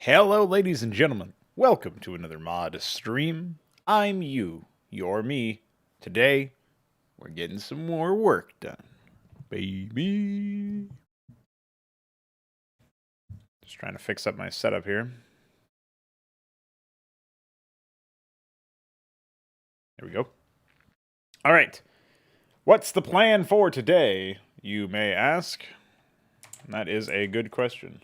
Hello, ladies and gentlemen. Welcome to another mod stream. I'm you're me. Today, we're getting some more work done, baby. Just trying to fix up my setup here. There we go. All right. What's the plan for today, you may ask? That is a good question.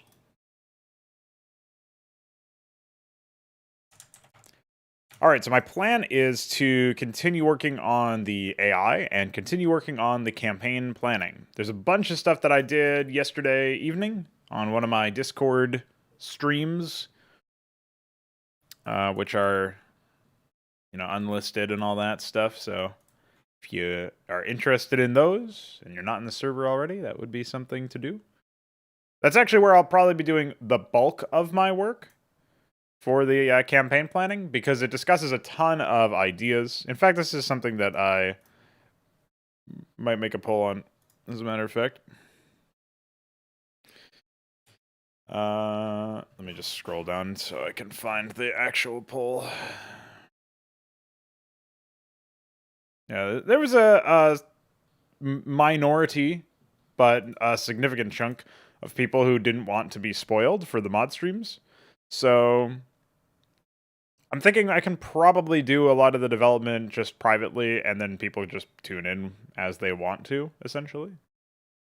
All right, so my plan is to continue working on the AI and continue working on the campaign planning. There's a bunch of stuff that I did yesterday evening on one of my Discord streams, which are, unlisted and all that stuff. So if you are interested in those and you're not in the server already, that would be something to do. That's actually where I'll probably be doing the bulk of my work for the campaign planning, because it discusses a ton of ideas. In fact, this is something that I might make a poll on, as a matter of fact. Let me just scroll down so I can find the actual poll. Yeah, there was a minority, but a significant chunk of people who didn't want to be spoiled for the mod streams. So I'm thinking I can probably do a lot of the development just privately, and then people just tune in as they want to, essentially.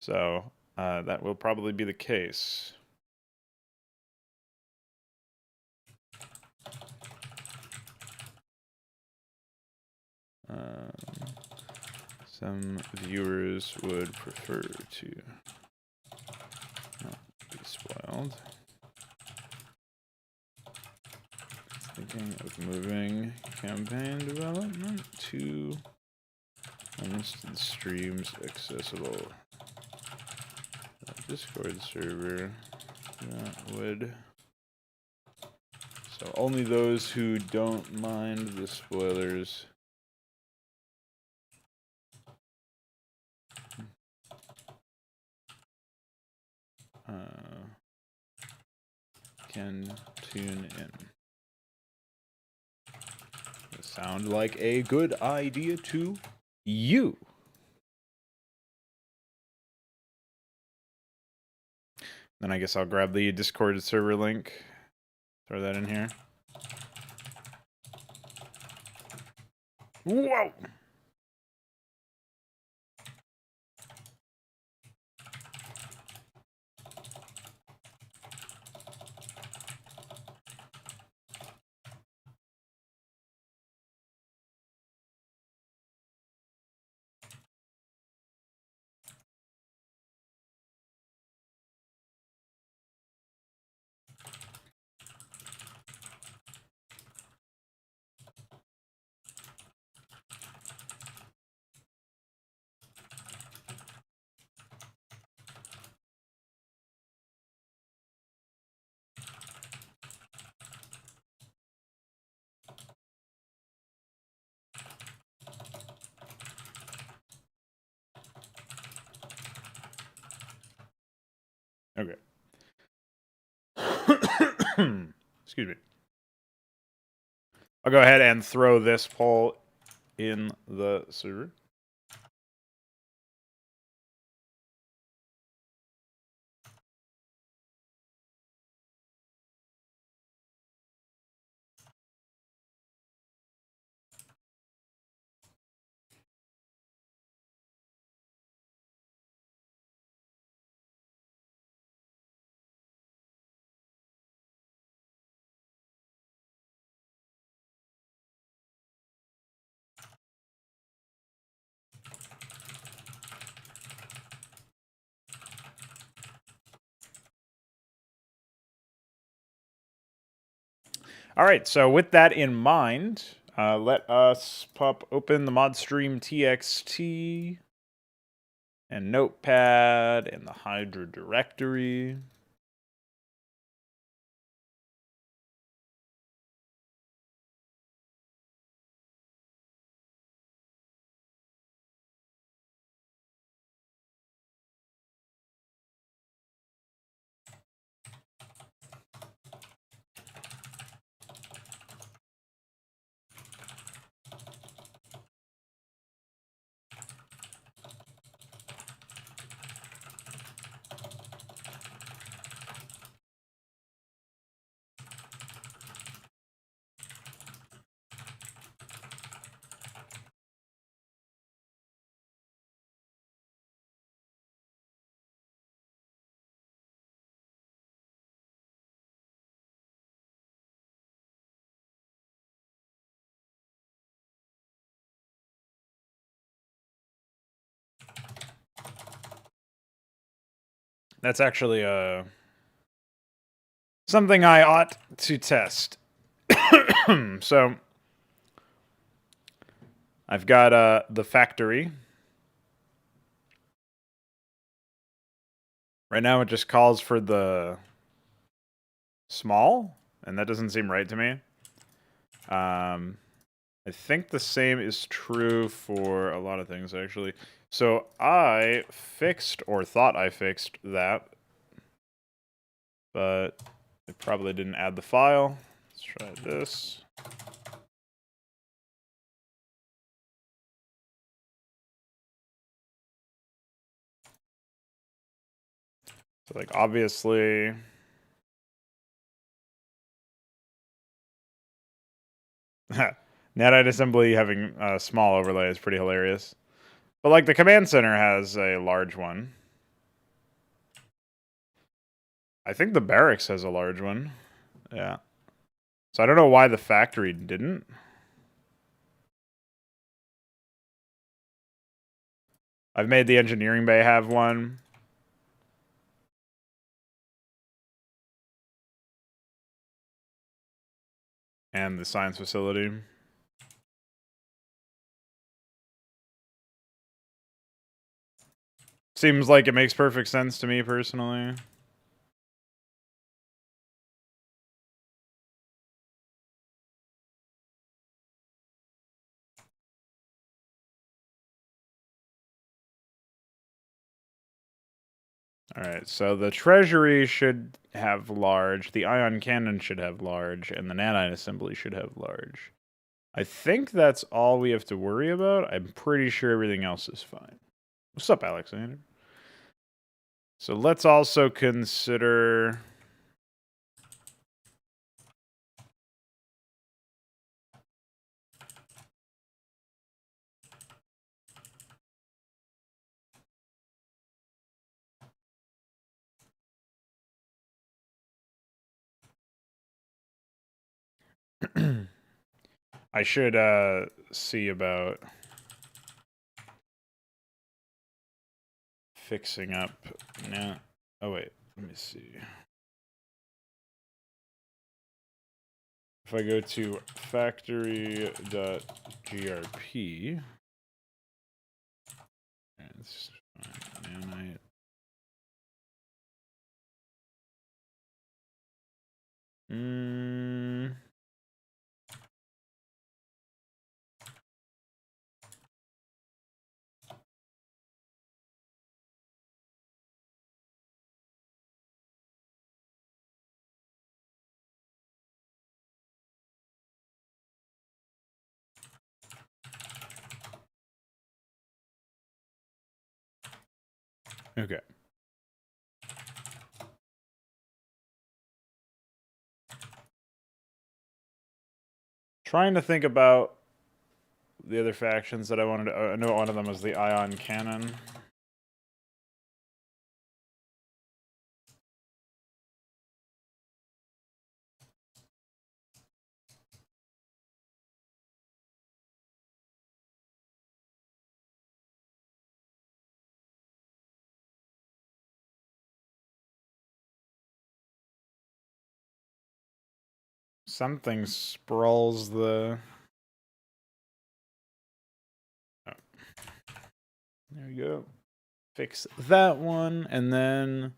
So that will probably be the case. Some viewers would prefer to not be spoiled. Thinking of moving campaign development to unlisted streams accessible Discord server. That would. So only those who don't mind the spoilers can tune in. Does sound like a good idea to you. Then I guess I'll grab the Discord server link, throw that in here. Whoa! Okay. Excuse me. I'll go ahead and throw this poll in the server. All right, so with that in mind, let us pop open the Modstream TXT and Notepad and the HYDRA directory. That's actually something I ought to test. So I've got the factory. Right now it just calls for the small, and that doesn't seem right to me. I think the same is true for a lot of things, actually. So I fixed, or thought I fixed that, but I probably didn't add the file. Let's try this. So, like, obviously... NetID assembly having a small overlay is pretty hilarious. But, like, the command center has a large one. I think the barracks has a large one. Yeah. So I don't know why the factory didn't. I've made the engineering bay have one. And the science facility. Seems like it makes perfect sense to me personally. Alright, so the treasury should have large, the ion cannon should have large, and the nanite assembly should have large. I think that's all we have to worry about. I'm pretty sure everything else is fine. What's up, Alexander? So let's also consider... I should see about fixing up now. Oh wait, let me see. If I go to factory.grp, it's nanite. Okay. Trying to think about the other factions that I wanted to... I know one of them was the ion cannon. Something sprawls the... Oh. There we go. Fix that one, and then...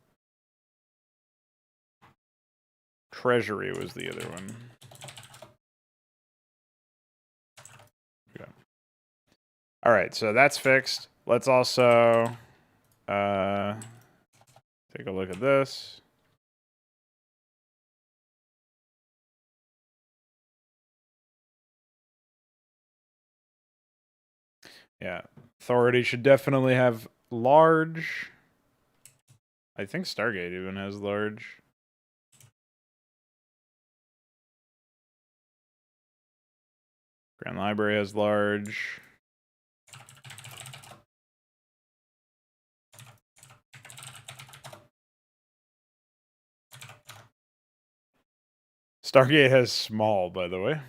Treasury was the other one. Okay. Alright, so that's fixed. Let's also take a look at this. Yeah, Authority should definitely have large. I think Stargate even has large. Grand Library has large. Stargate has small, by the way.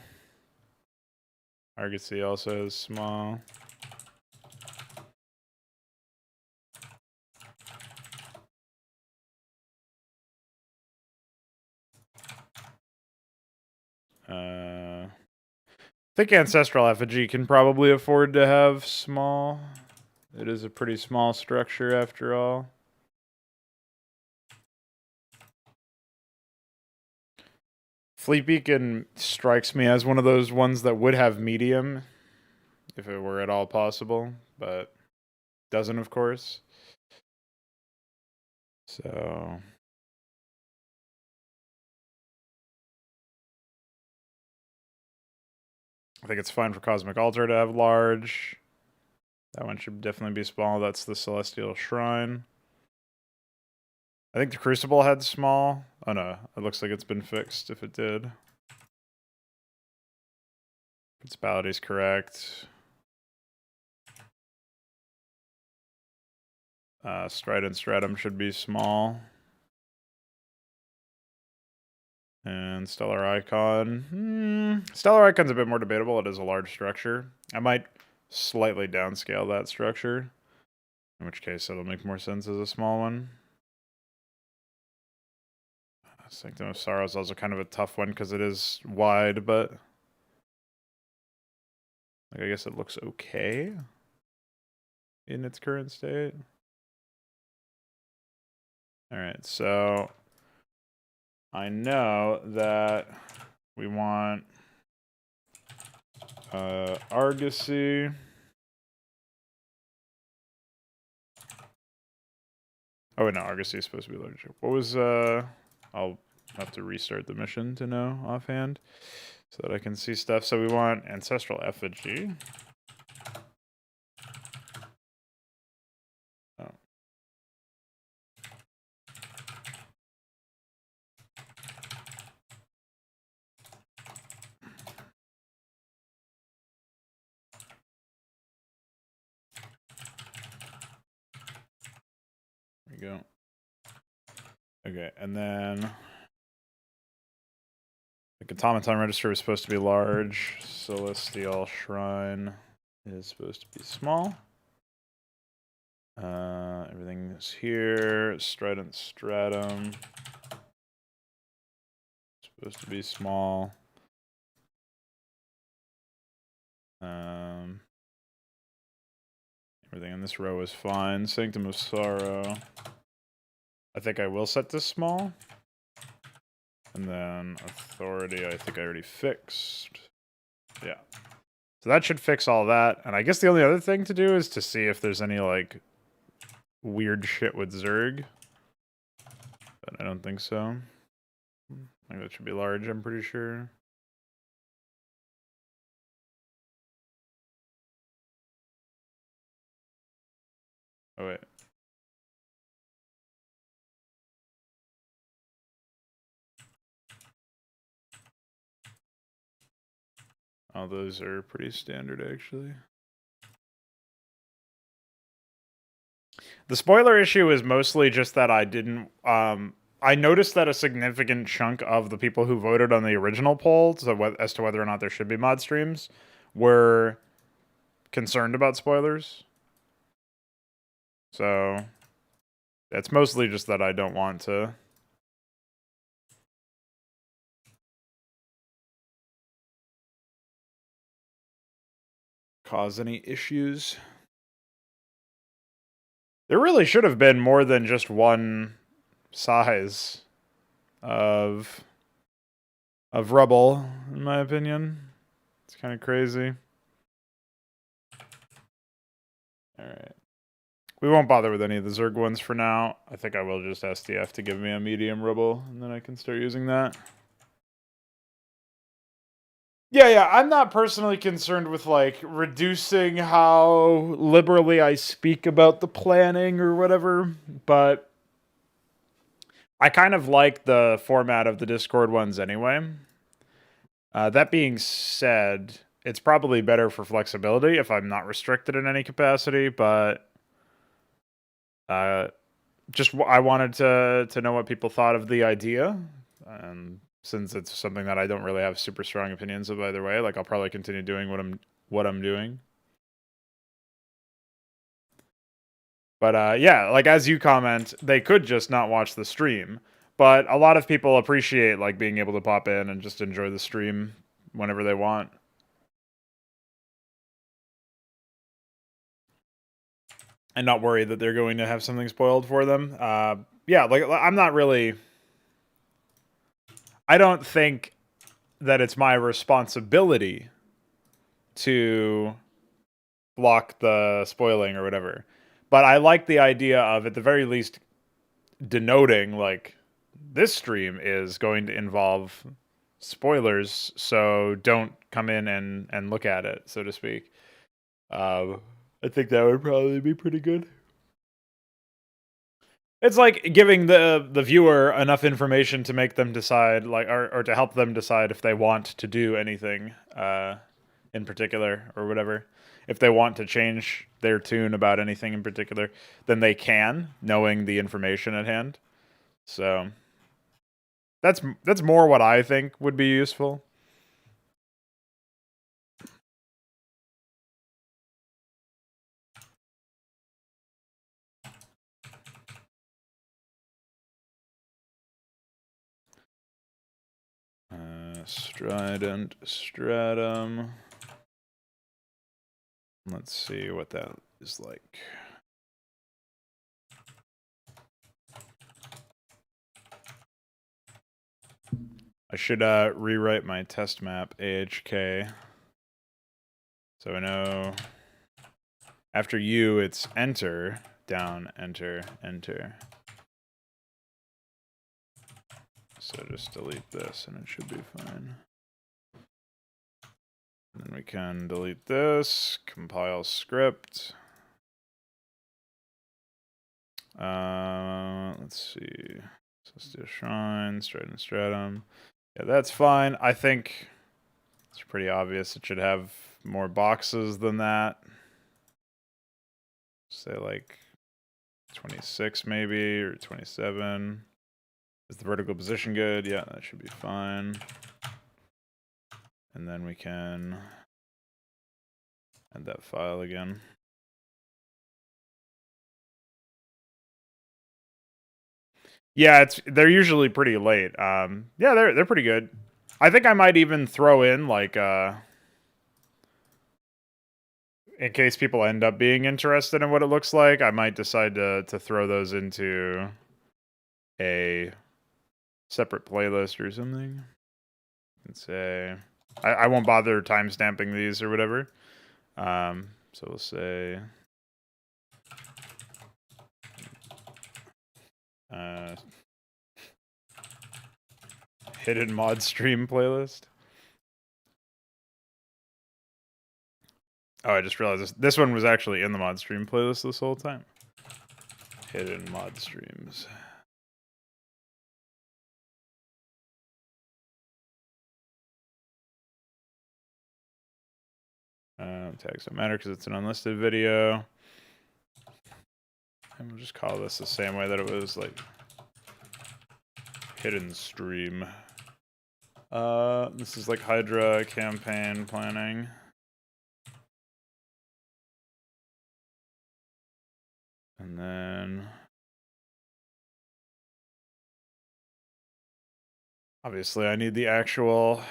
Argosy also has small. I think Ancestral Effigy can probably afford to have small. It is a pretty small structure after all. Fleet Beacon strikes me as one of those ones that would have medium if it were at all possible, but doesn't, of course. So I think it's fine for Cosmic Altar to have large. That one should definitely be small. That's the Celestial Shrine. I think the Crucible had small. Oh no, it looks like it's been fixed if it did. Principality's correct. Strident Stratum should be small. And Stellar Icon. Stellar Icon's a bit more debatable. It is a large structure. I might slightly downscale that structure. In which case it'll make more sense as a small one. Sanctum of Sorrow is also kind of a tough one because it is wide, but like, I guess it looks okay in its current state. Alright, so I know that we want Argosy. Oh wait, no, Argosy is supposed to be large. What was I'll have to restart the mission to know offhand so that I can see stuff. So we want Ancestral Effigy. Oh. There we go. Okay, and then the Automaton Register is supposed to be large. Celestial Shrine is supposed to be small. Everything is here. Strident Stratum supposed to be small. Everything in this row is fine. Sanctum of Sorrow. I think I will set this small. And then Authority, I think I already fixed. Yeah. So that should fix all that. And I guess the only other thing to do is to see if there's any, like, weird shit with Zerg. But I don't think so. I think that should be large, I'm pretty sure. Oh, wait. Oh, those are pretty standard, actually. The spoiler issue is mostly just that I didn't... I noticed that a significant chunk of the people who voted on the original poll, as to whether or not there should be mod streams, were concerned about spoilers. So it's mostly just that I don't want to cause any issues. There really should have been more than just one size of rubble, in my opinion. It's kind of crazy. Alright. We won't bother with any of the Zerg ones for now. I think I will just SDF to give me a medium rubble, and then I can start using that. Yeah, I'm not personally concerned with, like, reducing how liberally I speak about the planning or whatever, but I kind of like the format of the Discord ones anyway. That being said, it's probably better for flexibility if I'm not restricted in any capacity, but just I wanted to know what people thought of the idea, and since it's something that I don't really have super strong opinions of either way, like I'll probably continue doing what I'm doing. But yeah, like as you comment, they could just not watch the stream, But a lot of people appreciate like being able to pop in and just enjoy the stream whenever they want. And not worry that they're going to have something spoiled for them. Yeah, like I'm not really. I don't think that it's my responsibility to block the spoiling or whatever. But I like the idea of, at the very least, denoting like this stream is going to involve spoilers, so don't come in and look at it, so to speak. I think that would probably be pretty good. It's like giving the viewer enough information to make them decide, like, or to help them decide if they want to do anything in particular or whatever. If they want to change their tune about anything in particular, then they can, knowing the information at hand. So that's more what I think would be useful. Strident stratum. Let's see what that is like. I should rewrite my test map AHK. So I know after U it's enter, down, enter, enter. So just delete this and it should be fine. And then we can delete this, compile script. Let's see. Celestial Shrine, Stratum Stratum. Yeah, that's fine. I think it's pretty obvious it should have more boxes than that. Say like 26 maybe, or 27. Is the vertical position good? Yeah, that should be fine. And then we can add that file again. Yeah, they're usually pretty late. Yeah, they're pretty good. I think I might even throw in like in case people end up being interested in what it looks like, I might decide to throw those into a separate playlist or something. And say I won't bother timestamping these or whatever. So we'll say hidden Modstream playlist. Oh, I just realized this one was actually in the Modstream playlist this whole time. Hidden Modstreams. Tags don't matter because it's an unlisted video. And we'll just call this the same way that it was, like hidden stream. This is like HYDRA campaign planning. And then obviously I need the actual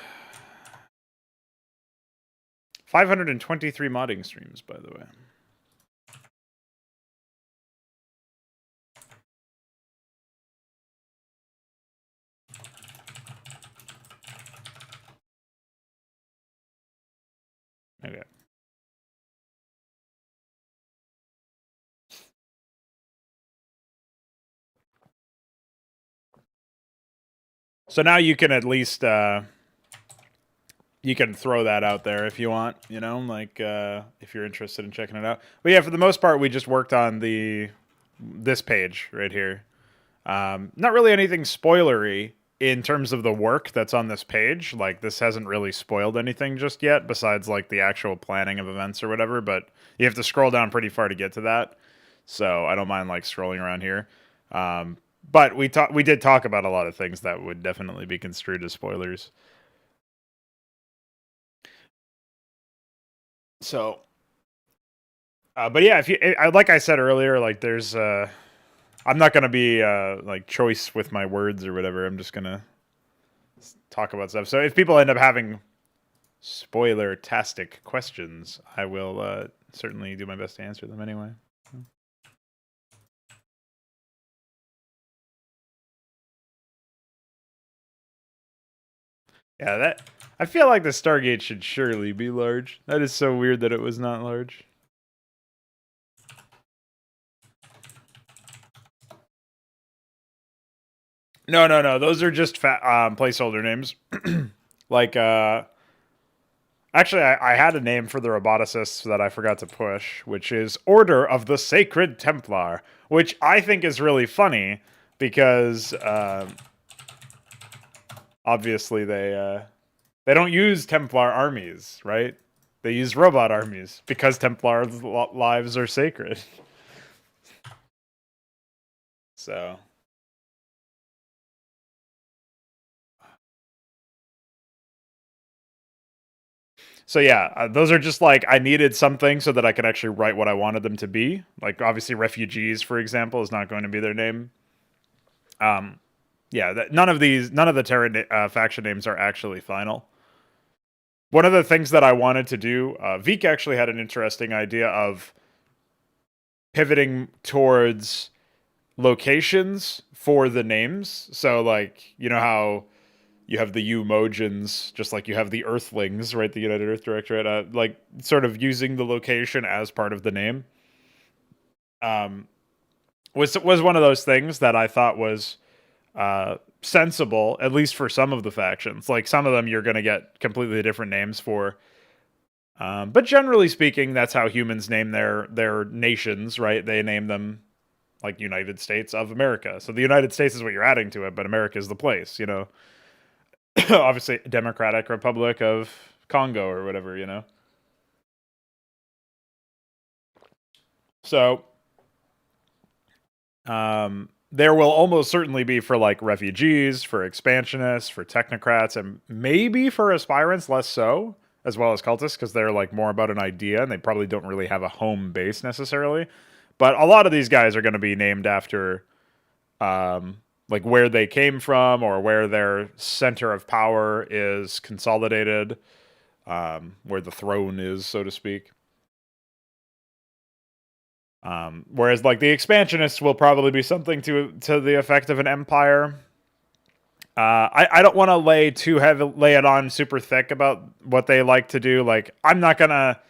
523 modding streams, by the way. Okay. So now you can at least you can throw that out there if you want, you know, like if you're interested in checking it out. But yeah, for the most part, we just worked on this page right here. Not really anything spoilery in terms of the work that's on this page. Like, this hasn't really spoiled anything just yet, besides like the actual planning of events or whatever. But you have to scroll down pretty far to get to that. So I don't mind like scrolling around here. But we did talk about a lot of things that would definitely be construed as spoilers. So, but yeah, if you, like I said earlier, like there's I'm not gonna be like choice with my words or whatever. I'm just gonna talk about stuff. So if people end up having spoiler-tastic questions, I will certainly do my best to answer them anyway. Yeah, that I feel like the Stargate should surely be large. That is so weird that it was not large. No, no, no. Those are just placeholder names. Like, actually, I had a name for the roboticists that I forgot to push, which is Order of the Sacred Templar, which I think is really funny because obviously they don't use Templar armies, right? They use robot armies because Templar lives are sacred. So yeah, those are just like I needed something so that I could actually write what I wanted them to be. Like obviously refugees, for example, is not going to be their name. Yeah, none of the Terran faction names are actually final. One of the things that I wanted to do, Veek actually had an interesting idea of pivoting towards locations for the names. So like, you know how you have the Umojans, just like you have the Earthlings, right? The United Earth Directorate, like sort of using the location as part of the name. Was one of those things that I thought was sensible, at least for some of the factions. Like some of them, you're going to get completely different names for. But generally speaking, that's how humans name their nations, right? They name them like United States of America. So the United States is what you're adding to it, but America is the place, you know. Obviously, Democratic Republic of Congo or whatever, you know. So there will almost certainly be for like refugees, for expansionists, for technocrats, and maybe for aspirants, less so, as well as cultists, because they're like more about an idea and they probably don't really have a home base necessarily. But a lot of these guys are going to be named after like where they came from or where their center of power is consolidated, where the throne is, so to speak. Whereas like the expansionists will probably be something to the effect of an empire. I don't want to lay it on super thick about what they like to do. Like I'm not gonna.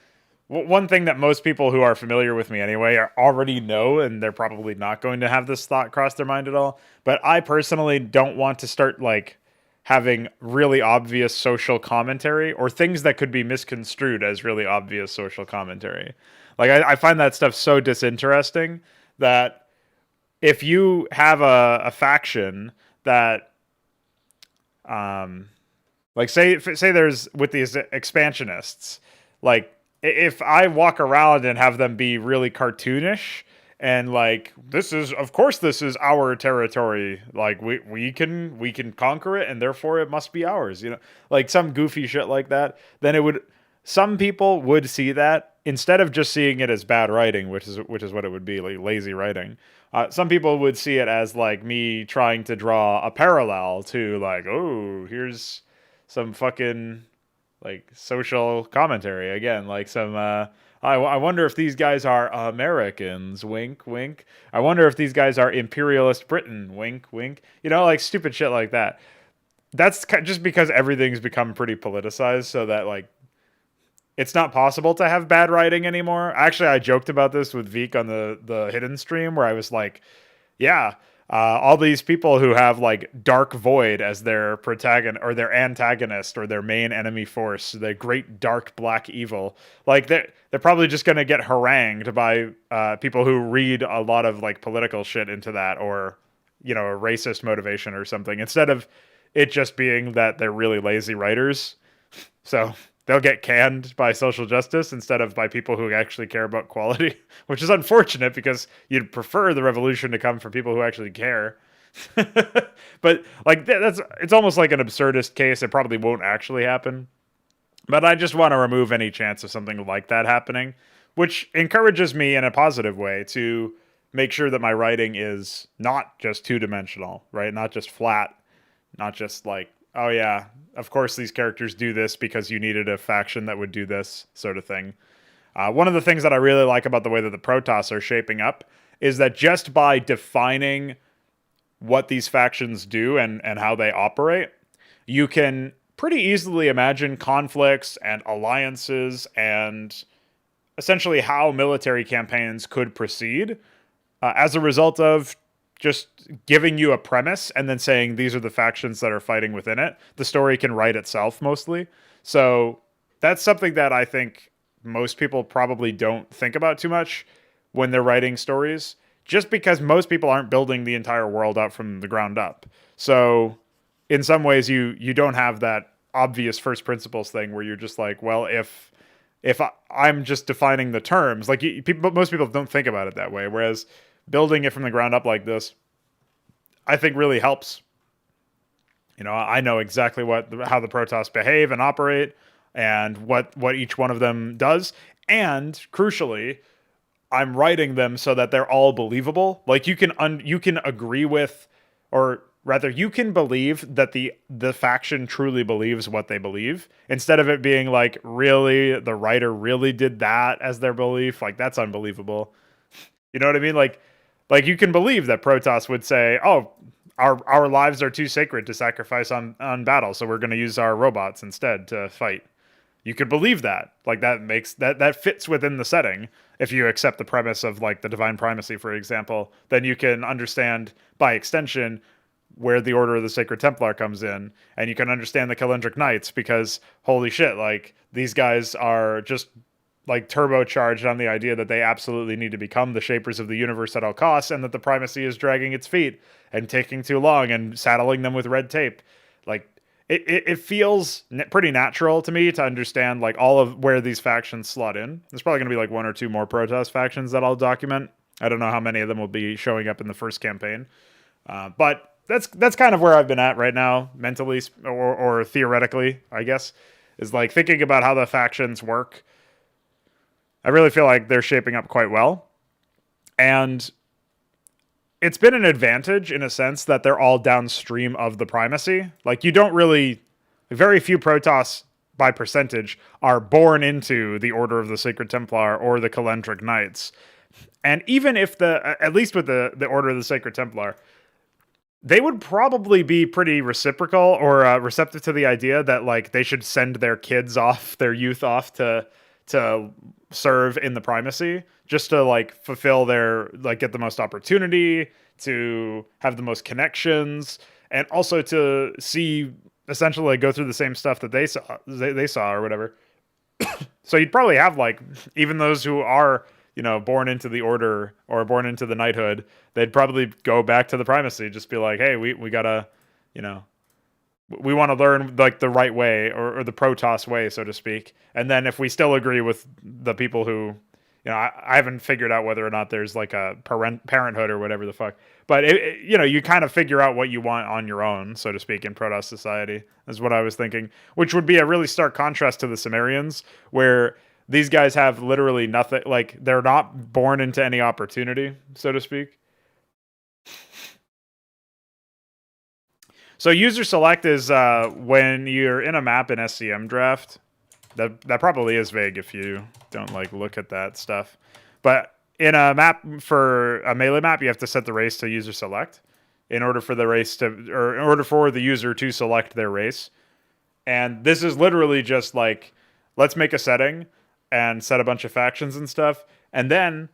One thing that most people who are familiar with me anyway already know, and they're probably not going to have this thought cross their mind at all. But I personally don't want to start like having really obvious social commentary or things that could be misconstrued as really obvious social commentary. Like I find that stuff so disinteresting that if you have a faction that like say there's with these expansionists, like if I walk around and have them be really cartoonish and like this is of course this is our territory, like we can conquer it and therefore it must be ours, you know, like some goofy shit like that, then it would some people would see that instead of just seeing it as bad writing, which is what it would be, like lazy writing. Some people would see it as like me trying to draw a parallel to like, oh, here's some fucking like social commentary again, like some. I wonder if these guys are Americans. Wink, wink. I wonder if these guys are imperialist Britain. Wink, wink. You know, like stupid shit like that. That's just because everything's become pretty politicized, so that like it's not possible to have bad writing anymore. Actually, I joked about this with Veek on the hidden stream where I was like, yeah, all these people who have like Dark Void as their protagonist or their antagonist or their main enemy force, the great dark black evil, like they're probably just gonna get harangued by people who read a lot of like political shit into that, or you know, a racist motivation or something, instead of it just being that they're really lazy writers. So they'll get canned by social justice instead of by people who actually care about quality, which is unfortunate because you'd prefer the revolution to come from people who actually care. But like that's it's almost like an absurdist case. It probably won't actually happen. But I just want to remove any chance of something like that happening, which encourages me in a positive way to make sure that my writing is not just two-dimensional, right? Not just flat, not just like, oh yeah, of course these characters do this because you needed a faction that would do this sort of thing. One of the things that I really like about the way that the Protoss are shaping up is that just by defining what these factions do and how they operate, you can pretty easily imagine conflicts and alliances and essentially how military campaigns could proceed as a result of just giving you a premise and then saying these are the factions that are fighting within it. The story can write itself mostly. So that's something that I think most people probably don't think about too much when they're writing stories, just because most people aren't building the entire world out from the ground up. So in some ways you don't have that obvious first principles thing where you're just like, well, if I'm just defining the terms, like most people don't think about it that way. Whereas building it from the ground up like this, I think really helps. You know, I know exactly how the Protoss behave and operate, and what each one of them does, and crucially, I'm writing them so that they're all believable. Like you can agree with, or rather, you can believe that the faction truly believes what they believe, instead of it being like, really, the writer really did that as their belief. Like that's unbelievable. You know what I mean? Like you can believe that Protoss would say, "Oh, our lives are too sacred to sacrifice on battle, so we're going to use our robots instead to fight." You could believe that. Like that makes that fits within the setting. If you accept the premise of like the divine primacy, for example, then you can understand by extension where the Order of the Sacred Templar comes in, and you can understand the Calendric Knights because holy shit, like these guys are just like turbocharged on the idea that they absolutely need to become the shapers of the universe at all costs, and that the primacy is dragging its feet and taking too long and saddling them with red tape. Like it feels pretty natural to me to understand like all of where these factions slot in. There's probably going to be like one or two more Protoss factions that I'll document. I don't know how many of them will be showing up in the first campaign, but that's kind of where I've been at right now, mentally or theoretically, I guess, is like thinking about how the factions work. I really feel like they're shaping up quite well. And it's been an advantage in a sense that they're all downstream of the primacy. Like you don't really, very few Protoss by percentage are born into the Order of the Sacred Templar or the Calendric Knights. And even if at least with the Order of the Sacred Templar, they would probably be pretty reciprocal or receptive to the idea that like they should send their kids off, their youth off to serve in the primacy, just to like fulfill their, like, get the most opportunity, to have the most connections, and also to see, essentially, like, go through the same stuff that they saw or whatever. So you'd probably have like, even those who are, you know, born into the order or born into the knighthood, they'd probably go back to the primacy, just be like, hey, we gotta, you know, we want to learn like the right way, or the Protoss way, so to speak. And then if we still agree with the people who, you know, I haven't figured out whether or not there's like a parenthood or whatever the fuck, but you know, you kind of figure out what you want on your own, so to speak, in Protoss society, is what I was thinking, which would be a really stark contrast to the Sumerians, where these guys have literally nothing, like they're not born into any opportunity, so to speak. So user select is when you're in a map in SCM draft. That probably is vague if you don't like look at that stuff. But in a map, for a melee map, you have to set the race to user select in order for the race to, or in order for the user to select their race. And this is literally just like, let's make a setting and set a bunch of factions and stuff, and then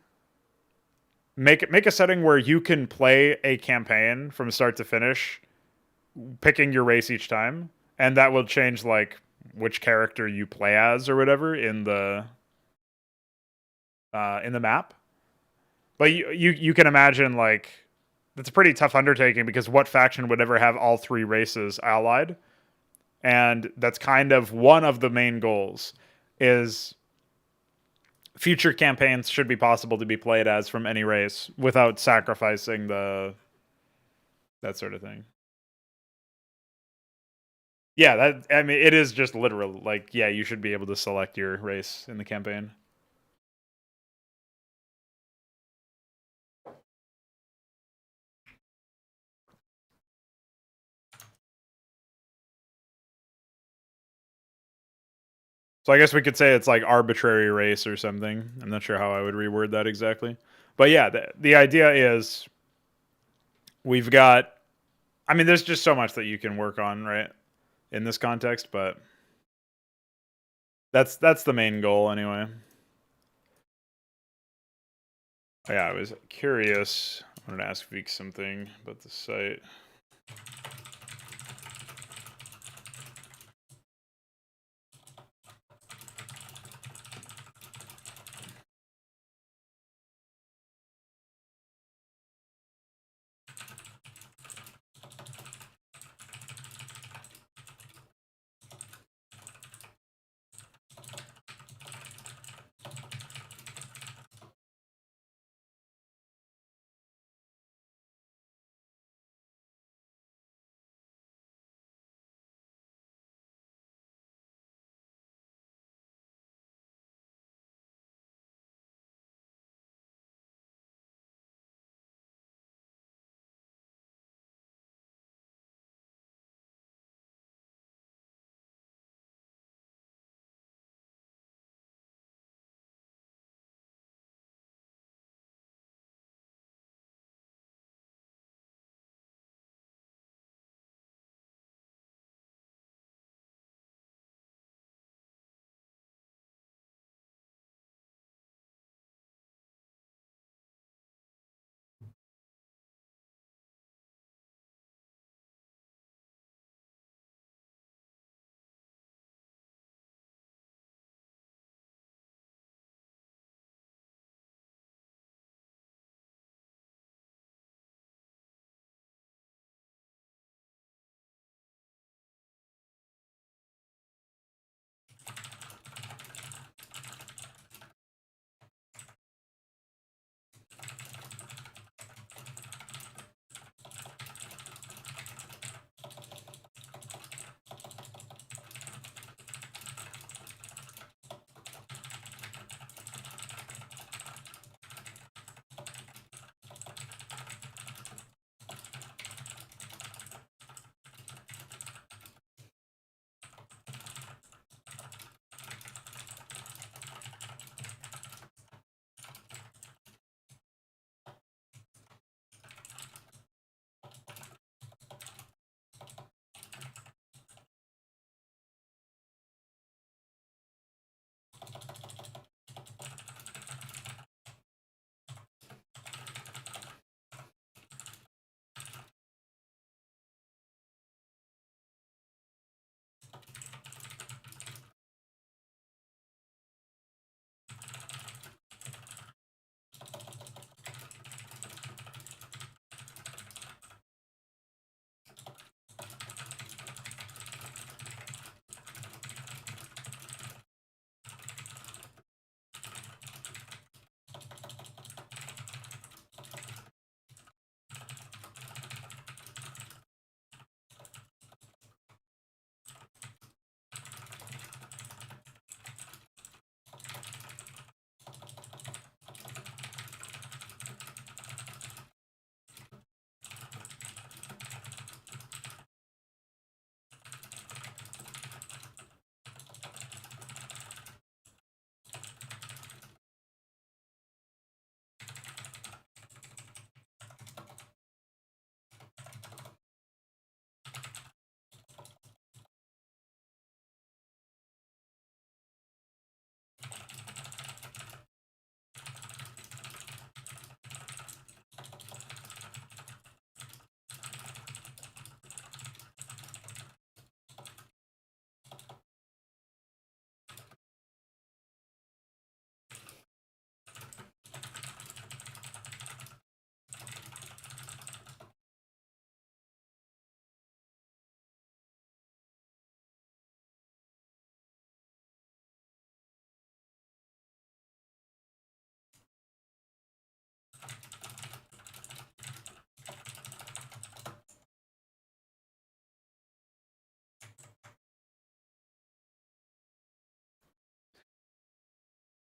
make a setting where you can play a campaign from start to finish, picking your race each time, and that will change like which character you play as or whatever in the map. But you can imagine like that's a pretty tough undertaking, because what faction would ever have all three races allied? And that's kind of one of the main goals, is future campaigns should be possible to be played as from any race without sacrificing that sort of thing. Yeah, that, I mean, it is just literal. Like, yeah, you should be able to select your race in the campaign. So I guess we could say it's like arbitrary race or something. I'm not sure how I would reword that exactly. But yeah, the idea is we've got, I mean, there's just so much that you can work on, right, in this context, but that's the main goal anyway. Oh, yeah, I was curious. I wanted to ask Veek something about the site.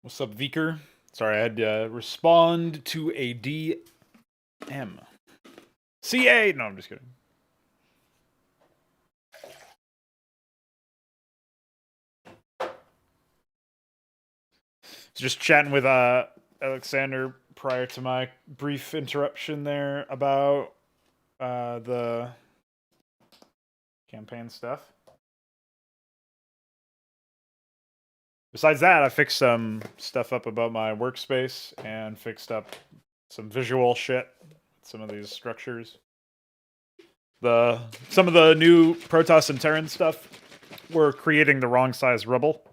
What's up, Veeker? Sorry, I had to respond to a DM. CA! No, I'm just kidding. just chatting with Alexander prior to my brief interruption there about the campaign stuff. Besides that, I fixed some stuff up about my workspace and fixed up some visual shit with some of these structures. Some of the new Protoss and Terran stuff were creating the wrong size rubble.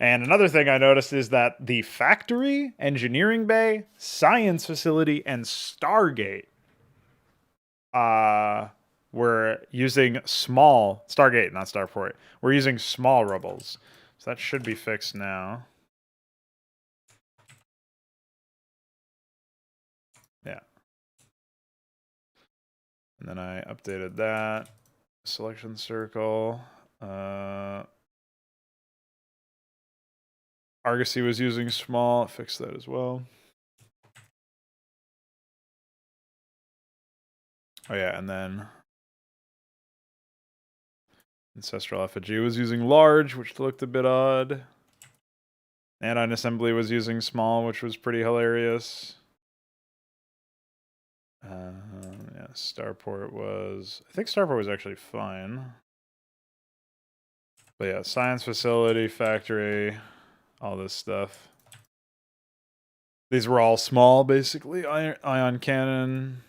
And another thing I noticed is that the factory, engineering bay, science facility, and Stargate were using small Stargate, not Starport. We're using small rubbles. So that should be fixed now. Yeah. And then I updated that. Selection circle. Argosy was using small. Fix that as well. Oh yeah, and then Ancestral Effigy was using large, which looked a bit odd. Anion Assembly was using small, which was pretty hilarious. Yeah, Starport was... I think Starport was actually fine. But yeah, Science Facility, Factory, all this stuff. These were all small, basically. Ion Cannon.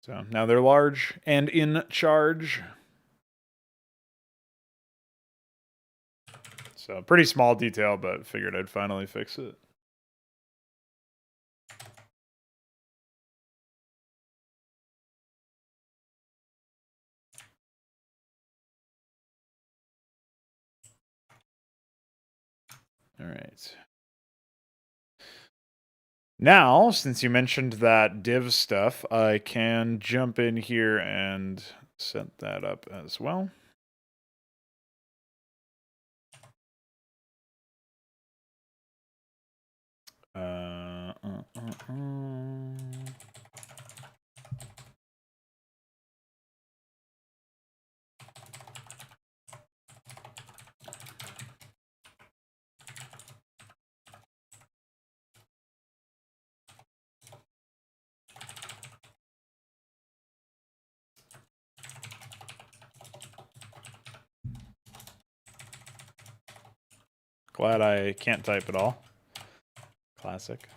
So now they're large and in charge. So pretty small detail, but figured I'd finally fix it. All right. Now, since you mentioned that div stuff, I can jump in here and set that up as well. Glad I can't type at all. Classic.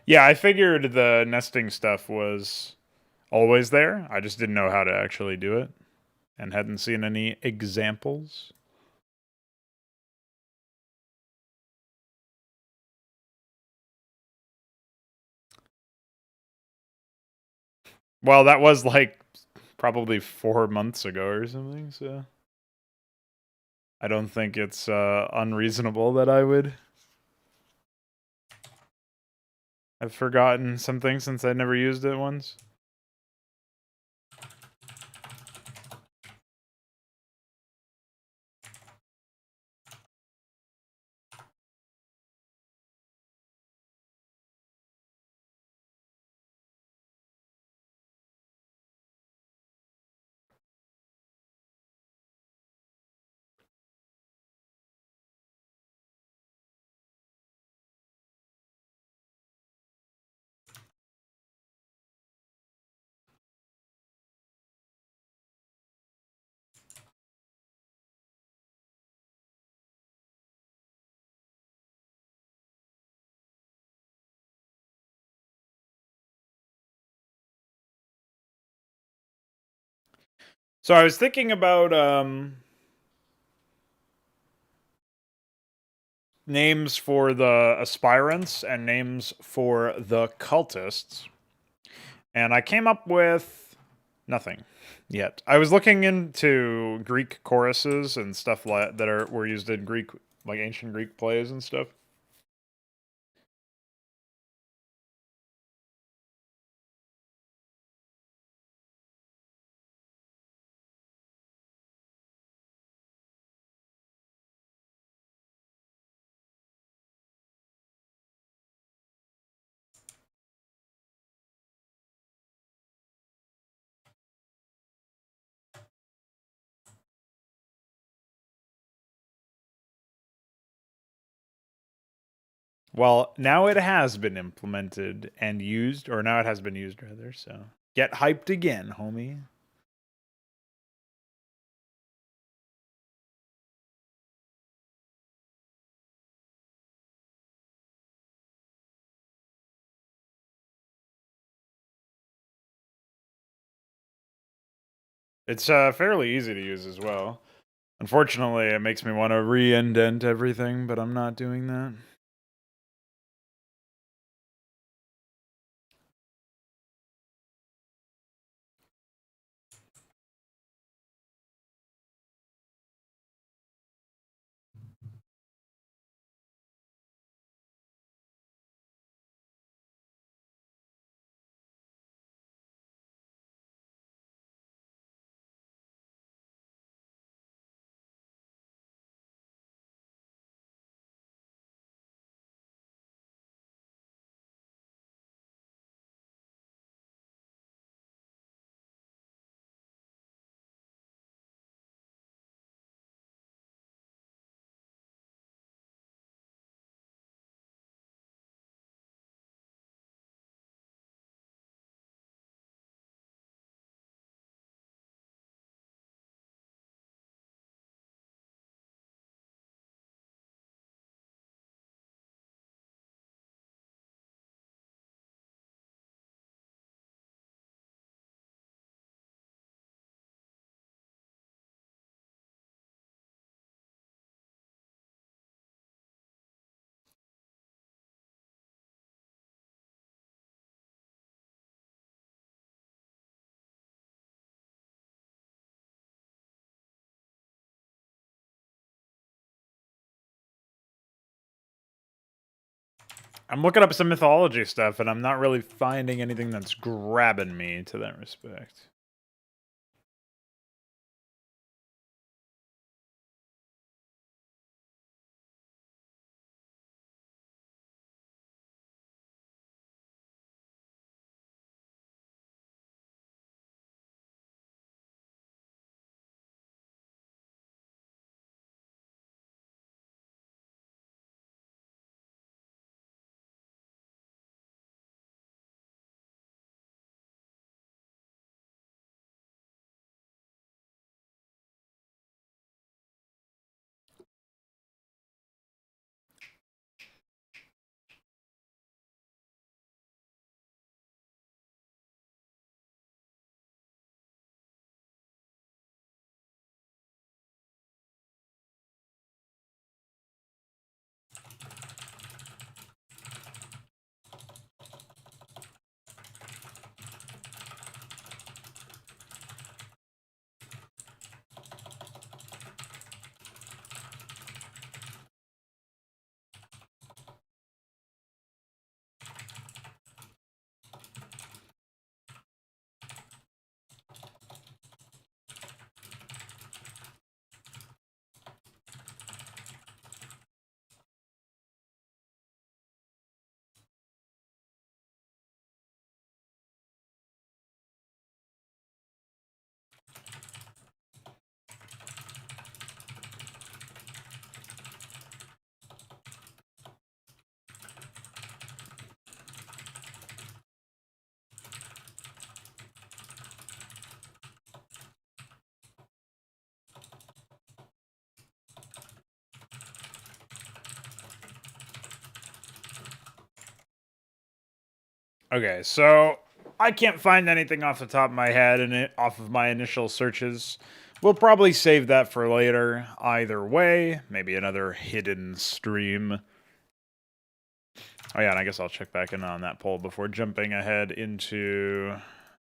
Yeah, I figured the nesting stuff was always there. I just didn't know how to actually do it and hadn't seen any examples. Well, that was like probably 4 months ago or something, so I don't think it's unreasonable that I would have forgotten something since I never used it once. So I was thinking about names for the aspirants and names for the cultists. And I came up with nothing. yet. I was looking into Greek choruses and stuff that were used in Greek, like ancient Greek plays and stuff. Well, now it has been implemented and used, or now it has been used rather, so get hyped again, homie. It's fairly easy to use as well. Unfortunately, it makes me want to re-indent everything, but I'm not doing that. I'm looking up some mythology stuff, and I'm not really finding anything that's grabbing me to that respect. Okay, so I can't find anything off the top of my head and off of my initial searches. We'll probably save that for later. Either way, maybe another hidden stream. Oh yeah, and I guess I'll check back in on that poll before jumping ahead into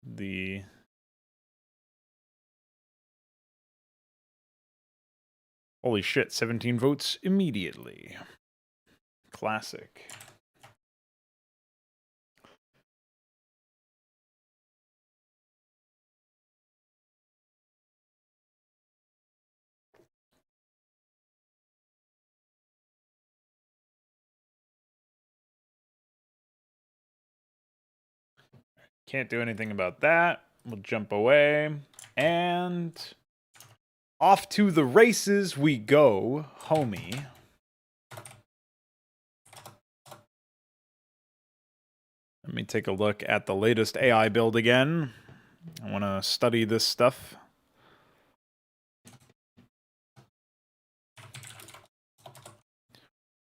the Holy shit, 17 votes immediately. Classic. Can't do anything about that. We'll jump away. And off to the races we go, homie. Let me take a look at the latest AI build again. I want to study this stuff.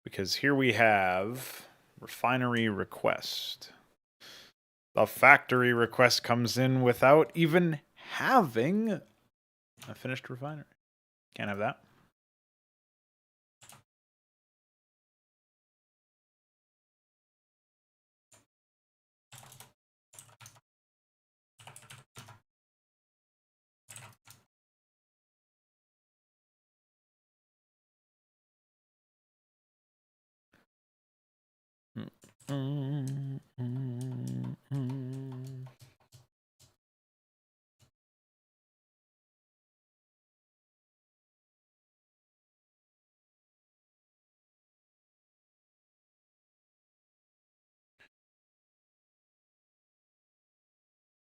Because here we have refinery request. The factory request comes in without even having a finished refinery. Can't have that.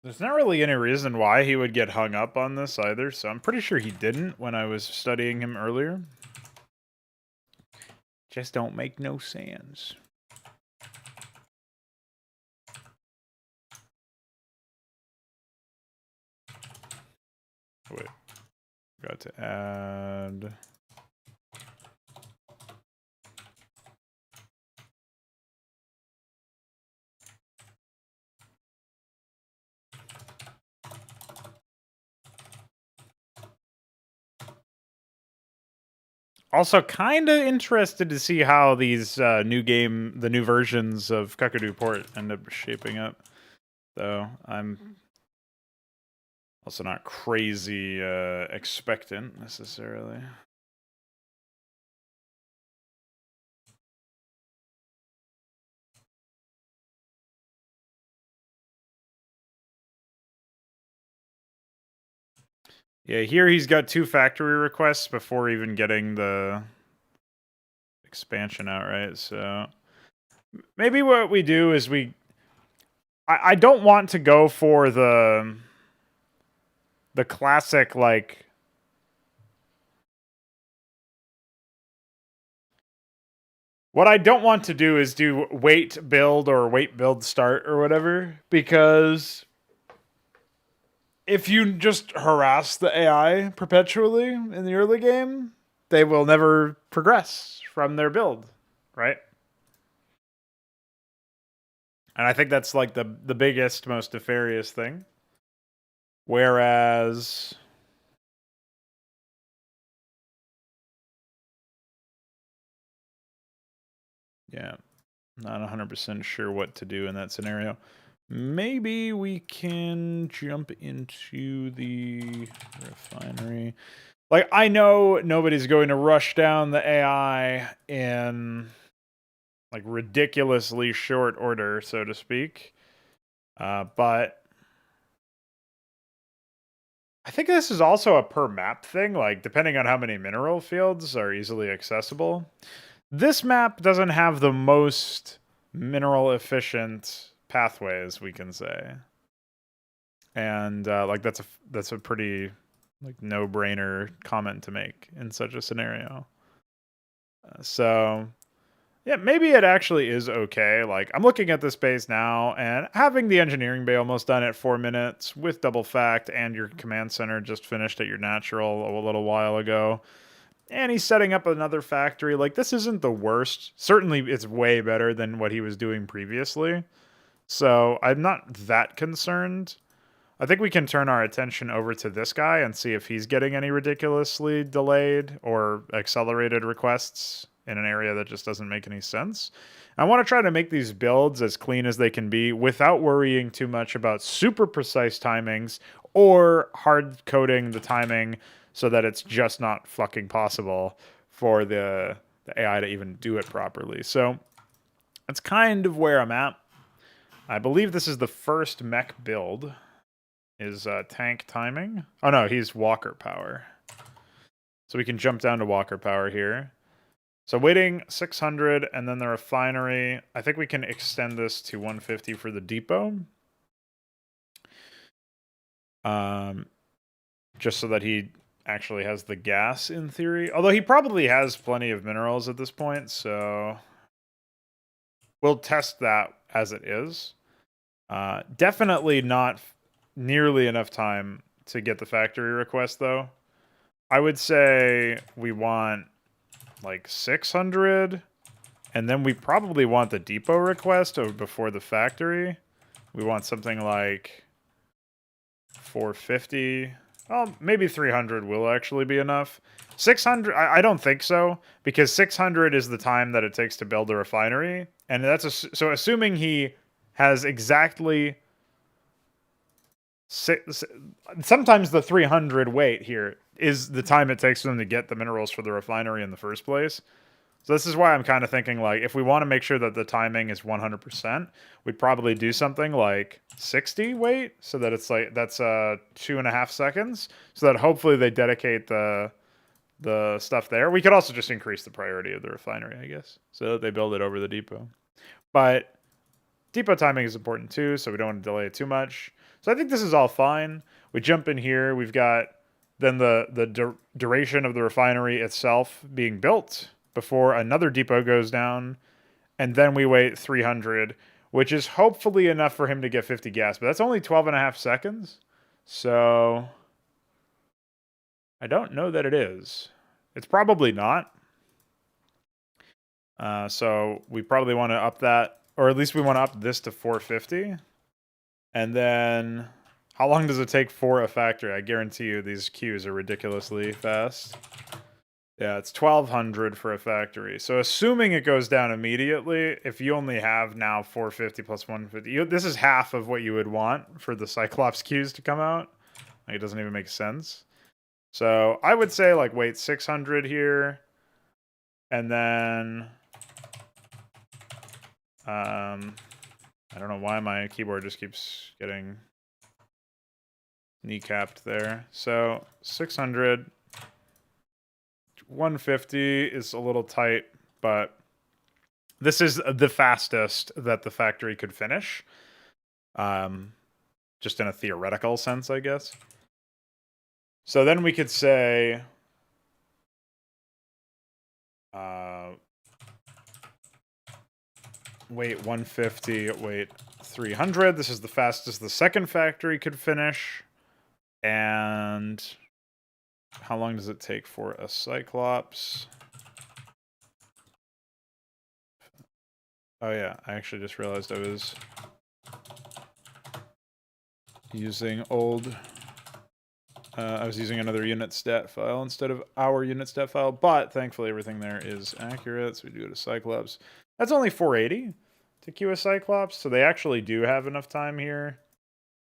There's not really any reason why he would get hung up on this either, so I'm pretty sure he didn't when I was studying him earlier. Just don't make no sense. Wait, got to add. Also, kind of interested to see how these the new versions of Kakadu Port end up shaping up. Though I'm also not crazy expectant necessarily. Yeah, here he's got 2 factory requests before even getting the expansion out, right? So maybe what we do is I don't want to go for the classic, like, what I don't want to do is do wait build or wait build start or whatever, because if you just harass the AI perpetually in the early game, they will never progress from their build, right? And I think that's like the biggest, most nefarious thing. Whereas, yeah, not 100% sure what to do in that scenario. Maybe we can jump into the refinery. Like, I know nobody's going to rush down the AI in, like, ridiculously short order, so to speak. But I think this is also a per map thing, like, depending on how many mineral fields are easily accessible. This map doesn't have the most mineral efficient pathways, we can say. And like that's a pretty, like, no-brainer comment to make in such a scenario. So yeah, maybe it actually is okay. Like, I'm looking at this base now, and having the engineering bay almost done at 4 minutes with double fact, and your command center just finished at your natural a little while ago, and he's setting up another factory. Like, this isn't the worst. Certainly, it's way better than what he was doing previously. So I'm not that concerned. I think we can turn our attention over to this guy and see if he's getting any ridiculously delayed or accelerated requests in an area that just doesn't make any sense. I want to try to make these builds as clean as they can be without worrying too much about super precise timings or hard coding the timing so that it's just not fucking possible for the AI to even do it properly. So that's kind of where I'm at. I believe this is the first mech build. Is tank timing? Oh no, he's walker power. So we can jump down to walker power here. So waiting 600 and then the refinery. I think we can extend this to 150 for the depot. Just so that he actually has the gas in theory. Although he probably has plenty of minerals at this point, so we'll test that as it is. Definitely not nearly enough time to get the factory request, though. I would say we want like 600, and then we probably want the depot request before the factory. We want something like 450. Well, maybe 300 will actually be enough. 600, I don't think so, because 600 is the time that it takes to build a refinery, and so assuming he has exactly sometimes the 300 wait here is the time it takes for them to get the minerals for the refinery in the first place. So this is why I'm kind of thinking, like, if we want to make sure that the timing is 100%, we'd probably do something like 60 wait, so that it's like, that's 2.5 seconds, so that hopefully they dedicate the stuff there. We could also just increase the priority of the refinery, I guess, so that they build it over the depot. But depot timing is important too, so we don't want to delay it too much. So I think this is all fine. We jump in here. We've got then the duration of the refinery itself being built before another depot goes down, and then we wait 300, which is hopefully enough for him to get 50 gas, but that's only 12.5 seconds. So I don't know that it is. It's probably not. So we probably want to up that, or at least we want to up this to 450. And then how long does it take for a factory? I guarantee you these queues are ridiculously fast. Yeah, it's 1200 for a factory. So assuming it goes down immediately, if you only have now 450 plus 150, this is half of what you would want for the Cyclops queues to come out. Like, it doesn't even make sense. So I would say, like, wait 600 here. And then I don't know why my keyboard just keeps getting kneecapped there. So 600, 150 is a little tight, but this is the fastest that the factory could finish. Just in a theoretical sense, I guess. So then we could say wait 150, wait 300. This is the fastest the second factory could finish. And how long does it take for a Cyclops? Oh yeah, I actually just realized I was using I was using another unit stat file instead of our unit stat file, but thankfully everything there is accurate, so we do it to Cyclops. That's only 480 to queue a Cyclops, so they actually do have enough time here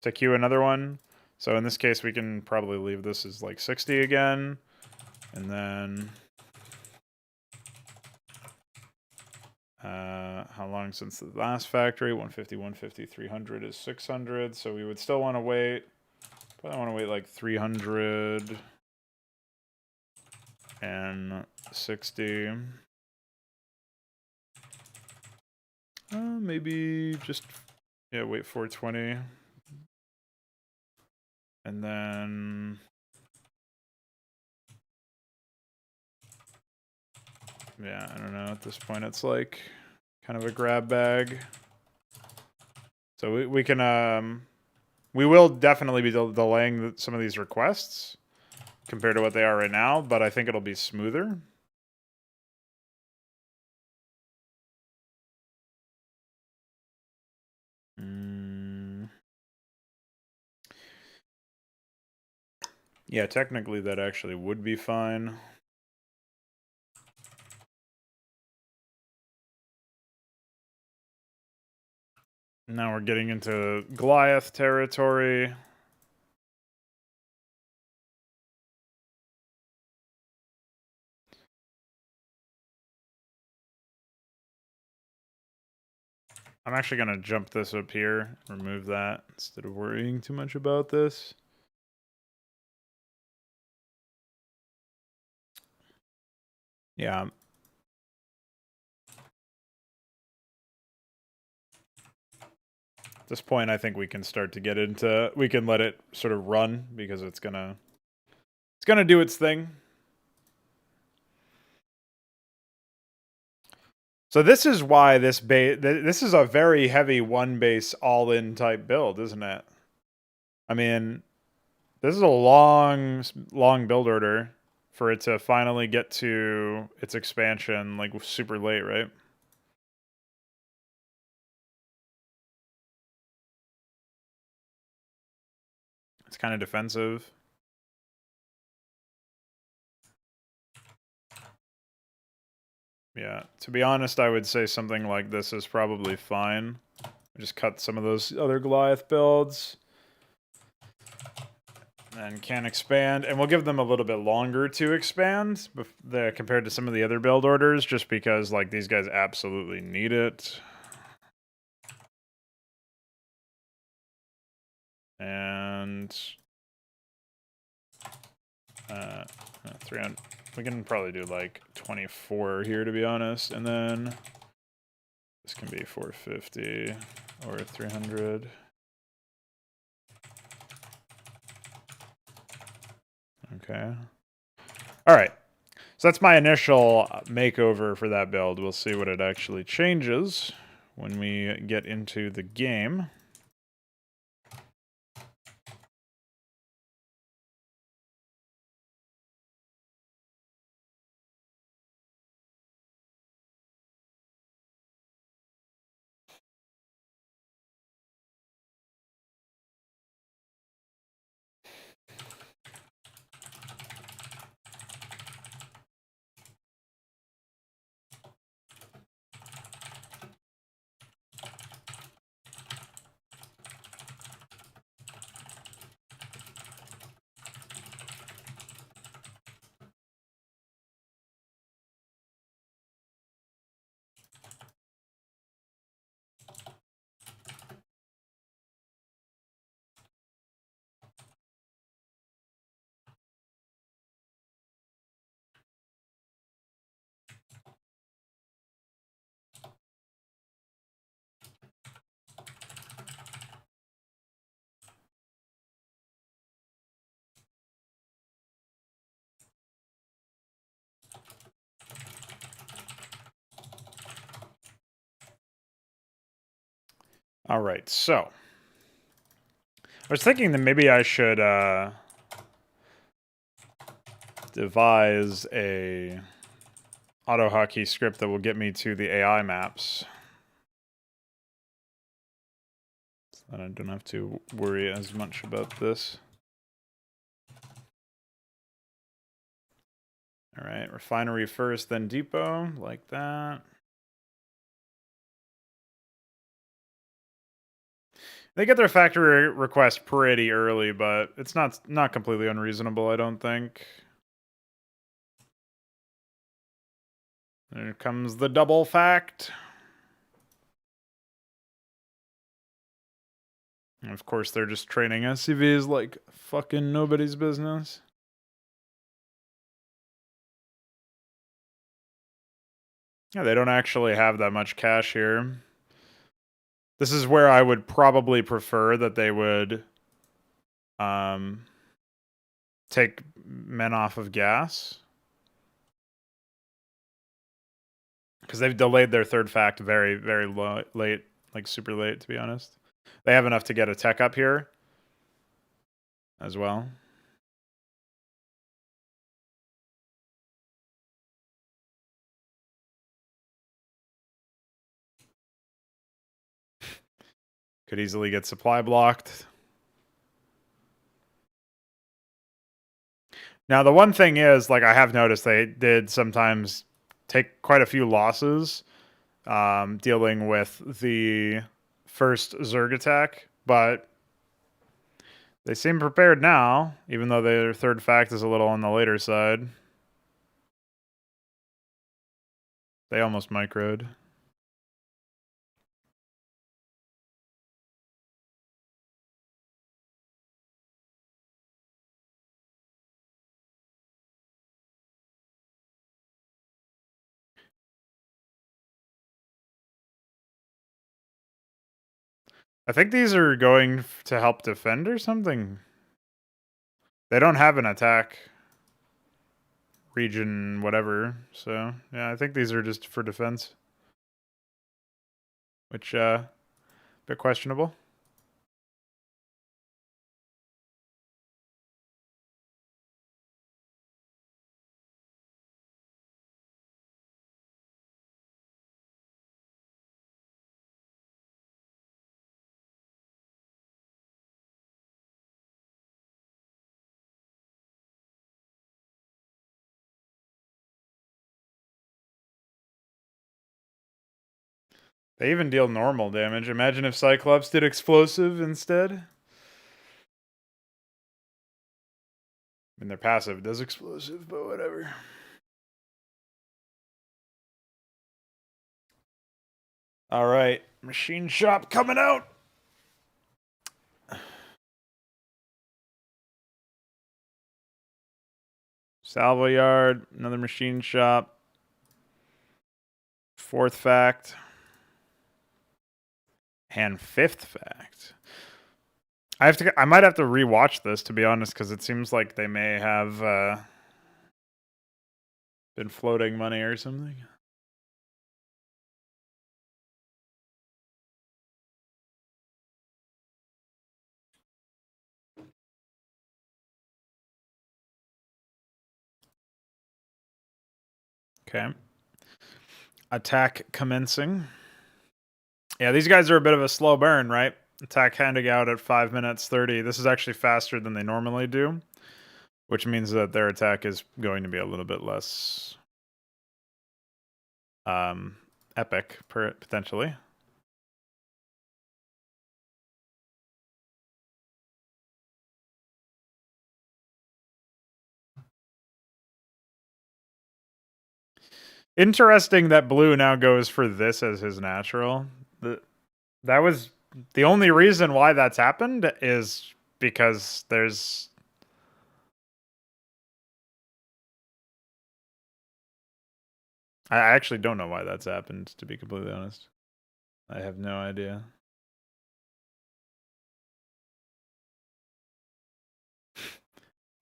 to queue another one. So in this case, we can probably leave this as like 60 again, and then how long since the last factory? 150, 150, 300 is 600, so we would still want to wait. Probably want to wait like 300 and 60. Maybe just, yeah, wait 420. And then yeah, I don't know. At this point, it's like kind of a grab bag. So we can we will definitely be delaying some of these requests compared to what they are right now, but I think it'll be smoother. Yeah, technically that actually would be fine. Now we're getting into Goliath territory. I'm actually going to jump this up here, remove that instead of worrying too much about this. Yeah. At this point, I think we can start to get into, we can let it sort of run because it's going to do its thing. So this is why this is a very heavy one base all in type build, isn't it? I mean, this is a long build order for it to finally get to its expansion like super late, right? It's kind of defensive. Yeah, to be honest, I would say something like this is probably fine. Just cut some of those other Goliath builds. And can expand, and we'll give them a little bit longer to expand compared to some of the other build orders, just because like these guys absolutely need it. And 300. We can probably do like 24 here, to be honest, and then this can be 450 or 300. Okay. All right. So that's my initial makeover for that build. We'll see what it actually changes when we get into the game. All right, so I was thinking that maybe I should devise a AutoHotkey script that will get me to the AI maps, so that I don't have to worry as much about this. All right, refinery first, then depot, like that. They get their factory request pretty early, but it's not completely unreasonable, I don't think. There comes the double fact. And of course, they're just training SCVs like fucking nobody's business. Yeah, they don't actually have that much cash here. This is where I would probably prefer that they would take men off of gas. Because they've delayed their third fact very, very late, like super late, to be honest. They have enough to get a tech up here as well. Could easily get supply blocked. Now, the one thing is, like, I have noticed they did sometimes take quite a few losses dealing with the first Zerg attack, but they seem prepared now, even though their third fact is a little on the later side. They almost microed. I think these are going to help defend or something. They don't have an attack region, whatever. So, yeah, I think these are just for defense. Which, bit questionable. They even deal normal damage. Imagine if Cyclops did explosive instead. I mean, their passive does explosive, but whatever. All right, machine shop coming out. Salvo yard, another machine shop. Fourth fact. And fifth fact. I might have to rewatch this, to be honest, because it seems like they may have been floating money or something. Okay. Attack commencing. Yeah, these guys are a bit of a slow burn, right? Attack handing out at 5 minutes 30. This is actually faster than they normally do, which means that their attack is going to be a little bit less epic, potentially. Interesting that blue now goes for this as his natural. That was the only reason why that's happened is because there's... I actually don't know why that's happened, to be completely honest. I have no idea.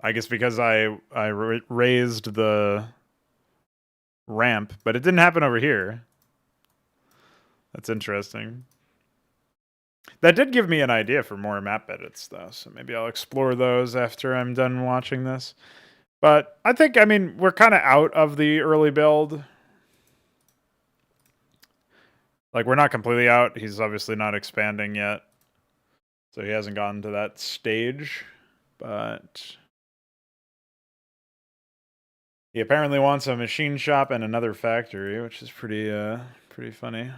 I guess because I raised the ramp, but it didn't happen over here. That's interesting. That did give me an idea for more map edits, though, so maybe I'll explore those after I'm done watching this. But I think, I mean, we're kind of out of the early build. Like, we're not completely out. He's obviously not expanding yet, so he hasn't gotten to that stage, but... He apparently wants a machine shop and another factory, which is pretty funny.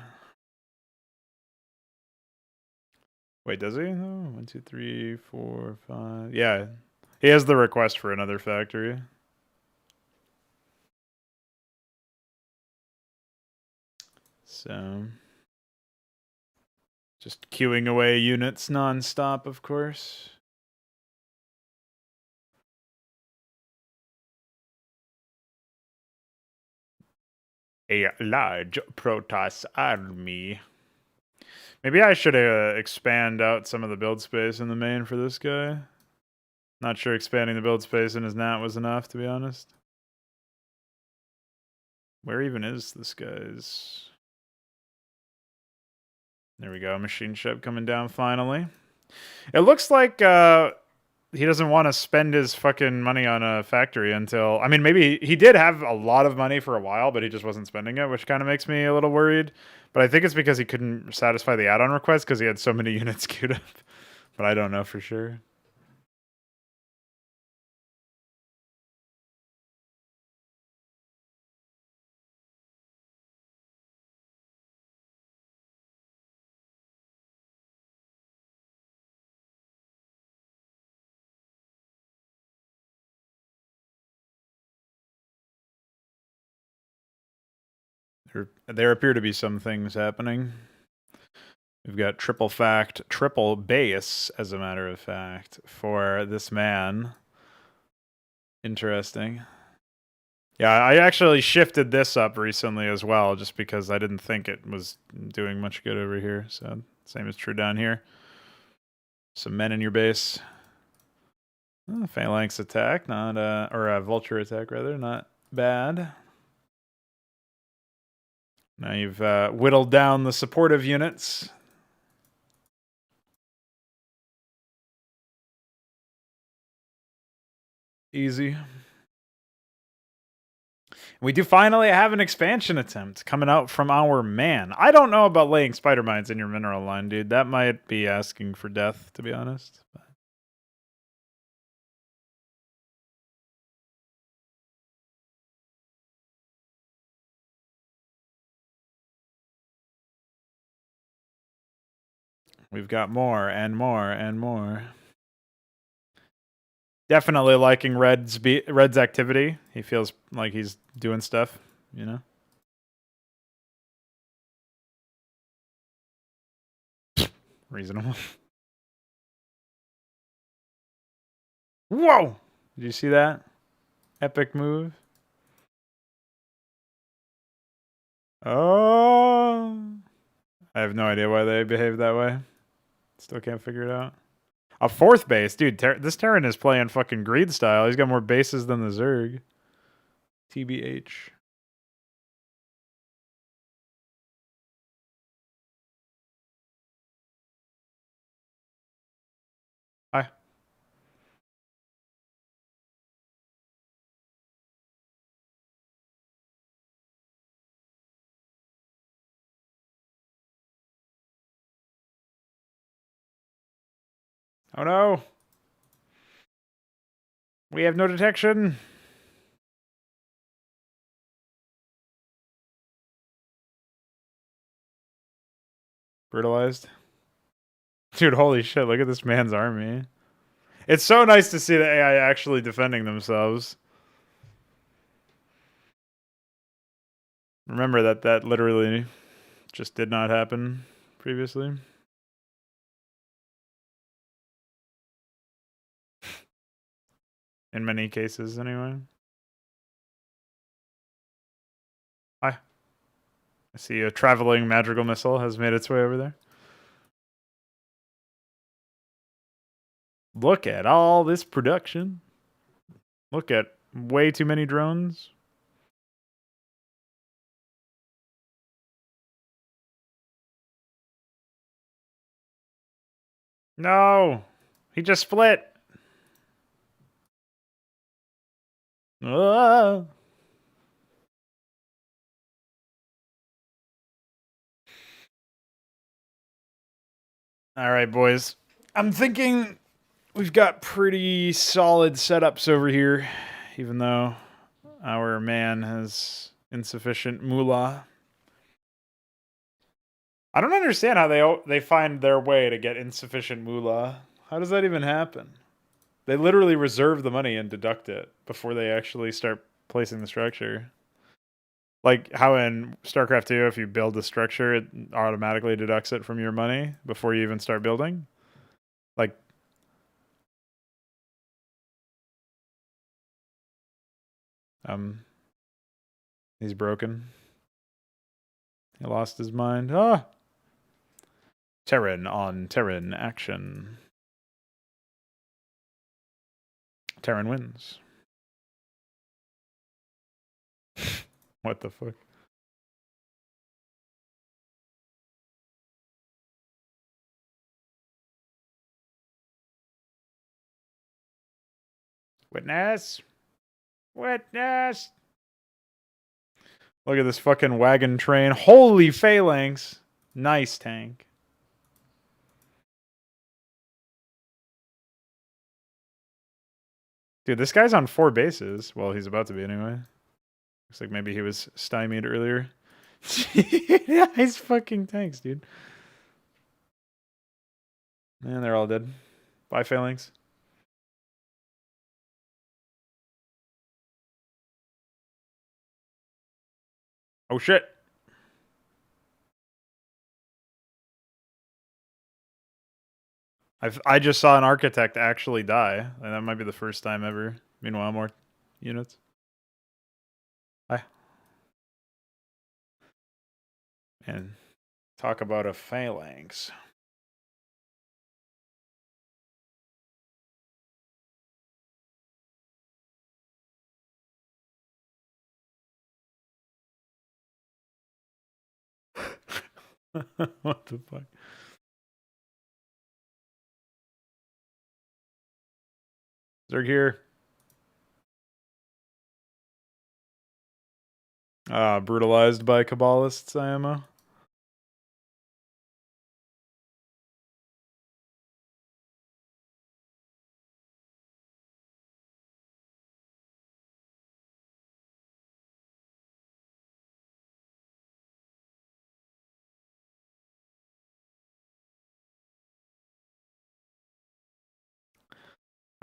Wait, does he? Oh, 1, 2, 3, 4, 5. Yeah, he has the request for another factory. So, just queuing away units non-stop, of course. A large Protoss army. Maybe I should expand out some of the build space in the main for this guy. Not sure expanding the build space in his nat was enough, to be honest. Where even is this guy's? There we go, machine ship coming down finally. It looks like he doesn't want to spend his fucking money on a factory until... I mean, maybe he did have a lot of money for a while, but he just wasn't spending it, which kind of makes me a little worried. But I think it's because he couldn't satisfy the add-on request because he had so many units queued up. But I don't know for sure. There appear to be some things happening. We've got triple fact, triple base, as a matter of fact, for this man. Interesting. Yeah, I actually shifted this up recently as well, just because I didn't think it was doing much good over here. So Same is true down here. Some men in your base. Phalanx attack, not or a vulture attack rather, not bad. Now you've whittled down the supportive units. Easy. We do finally have an expansion attempt coming out from our man. I don't know about laying spider mines in your mineral line, dude. That might be asking for death, to be honest. We've got more and more and more. Definitely liking Red's activity. He feels like he's doing stuff, you know? Reasonable. Whoa! Did you see that? Epic move. Oh! I have no idea why they behave that way. Still can't figure it out. A fourth base? Dude, this Terran is playing fucking greed style. He's got more bases than the Zerg. TBH. Hi. Oh no! We have no detection! Brutalized. Dude, holy shit, look at this man's army. It's so nice to see the AI actually defending themselves. Remember that literally just did not happen previously. In many cases, anyway. Hi. I see a traveling magical missile has made its way over there. Look at all this production. Look at way too many drones. No! He just split! Ah. All right, boys. I'm thinking we've got pretty solid setups over here, even though our man has insufficient moolah. I don't understand how they find their way to get insufficient moolah. How does that even happen? They literally reserve the money and deduct it before they actually start placing the structure. Like how in Starcraft 2, if you build a structure, it automatically deducts it from your money before you even start building. Like, he's broken. He lost his mind. Ah! Terran on Terran action. Terran wins. What the fuck? Witness! Witness! Look at this fucking wagon train. Holy phalanx! Nice tank. Dude, this guy's on 4 bases. Well, he's about to be anyway. Looks like maybe he was stymied earlier. Nice fucking tanks, dude. Man, they're all dead. Bye, phalanx. Oh shit. I just saw an architect actually die, and that might be the first time ever. Meanwhile, more units. Hi. And talk about a phalanx. What the fuck? Zerg here. Brutalized by Kabbalists, IMO.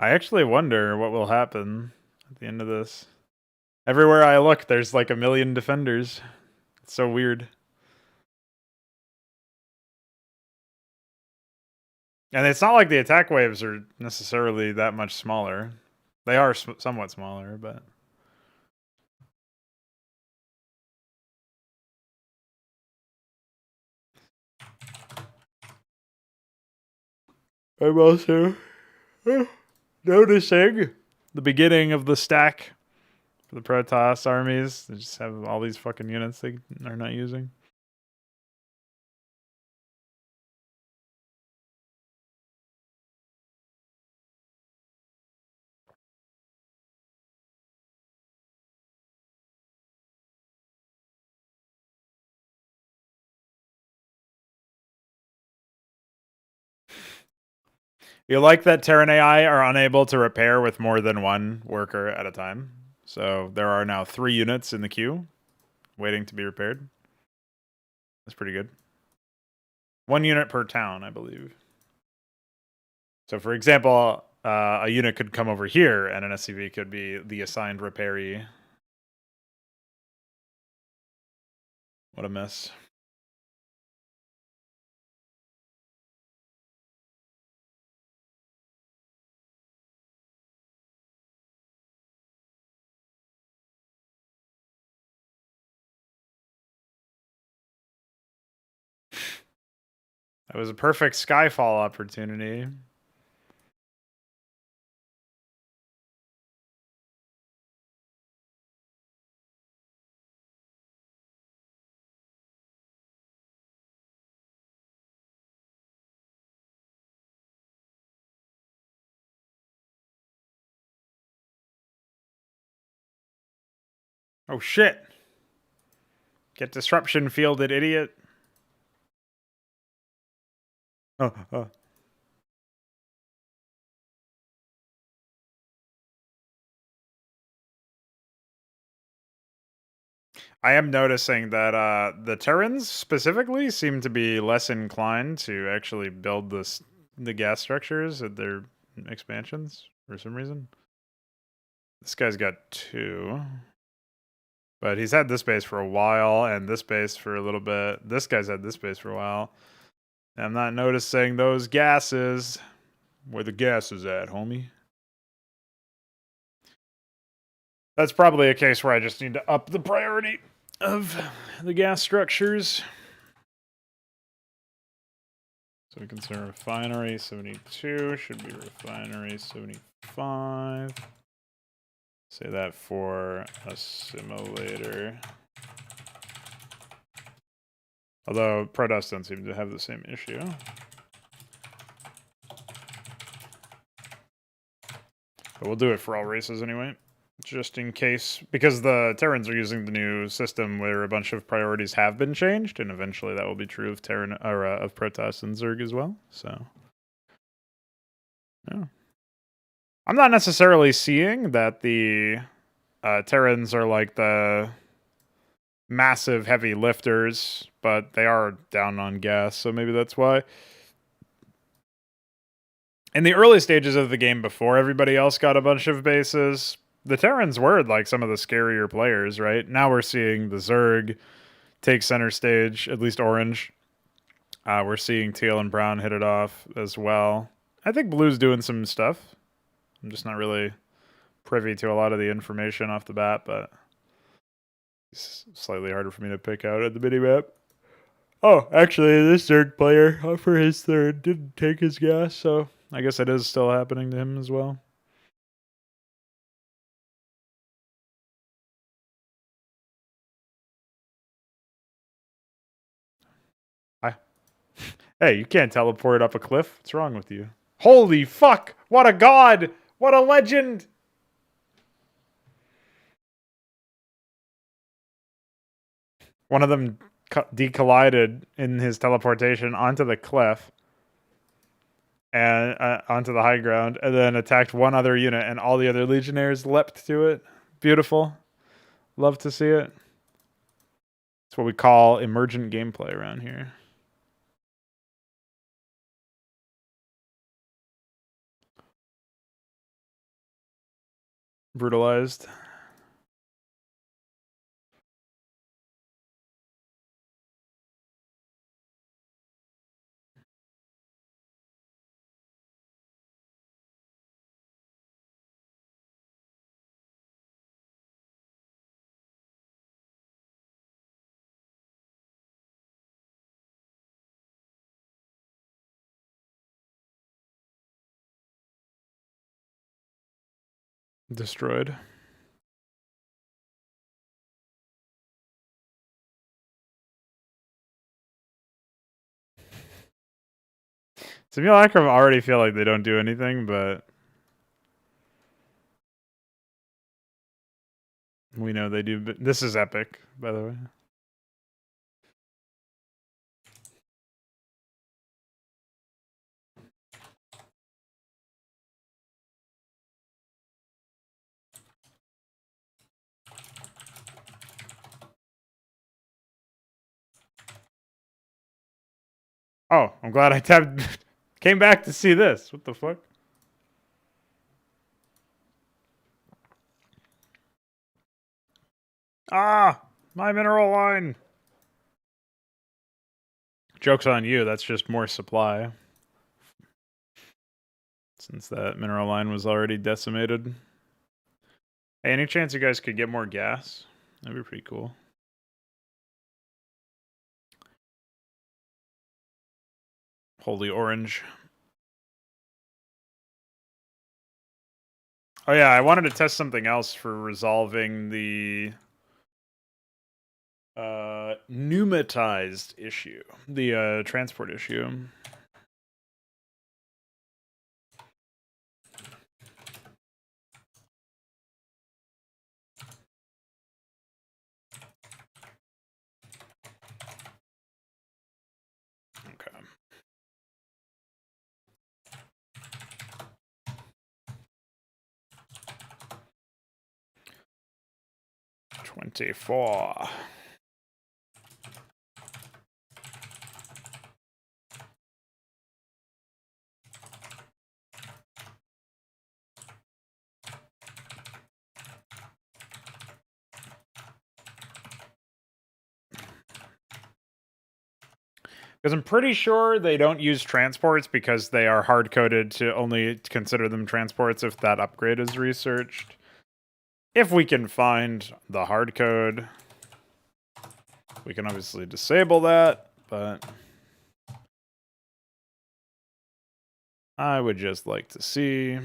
I actually wonder what will happen at the end of this. Everywhere I look, there's like a million defenders. It's so weird. And it's not like the attack waves are necessarily that much smaller. They are somewhat smaller, but... I'm also noticing the beginning of the stack for the Protoss armies. They just have all these fucking units they are not using. You like that Terran AI are unable to repair with more than one worker at a time. So there are now 3 units in the queue waiting to be repaired. That's pretty good. 1 unit per town, I believe. So for example, a unit could come over here and an SCV could be the assigned repairee. What a mess. That was a perfect Skyfall opportunity. Oh shit. Get disruption fielded, idiot. Oh. I am noticing that the Terrans specifically seem to be less inclined to actually build the gas structures at their expansions for some reason. This guy's got 2. But he's had this base for a while and this base for a little bit. This guy's had this base for a while. I'm not noticing those gases. Where the gas is at, homie. That's probably a case where I just need to up the priority of the gas structures. So we can say refinery 72 should be refinery 75. Say that for assimilator. Although Protoss don't seem to have the same issue. But we'll do it for all races anyway. Just in case, because the Terrans are using the new system where a bunch of priorities have been changed, and eventually that will be true of Terran or of Protoss and Zerg as well. So, yeah, I'm not necessarily seeing that the Terrans are like the massive heavy lifters, but they are down on gas, so maybe that's why. In the early stages of the game, before everybody else got a bunch of bases, the Terrans were like some of the scarier players, right? Now we're seeing the Zerg take center stage, at least orange. We're seeing teal and brown hit it off as well. I think blue's doing some stuff. I'm just not really privy to a lot of the information off the bat, but it's slightly harder for me to pick out at the minimap. Oh, actually, this Zerg player for his third didn't take his gas, so I guess it is still happening to him as well. Hey, you can't teleport up a cliff. What's wrong with you? Holy fuck! What a god! What a legend! One of them decollided in his teleportation onto the cliff and onto the high ground, and then attacked one other unit, and all the other legionnaires leapt to it. Beautiful. Love to see it. It's what we call emergent gameplay around here. Brutalized. Destroyed. Simulacrum already feel like they don't do anything, but we know they do. This is epic, by the way. Oh, I'm glad I tabbed. Came back to see this. What the fuck? Ah, my mineral line. Joke's on you. That's just more supply. Since that mineral line was already decimated. Hey, any chance you guys could get more gas? That'd be pretty cool. Holy orange. Oh yeah, I wanted to test something else for resolving the pneumatized issue, the transport issue. Okay. 24. Because I'm pretty sure they don't use transports because they are hard-coded to only consider them transports if that upgrade is researched. If we can find the hard code, we can obviously disable that, but I would just like to see.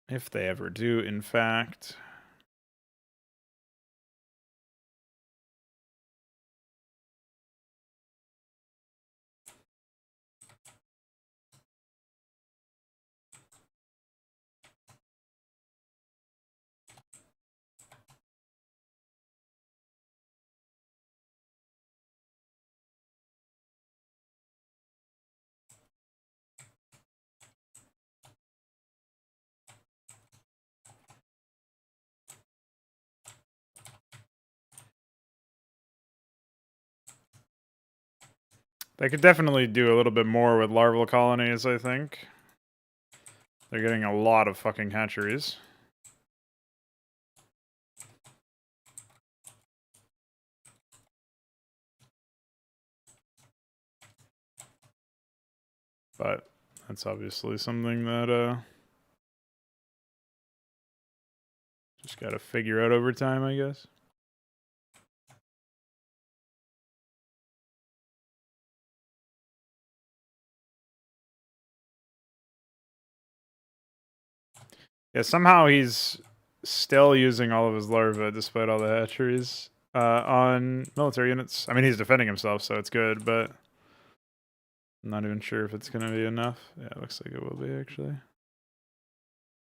If they ever do, in fact. They could definitely do a little bit more with larval colonies, I think. They're getting a lot of fucking hatcheries. But that's obviously something that just gotta figure out over time, I guess. Yeah, somehow he's still using all of his larvae despite all the hatcheries on military units. I mean, he's defending himself, so it's good, but I'm not even sure if it's going to be enough. Yeah, it looks like it will be, actually.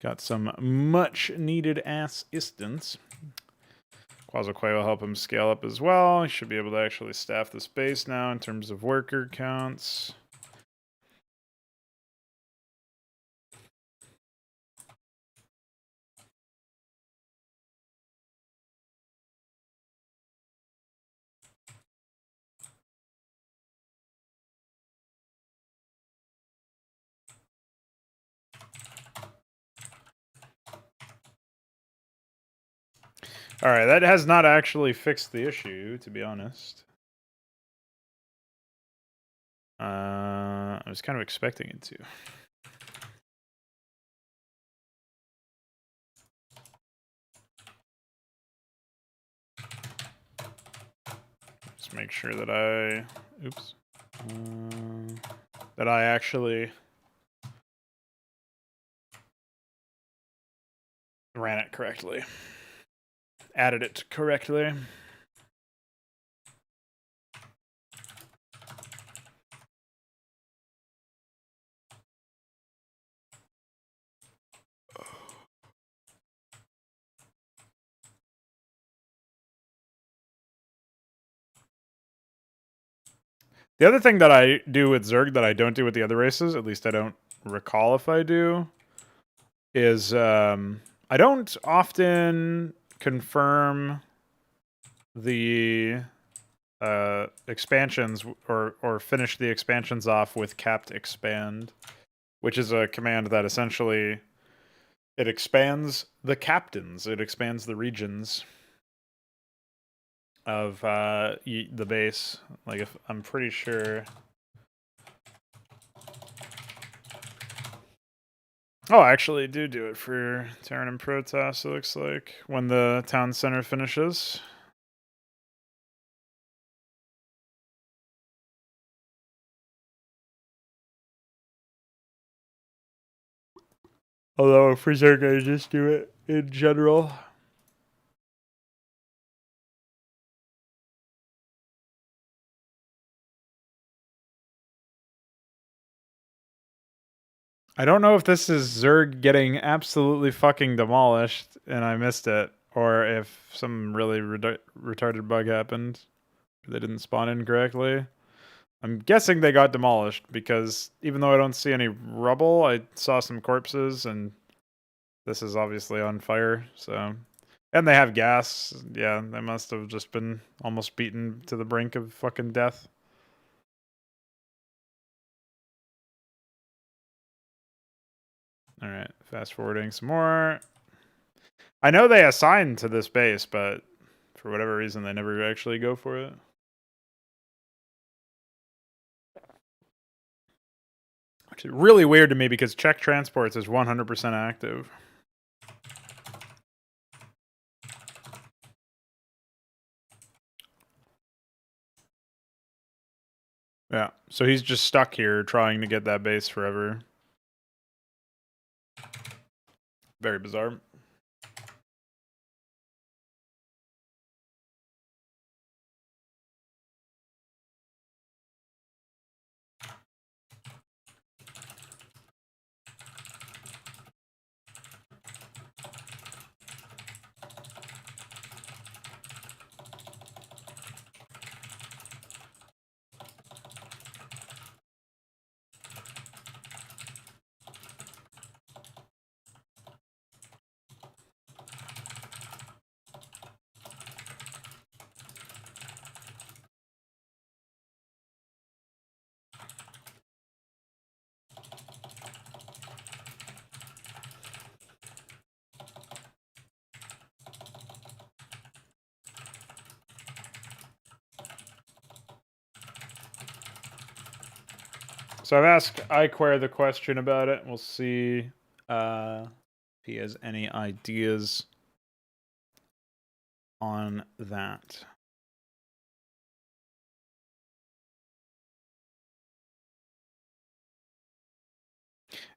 Got some much needed assistance. Quasarquay will help him scale up as well. He should be able to actually staff this base now in terms of worker counts. All right, that has not actually fixed the issue, to be honest. I was kind of expecting it to. Just make sure that that I actually ran it correctly. Added it correctly. The other thing that I do with Zerg that I don't do with the other races, at least I don't recall if I do, is I don't often confirm the expansions or finish the expansions off with capped expand, which is a command that essentially it expands the captains, it expands the regions of the base. Like, if I'm pretty sure. Oh, I actually do it for Terran and Protoss, it looks like, when the town center finishes. Although, for Zerg, I just do it in general. I don't know if this is Zerg getting absolutely fucking demolished and I missed it, or if some really retarded bug happened. They didn't spawn in correctly. I'm guessing they got demolished because even though I don't see any rubble, I saw some corpses and this is obviously on fire, so. And they have gas. Yeah, they must have just been almost beaten to the brink of fucking death. All right, fast forwarding some more. I know they assigned to this base, but for whatever reason, they never actually go for it. Which is really weird to me because Czech Transports is 100% active. Yeah, so he's just stuck here trying to get that base forever. Very bizarre. So I've asked iQuare the question about it. We'll see if he has any ideas on that.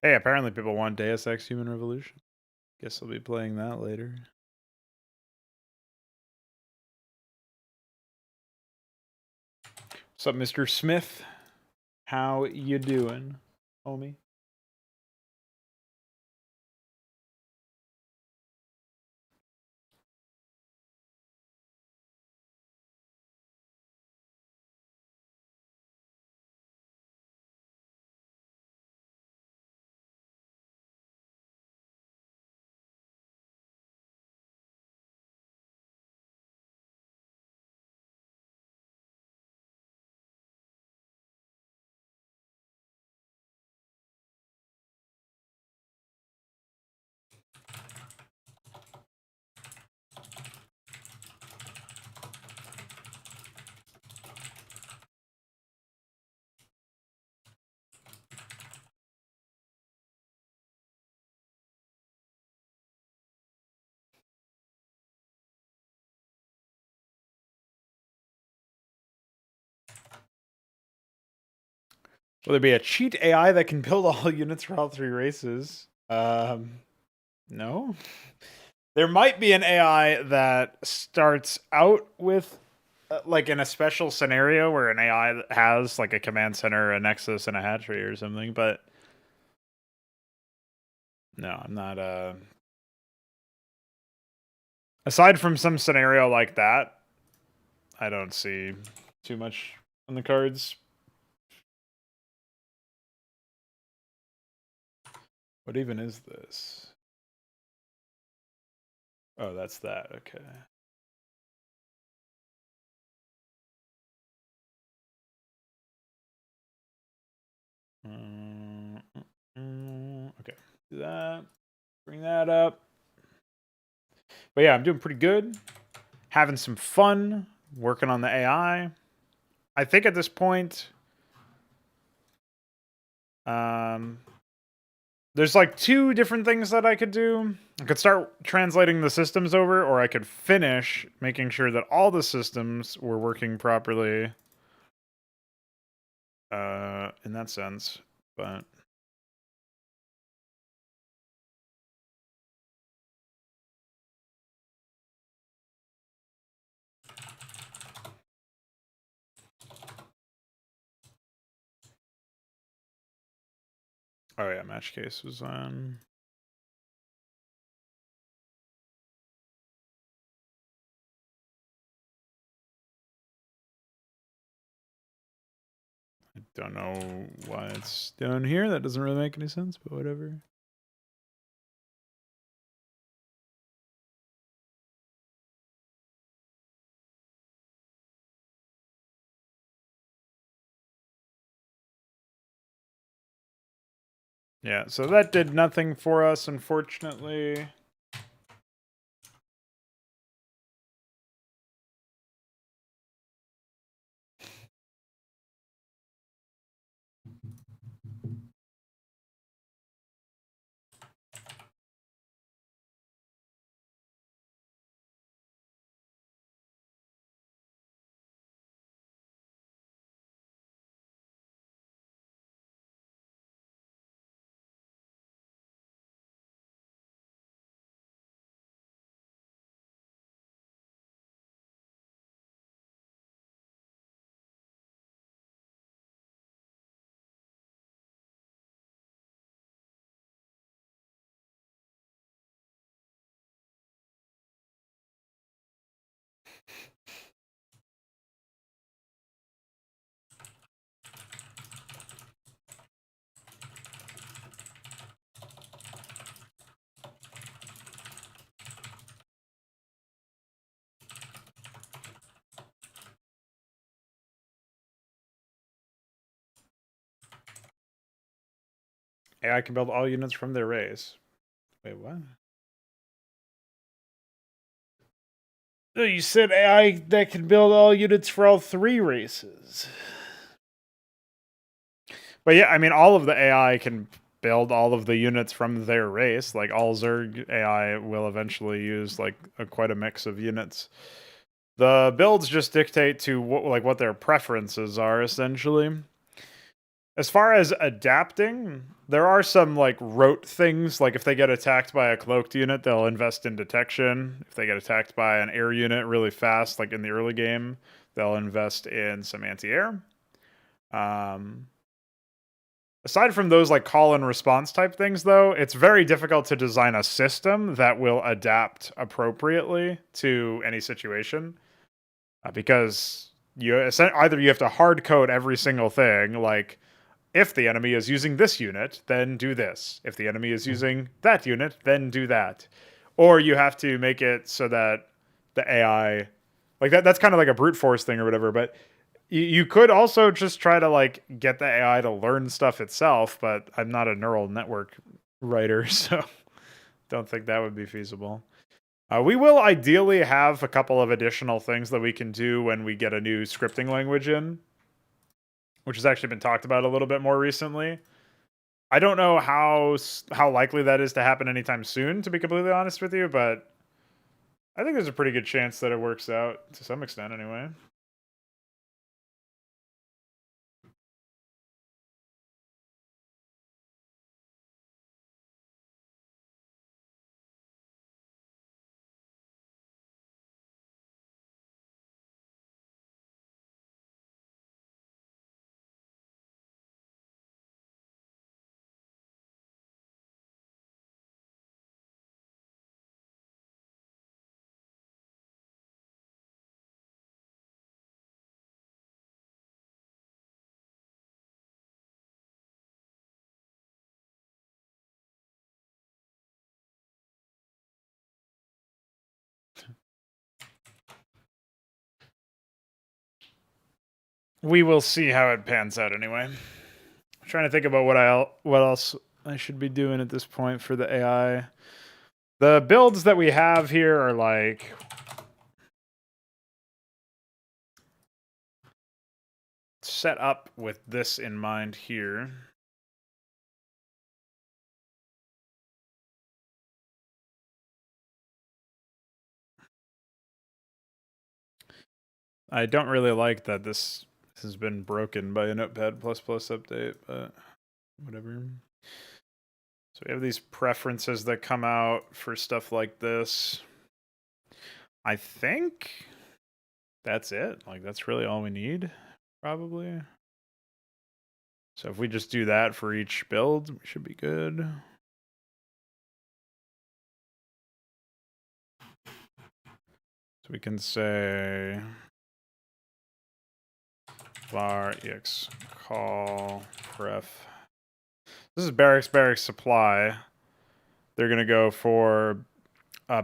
Hey, apparently people want Deus Ex Human Revolution. Guess I'll be playing that later. What's up, Mr. Smith? How you doing, homie? Will there be a cheat AI that can build all units for all 3 races? No. There might be an AI that starts out with, like, in a special scenario where an AI that has, like, a command center, a nexus, and a hatchery or something, but no, I'm not, aside from some scenario like that, I don't see too much on the cards. What even is this? Oh, that's that. Okay. Okay. Do that. Bring that up. But yeah, I'm doing pretty good. Having some fun working on the AI. I think at this point, there's like 2 different things that I could do. I could start translating the systems over, or I could finish making sure that all the systems were working properly. In that sense, but oh yeah, match case was on. I don't know why it's down here. That doesn't really make any sense, but whatever. Yeah, so that did nothing for us, unfortunately. AI can build all units from their race. Wait, what? No, you said AI that can build all units for all 3 races. But yeah, I mean, all of the AI can build all of the units from their race. Like, all Zerg AI will eventually use, like, quite a mix of units. The builds just dictate to what their preferences are, essentially. As far as adapting, there are some, like, rote things. Like, if they get attacked by a cloaked unit, they'll invest in detection. If they get attacked by an air unit really fast, like in the early game, They'll invest in some anti-air. Aside from those like call and response type things, though, it's very difficult to design a system that will adapt appropriately to any situation, because either you have to hard code every single thing, like if the enemy is using this unit, then do this. If the enemy is using that unit, then do that. Or you have to make it so that the AI, like that's kind of like a brute force thing or whatever, but you could also just try to like get the AI to learn stuff itself, but I'm not a neural network writer, so don't think that would be feasible. We will ideally have a couple of additional things that we can do when we get a new scripting language in, which has actually been talked about a little bit more recently. I don't know how likely that is to happen anytime soon, to be completely honest with you, but I think there's a pretty good chance that it works out to some extent anyway. We will see how it pans out anyway. I'm trying to think about what else I should be doing at this point for the AI. The builds that we have here are like set up with this in mind here. I don't really like that this has been broken by a Notepad++ update, but whatever. So we have these preferences that come out for stuff like this. I think that's it. Like, that's really all we need, probably. So if we just do that for each build, we should be good. So we can say var ex call pref. This is barracks supply. They're gonna go for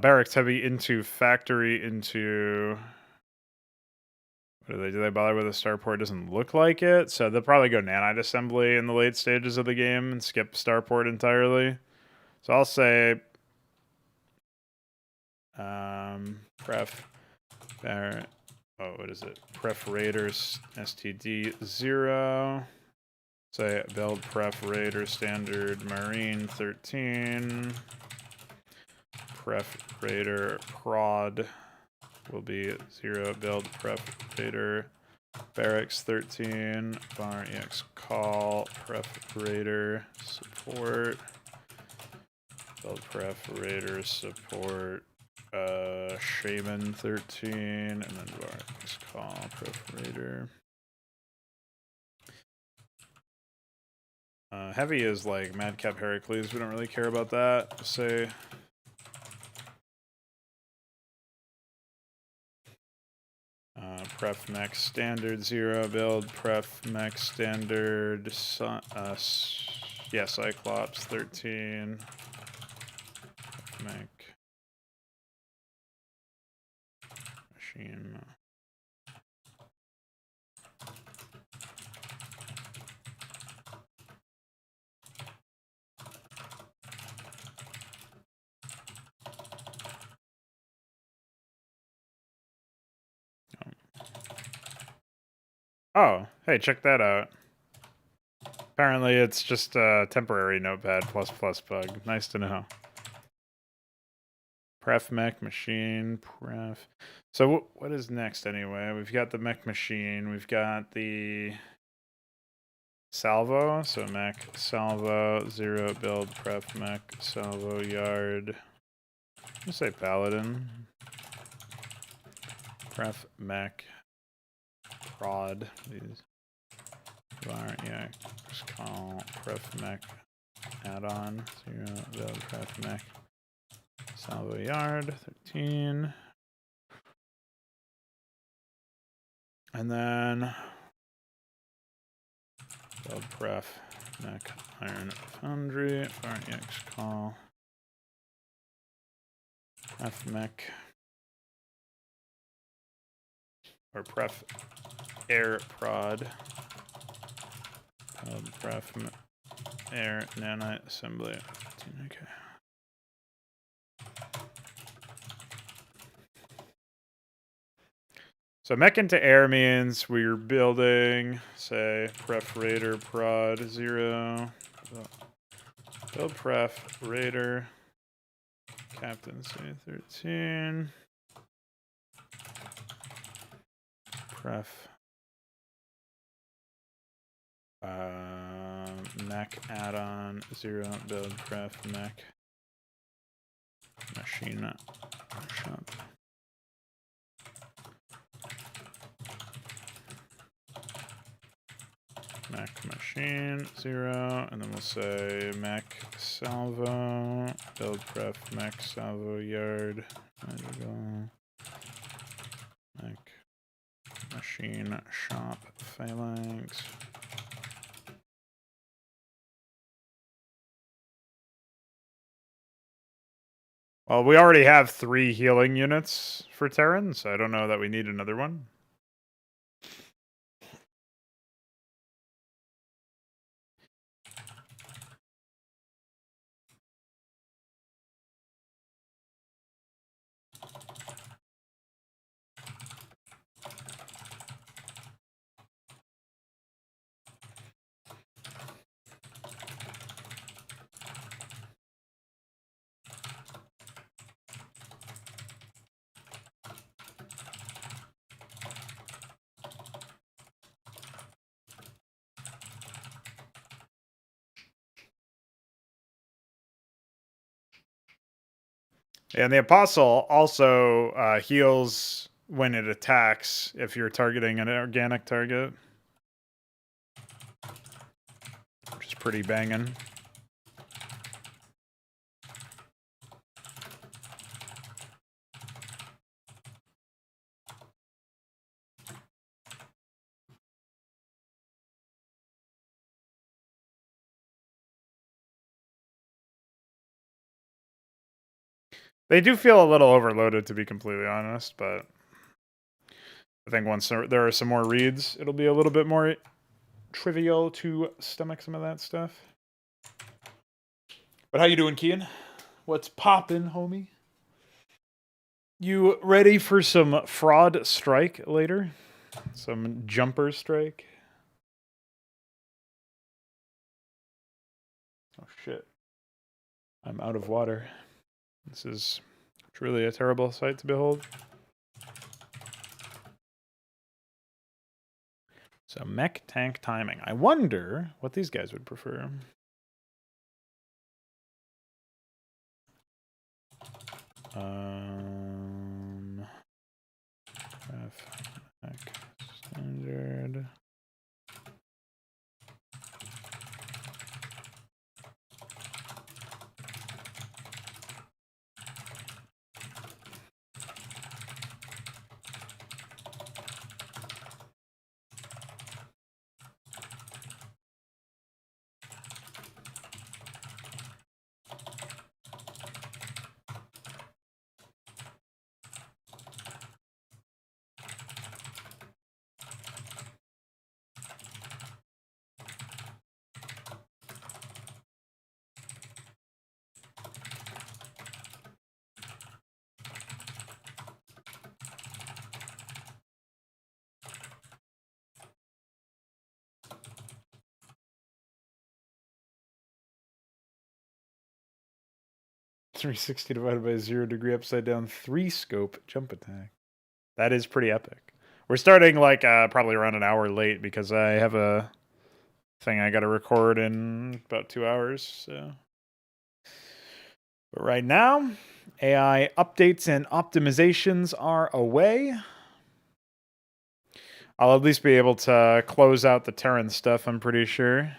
barracks heavy into factory into. What do they bother with a starport? Doesn't look like it, so they'll probably go nanite assembly in the late stages of the game and skip starport entirely. So I'll say pref barrett. Oh, what is it? Pref raiders std 0. Say build pref raider standard marine 13. Pref raider prod will be 0. Build pref raider barracks 13. Var ex call pref raider support. Build pref raider support shaman 13, and then var ex call pref raider. Heavy is like Madcap Heracles. We don't really care about that. Say pref mech standard 0. Build pref mech standard Cyclops 13. Mech machine. Oh, hey, check that out. Apparently it's just a temporary Notepad++ bug. Nice to know. Pref mech machine, pref. So what is next anyway? We've got the mech machine. We've got the salvo. So mech salvo 0. Build pref mech salvo yard. Let's say paladin. Pref mech prod these var call pref mech add-on 0 build pref mech salvo yard 13, and then build pref mech iron foundry var call pref mech or pref air prod pref air nanite assembly 15, okay. So mech into air means we're building, say, pref raider prod 0, build pref raider captaincy 13, pref mech add-on 0, build pref mech machine shop. Mech machine 0, and then we'll say mech salvo, build pref mech salvo yard, magical, mech machine shop phalanx. Well, we already have 3 healing units for Terran, so I don't know that we need another one. And the Apostle also heals when it attacks if you're targeting an organic target, which is pretty banging. They do feel a little overloaded, to be completely honest, but I think once there are some more reads, it'll be a little bit more trivial to stomach some of that stuff. But how you doing, Kian? What's poppin', homie? You ready for some fraud strike later? Some jumper strike? Oh shit. I'm out of water. This is truly a terrible sight to behold. So mech tank timing. I wonder what these guys would prefer. Mech standard. .360 divided by 0 degree upside down 3 scope jump attack. That is pretty epic. We're starting like probably around an hour late because I have a thing I got to record in about 2 hours. So, but right now, AI updates and optimizations are away. I'll at least be able to close out the Terran stuff, I'm pretty sure.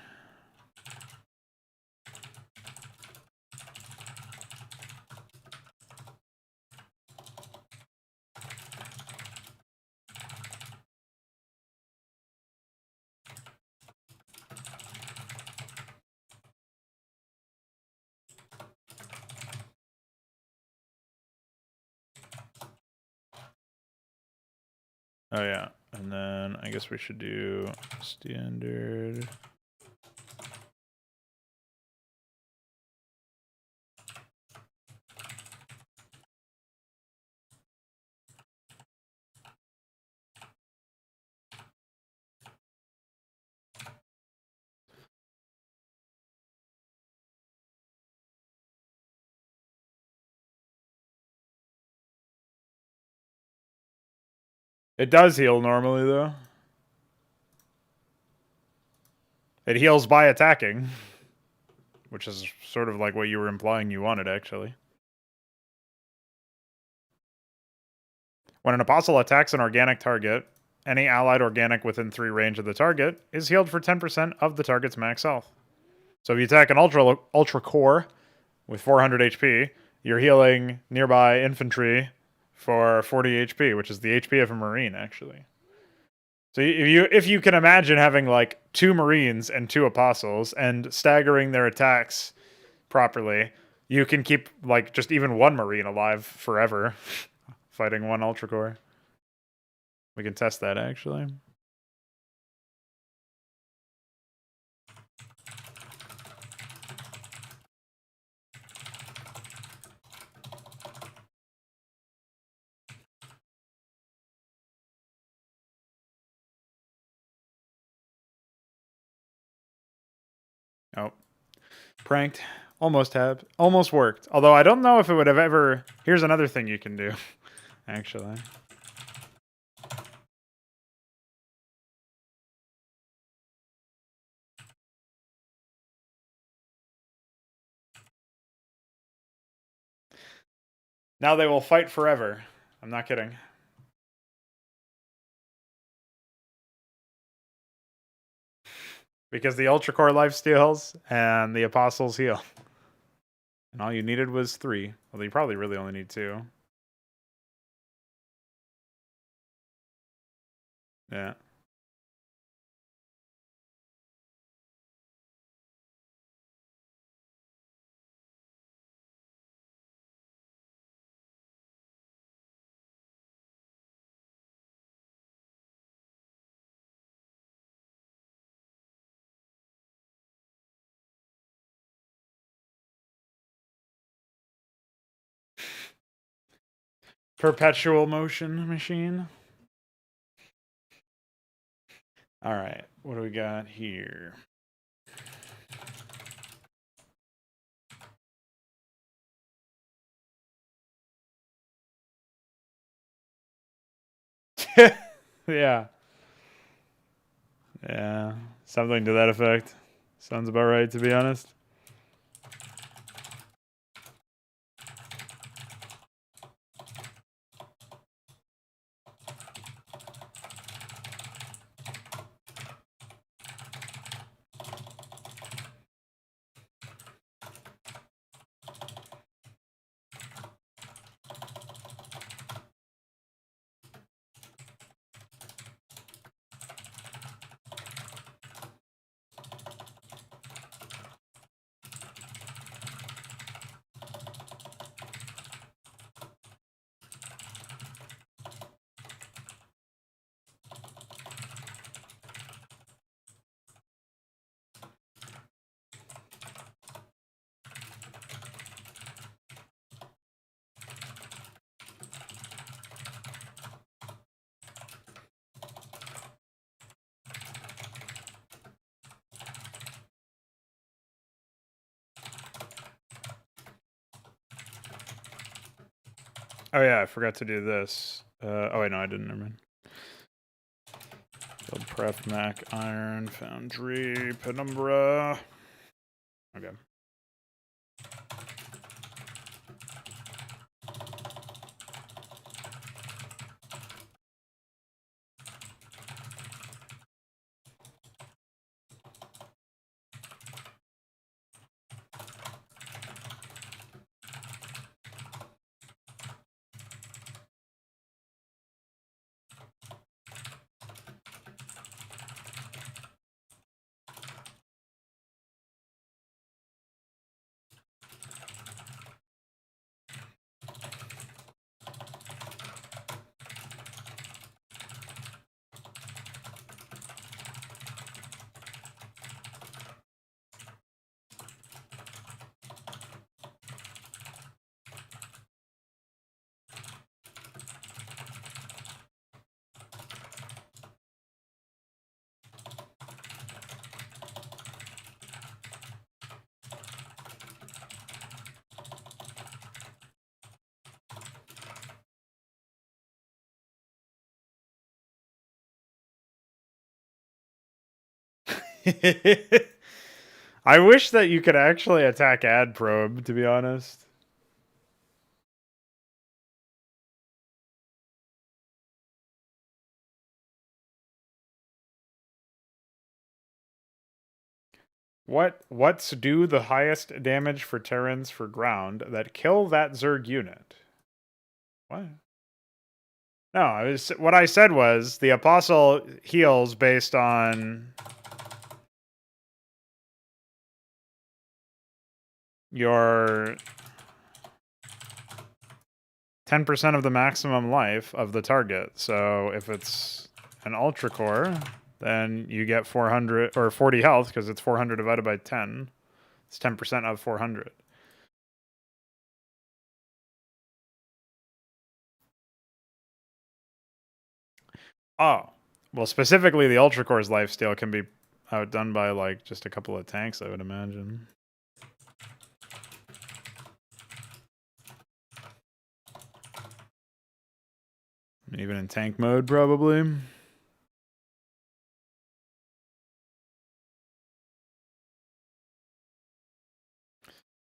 Oh yeah, and then I guess we should do standard. It does heal normally, though. It heals by attacking, which is sort of like what you were implying you wanted, actually. When an apostle attacks an organic target, any allied organic within 3 range of the target is healed for 10% of the target's max health. So if you attack an ultra core with 400 HP, you're healing nearby infantry for 40 HP, which is the HP of a Marine, actually. So if you can imagine having like 2 Marines and 2 Apostles and staggering their attacks properly, you can keep like just even 1 Marine alive forever fighting 1 Ultra Core. We can test that, actually. Oh. Pranked. Almost worked. Although I don't know if it would have ever... Here's another thing you can do, actually. Now they will fight forever. I'm not kidding. Because the Ultra Core life steals and the Apostles heal. And all you needed was 3. Well, you probably really only need 2. Yeah. Perpetual motion machine. All right. What do we got here? Yeah. Yeah. Something to that effect. Sounds about right, to be honest. Oh yeah, I forgot to do this. Oh wait, no, I didn't. Never mind. Build pref Mac Iron Foundry Penumbra. Okay. I wish that you could actually attack ad probe, to be honest. What's do the highest damage for Terrans for ground that kill that Zerg unit? What? No, what I said was the Apostle heals based on your 10% of the maximum life of the target. So if it's an Ultra Core, then you get 400 or 40 health because it's 400 divided by 10. It's 10% of 400. Oh, well, specifically the Ultra Core's lifesteal can be outdone by like just a couple of tanks, I would imagine. Even in tank mode, probably.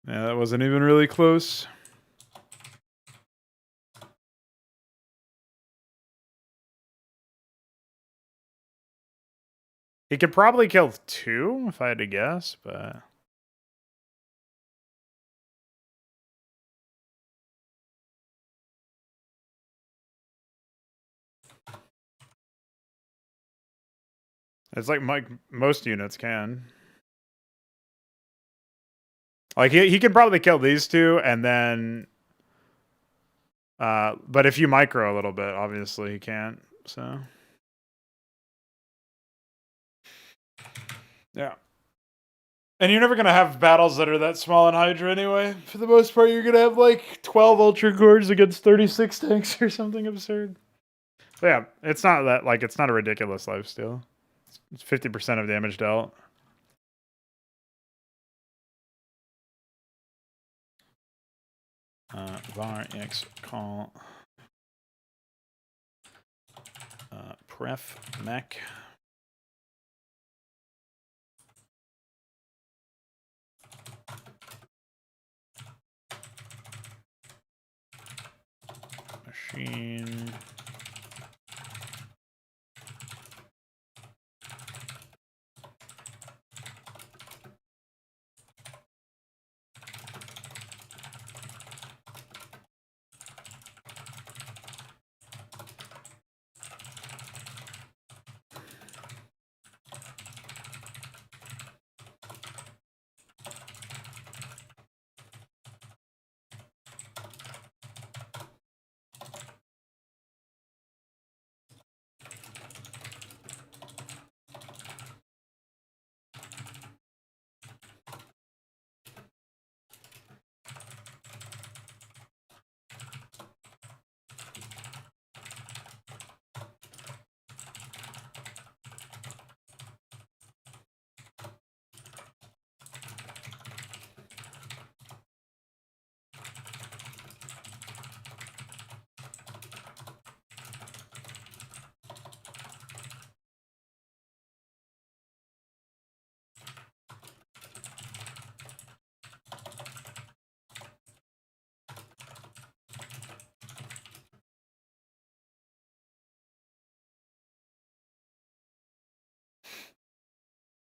Yeah, that wasn't even really close. He could probably kill 2 if I had to guess, but it's like most units can. Like he can probably kill these 2 and then but if you micro a little bit, obviously he can't. So yeah. And you're never gonna have battles that are that small in Hydra anyway. For the most part, you're gonna have like 12 Ultra Cores against 36 tanks or something absurd. So yeah, it's not that like it's not a ridiculous lifesteal. It's 50% of damage dealt. Var X call pref mech. Machine.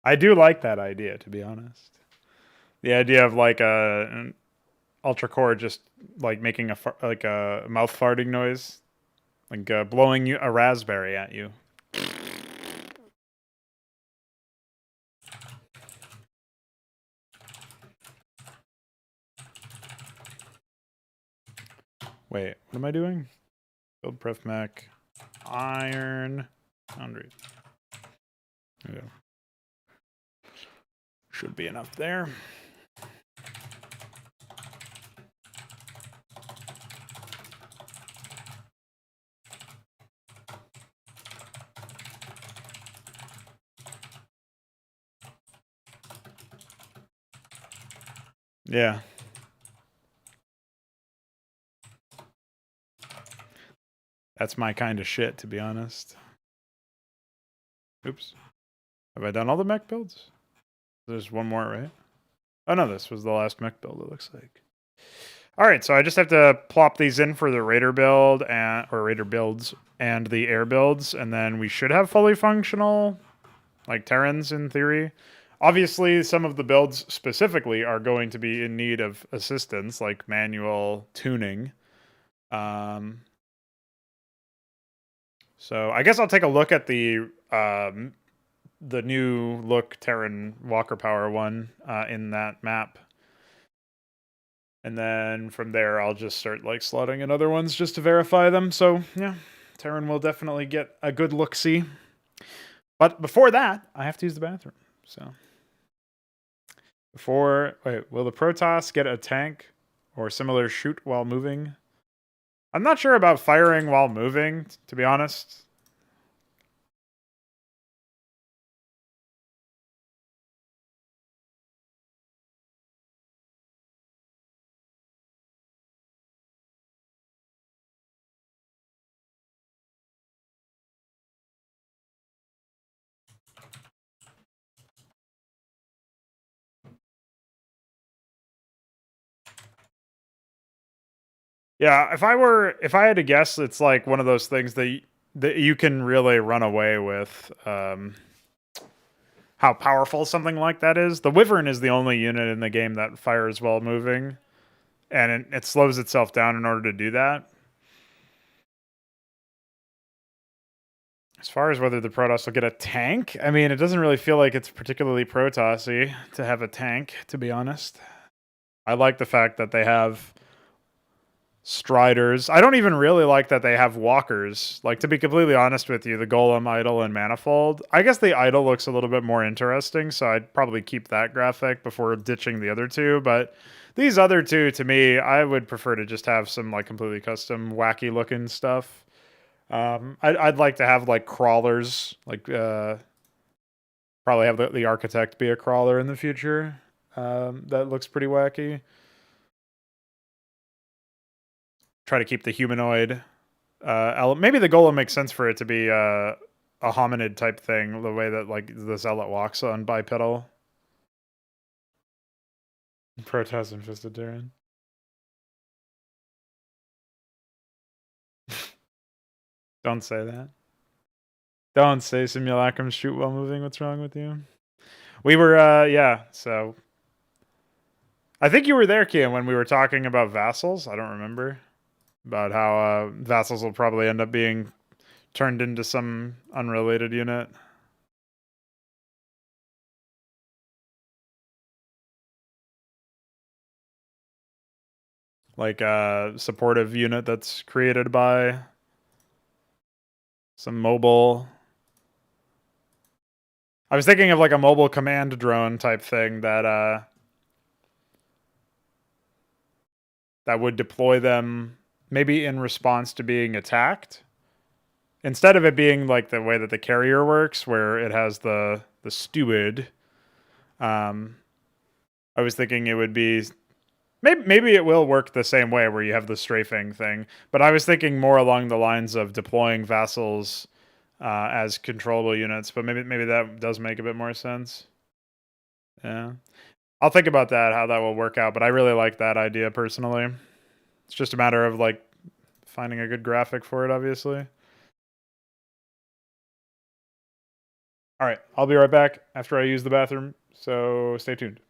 I do like that idea, to be honest. The idea of like an Ultra Core just like making a mouth farting noise, like blowing a raspberry at you. Wait, what am I doing? Build pref mech, iron, foundry. Yeah. Should be enough there. Yeah. That's my kind of shit, to be honest. Oops. Have I done all the mech builds? There's one more, right? Oh no, this was the last mech build, it looks like. All right, so I just have to plop these in for the Raider build or Raider builds and the air builds, and then we should have fully functional, like Terrans in theory. Obviously, some of the builds specifically are going to be in need of assistance, like manual tuning. So I guess I'll take a look at the new look Terran Walker Power one in that map. And then from there, I'll just start like slotting in other ones just to verify them. So yeah, Terran will definitely get a good look-see. But before that, I have to use the bathroom. So will the Protoss get a tank or similar shoot while moving? I'm not sure about firing while moving, to be honest. Yeah, if I had to guess, it's like one of those things that you can really run away with. How powerful something like that is. The Wyvern is the only unit in the game that fires while moving, and it slows itself down in order to do that. As far as whether the Protoss will get a tank, I mean, it doesn't really feel like it's particularly Protossy to have a tank, to be honest. I like the fact that they have Striders. I don't even really like that they have walkers. Like, to be completely honest with you, the Golem, Idol, and Manifold. I guess the Idol looks a little bit more interesting, so I'd probably keep that graphic before ditching the other two. But these other two, to me, I would prefer to just have some like completely custom, wacky looking stuff. I'd like to have like crawlers, like probably have the Architect be a crawler in the future. That looks pretty wacky. Try to keep the humanoid maybe the golem makes sense for it to be a hominid type thing, the way that like the zealot walks on bipedal. Protoss infested Terran. Don't say that. Don't say simulacrums shoot while moving. What's wrong with you? We were yeah, so I think you were there, Kian, when we were talking about vassals. I don't remember. About how vassals will probably end up being turned into some unrelated unit. Like a supportive unit that's created by some mobile. I was thinking of like a mobile command drone type thing that that would deploy them maybe in response to being attacked. Instead of it being like the way that the carrier works, where it has the steward, I was thinking it would be maybe it will work the same way where you have the strafing thing. But I was thinking more along the lines of deploying vassals as controllable units. But maybe that does make a bit more sense. Yeah, I'll think about that, how that will work out. But I really like that idea personally. It's just a matter of like finding a good graphic for it, obviously. All right, I'll be right back after I use the bathroom. So stay tuned.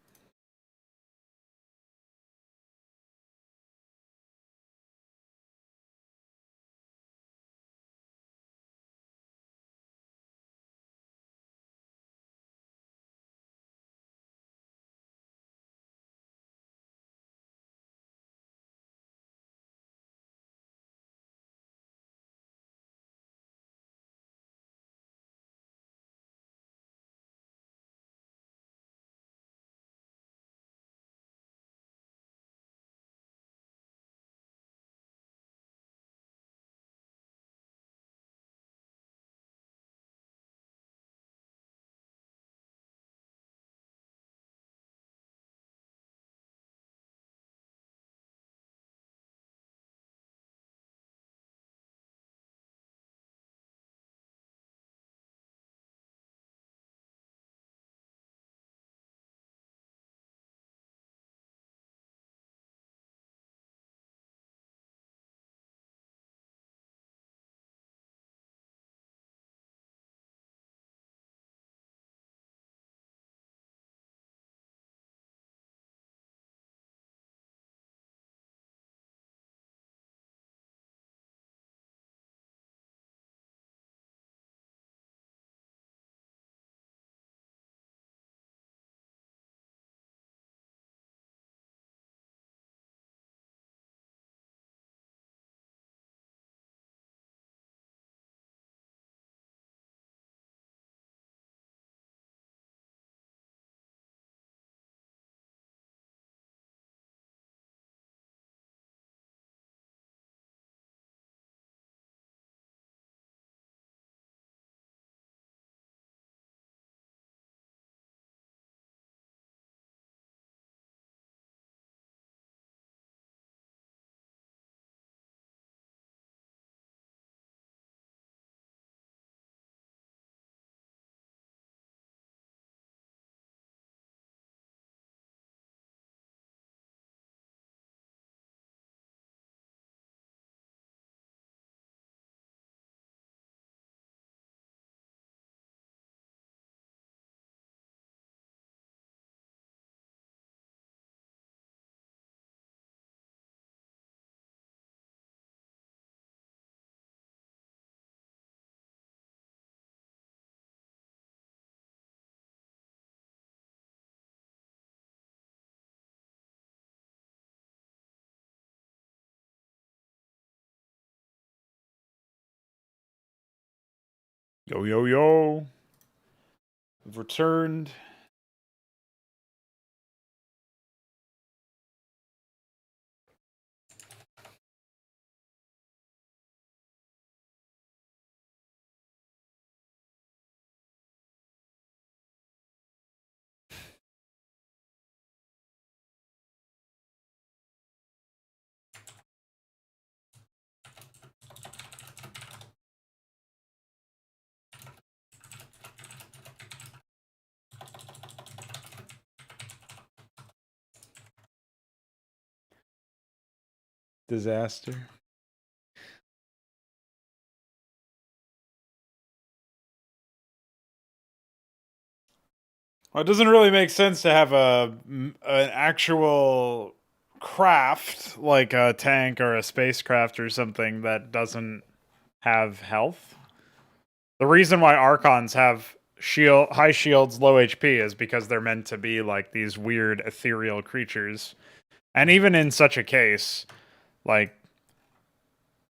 Yo, yo, yo. We've returned. Disaster. Well, it doesn't really make sense to have an actual craft like a tank or a spacecraft or something that doesn't have health. The reason why Archons have high shields, low HP is because they're meant to be like these weird ethereal creatures. And even in such a case, like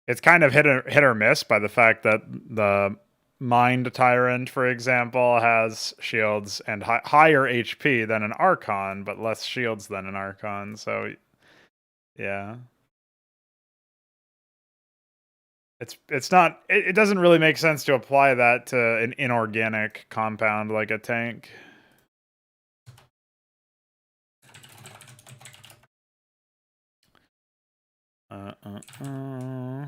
it's kind of hit or miss by the fact that the Mind Tyrant, for example, has shields and higher HP than an Archon, but less shields than an Archon. So, yeah, it's not. It doesn't really make sense to apply that to an inorganic compound like a tank. Uh, uh, uh.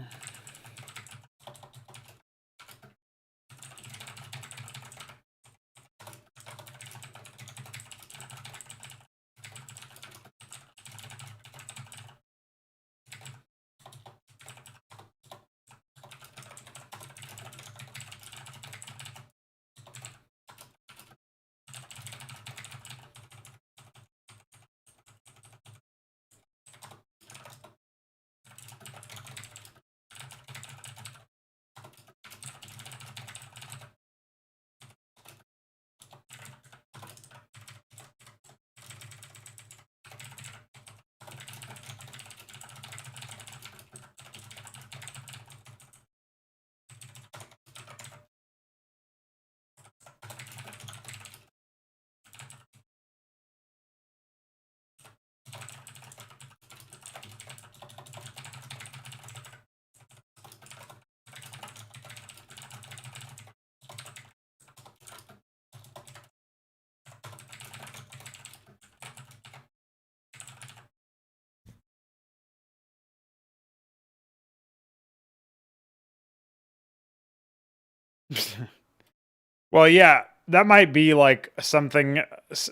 Well, yeah, that might be like something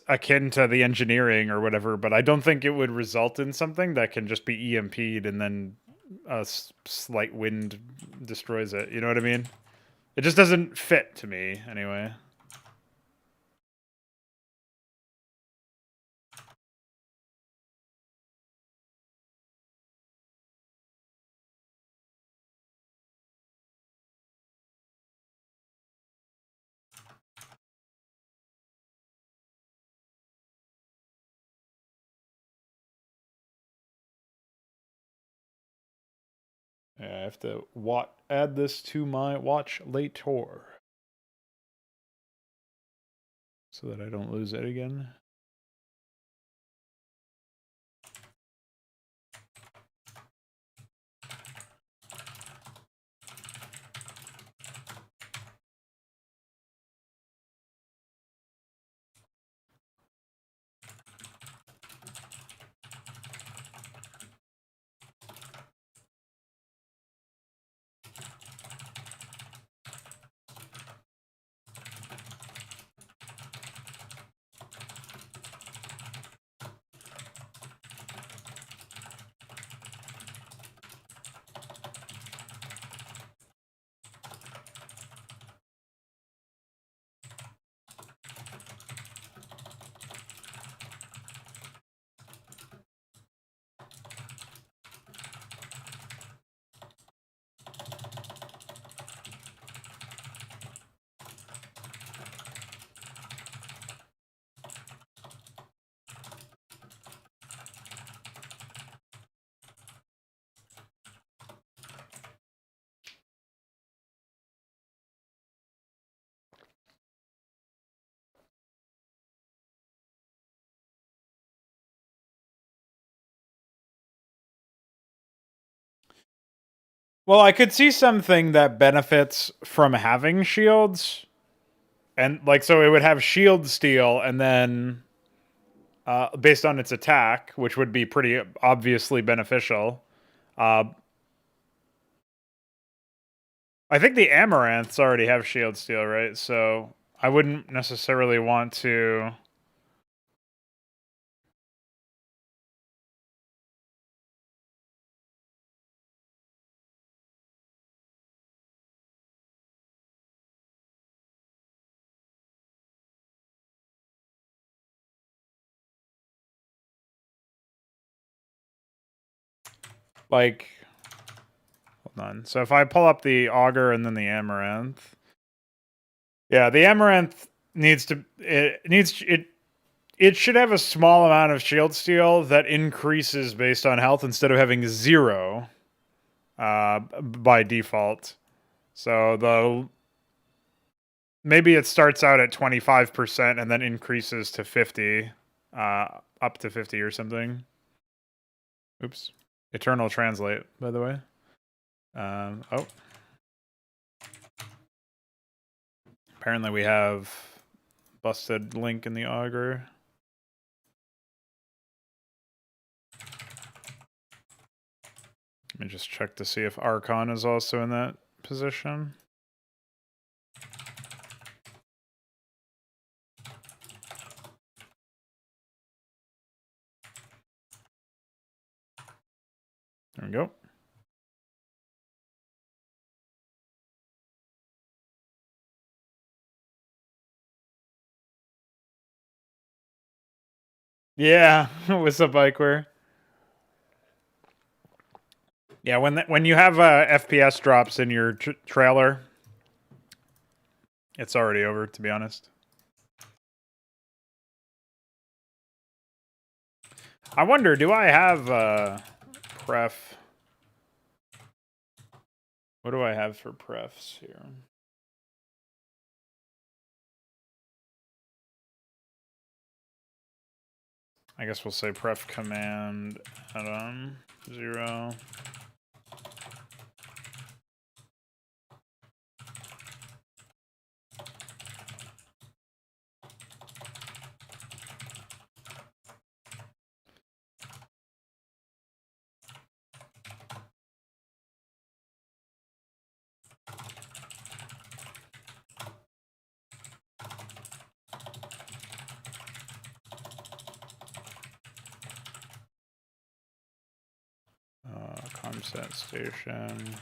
akin to the engineering or whatever, but I don't think it would result in something that can just be EMP'd and then a slight wind destroys it. You know what I mean? It just doesn't fit to me, anyway. Yeah, I have to add this to my watch later so that I don't lose it again. Well, I could see something that benefits from having shields, and like so it would have shield steal, and then based on its attack, which would be pretty obviously beneficial. Uh, I think the Amaranths already have shield steal, right? So I wouldn't necessarily want to. Like, hold on. So if I pull up the Augur and then the Amaranth, yeah, the Amaranth needs to it should have a small amount of shield steal that increases based on health instead of having 0 by default. So the maybe it starts out at 25% and then increases to 50, up to 50 or something. Oops. Eternal translate, by the way. Oh. Apparently we have busted link in the Augur. Let me just check to see if Archon is also in that position. There we go. Yeah, what's up, Bikeware? Yeah, when you have FPS drops in your trailer, it's already over, to be honest. I wonder, do I have pref? What do I have for prefs here? I guess we'll say pref command Adam 0. Comset station.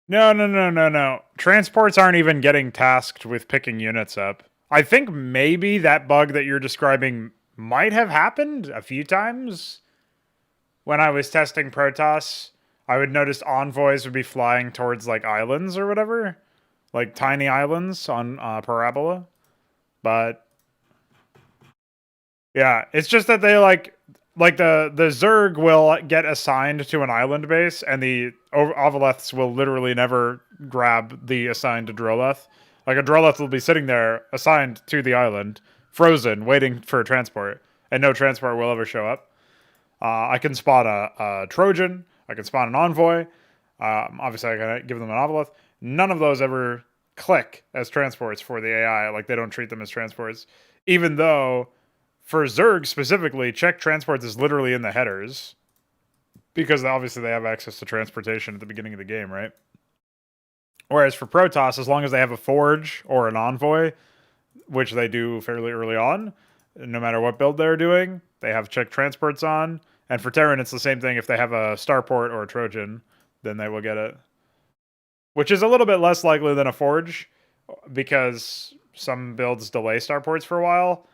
No. Transports aren't even getting tasked with picking units up. I think maybe that bug that you're describing might have happened a few times. when I was testing Protoss, I would notice envoys would be flying towards like islands or whatever, like tiny islands on Parabola. But yeah, it's just that they like the Zerg will get assigned to an island base, and the Ovaleths will literally never grab the assigned Droleth. Like a Droleth will be sitting there assigned to the island, frozen, waiting for a transport, and no transport will ever show up. I can spawn a Trojan. I can spawn an envoy. Obviously, I can give them an Ovaleth. None of those ever click as transports for the AI. Like they don't treat them as transports, even though for Zerg specifically, check transports is literally in the headers because obviously they have access to transportation at the beginning of the game, right? Whereas for Protoss, as long as they have a forge or an envoy, which they do fairly early on, no matter what build they're doing, they have check transports on. And for Terran, it's the same thing. If they have a starport or a Trojan, then they will get it. Which is a little bit less likely than a forge because some builds delay starports for a while.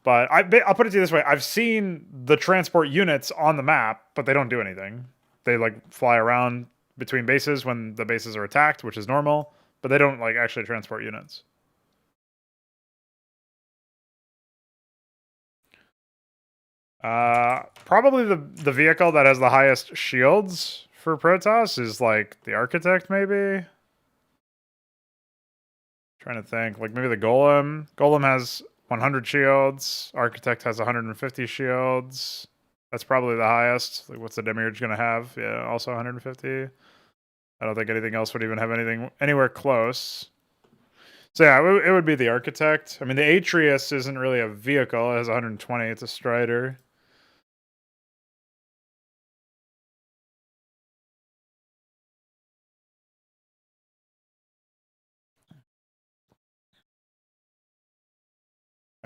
But I'll put it to you this way. I've seen the transport units on the map, but they don't do anything. They like fly around between bases when the bases are attacked, which is normal, but they don't like actually transport units. Probably the vehicle that has the highest shields for Protoss is like the Architect, maybe. Trying to think, like maybe the Golem. Golem has 100 shields. Architect has 150 shields. That's probably the highest. Like, what's the Demiurge gonna have? Yeah, also 150. I don't think anything else would even have anything anywhere close. So yeah, it would be the Architect. I mean, the Atreus isn't really a vehicle. It has 120. It's a Strider.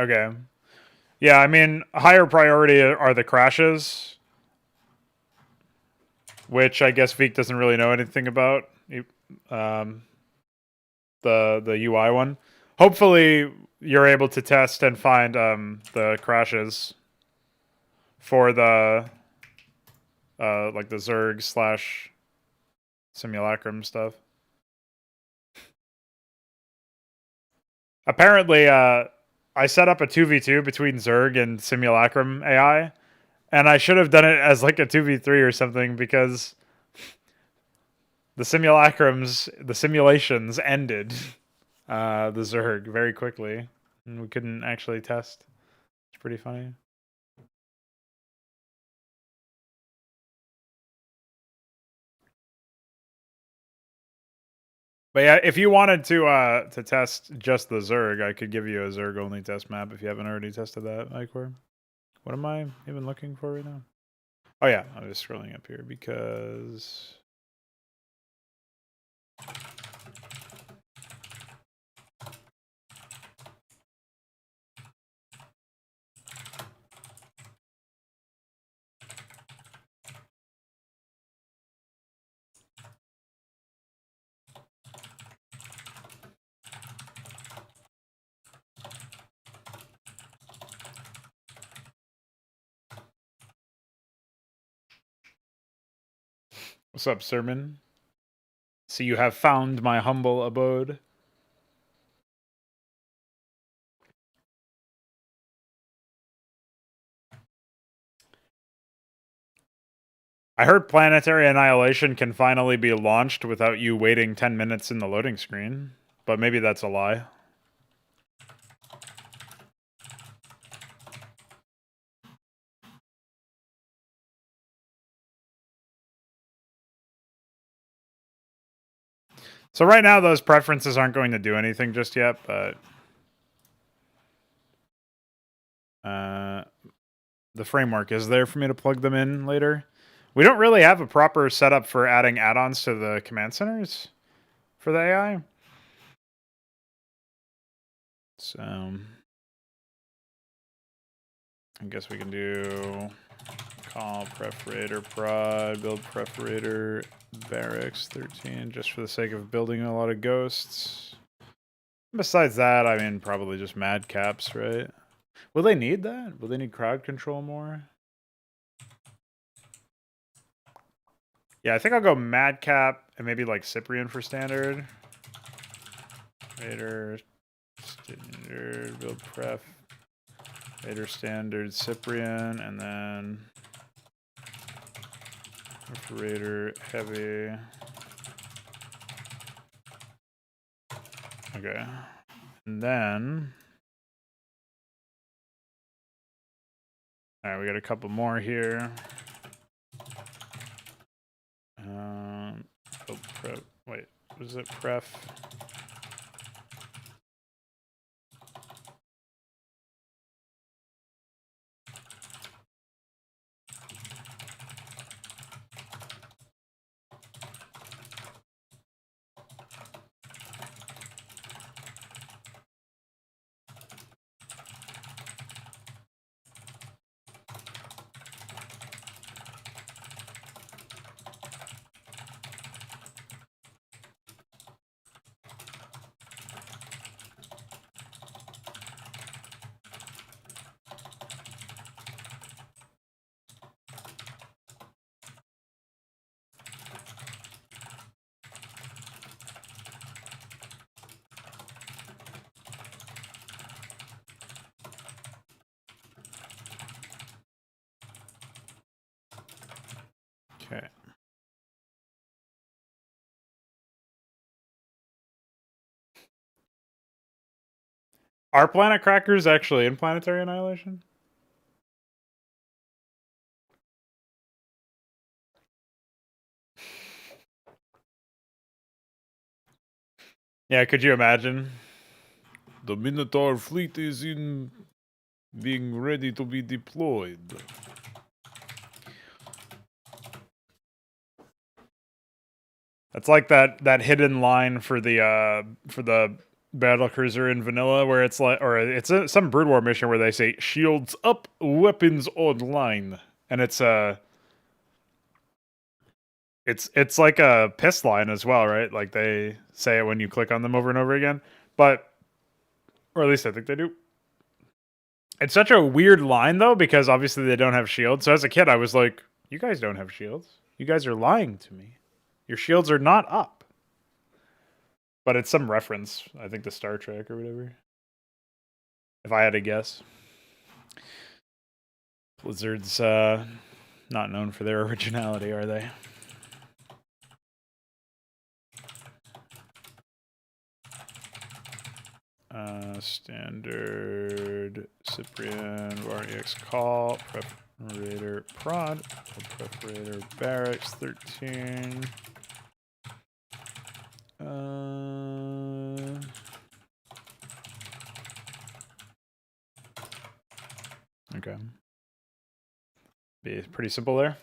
Okay. Yeah, I mean, higher priority are the crashes, which I guess Veek doesn't really know anything about. Um, the UI one. Hopefully, you're able to test and find the crashes for the like the Zerg slash simulacrum stuff. Apparently, I set up a 2v2 between Zerg and simulacrum AI, and I should have done it as like a 2v3 or something because the simulations ended the Zerg very quickly, and we couldn't actually test. It's pretty funny. But yeah, if you wanted to test just the Zerg, I could give you a Zerg only test map if you haven't already tested that, Icor. What am I even looking for right now? Oh yeah, I'm just scrolling up here because what's up, Sermon? So you have found my humble abode. I heard Planetary Annihilation can finally be launched without you waiting 10 minutes in the loading screen, but maybe that's a lie. So right now those preferences aren't going to do anything just yet, but the framework is there for me to plug them in later. We don't really have a proper setup for adding add-ons to the command centers for the AI. So I guess we can do call preferator prod, build preferator barracks 13 just for the sake of building a lot of ghosts. Besides that, I mean, probably just madcaps, right? Will they need that? Will they need crowd control more? Yeah, I think I'll go Madcap and maybe like Cyprian for standard. Raider, standard, build pref. Raider, standard, Cyprian, and then Raider, heavy. Okay. And then... Alright, we got a couple more here. Build prep. Wait, was it pref? Okay. Are planet crackers actually in Planetary Annihilation? Yeah, could you imagine? The Minotaur fleet is in being ready to be deployed. That's like that hidden line for the battle cruiser in vanilla where it's like, or it's some Brood War mission where they say shields up, weapons online, and it's like a piss line as well, right? Like they say it when you click on them over and over again, but or at least I think they do. It's such a weird line though because obviously they don't have shields. So as a kid, I was like, "You guys don't have shields. You guys are lying to me. Your shields are not up." But it's some reference, I think, to Star Trek or whatever. If I had to guess. Blizzard's not known for their originality, are they? Standard Cyprian VAR-EX call, preparator prod, preparator barracks 13. Okay. Be pretty simple there.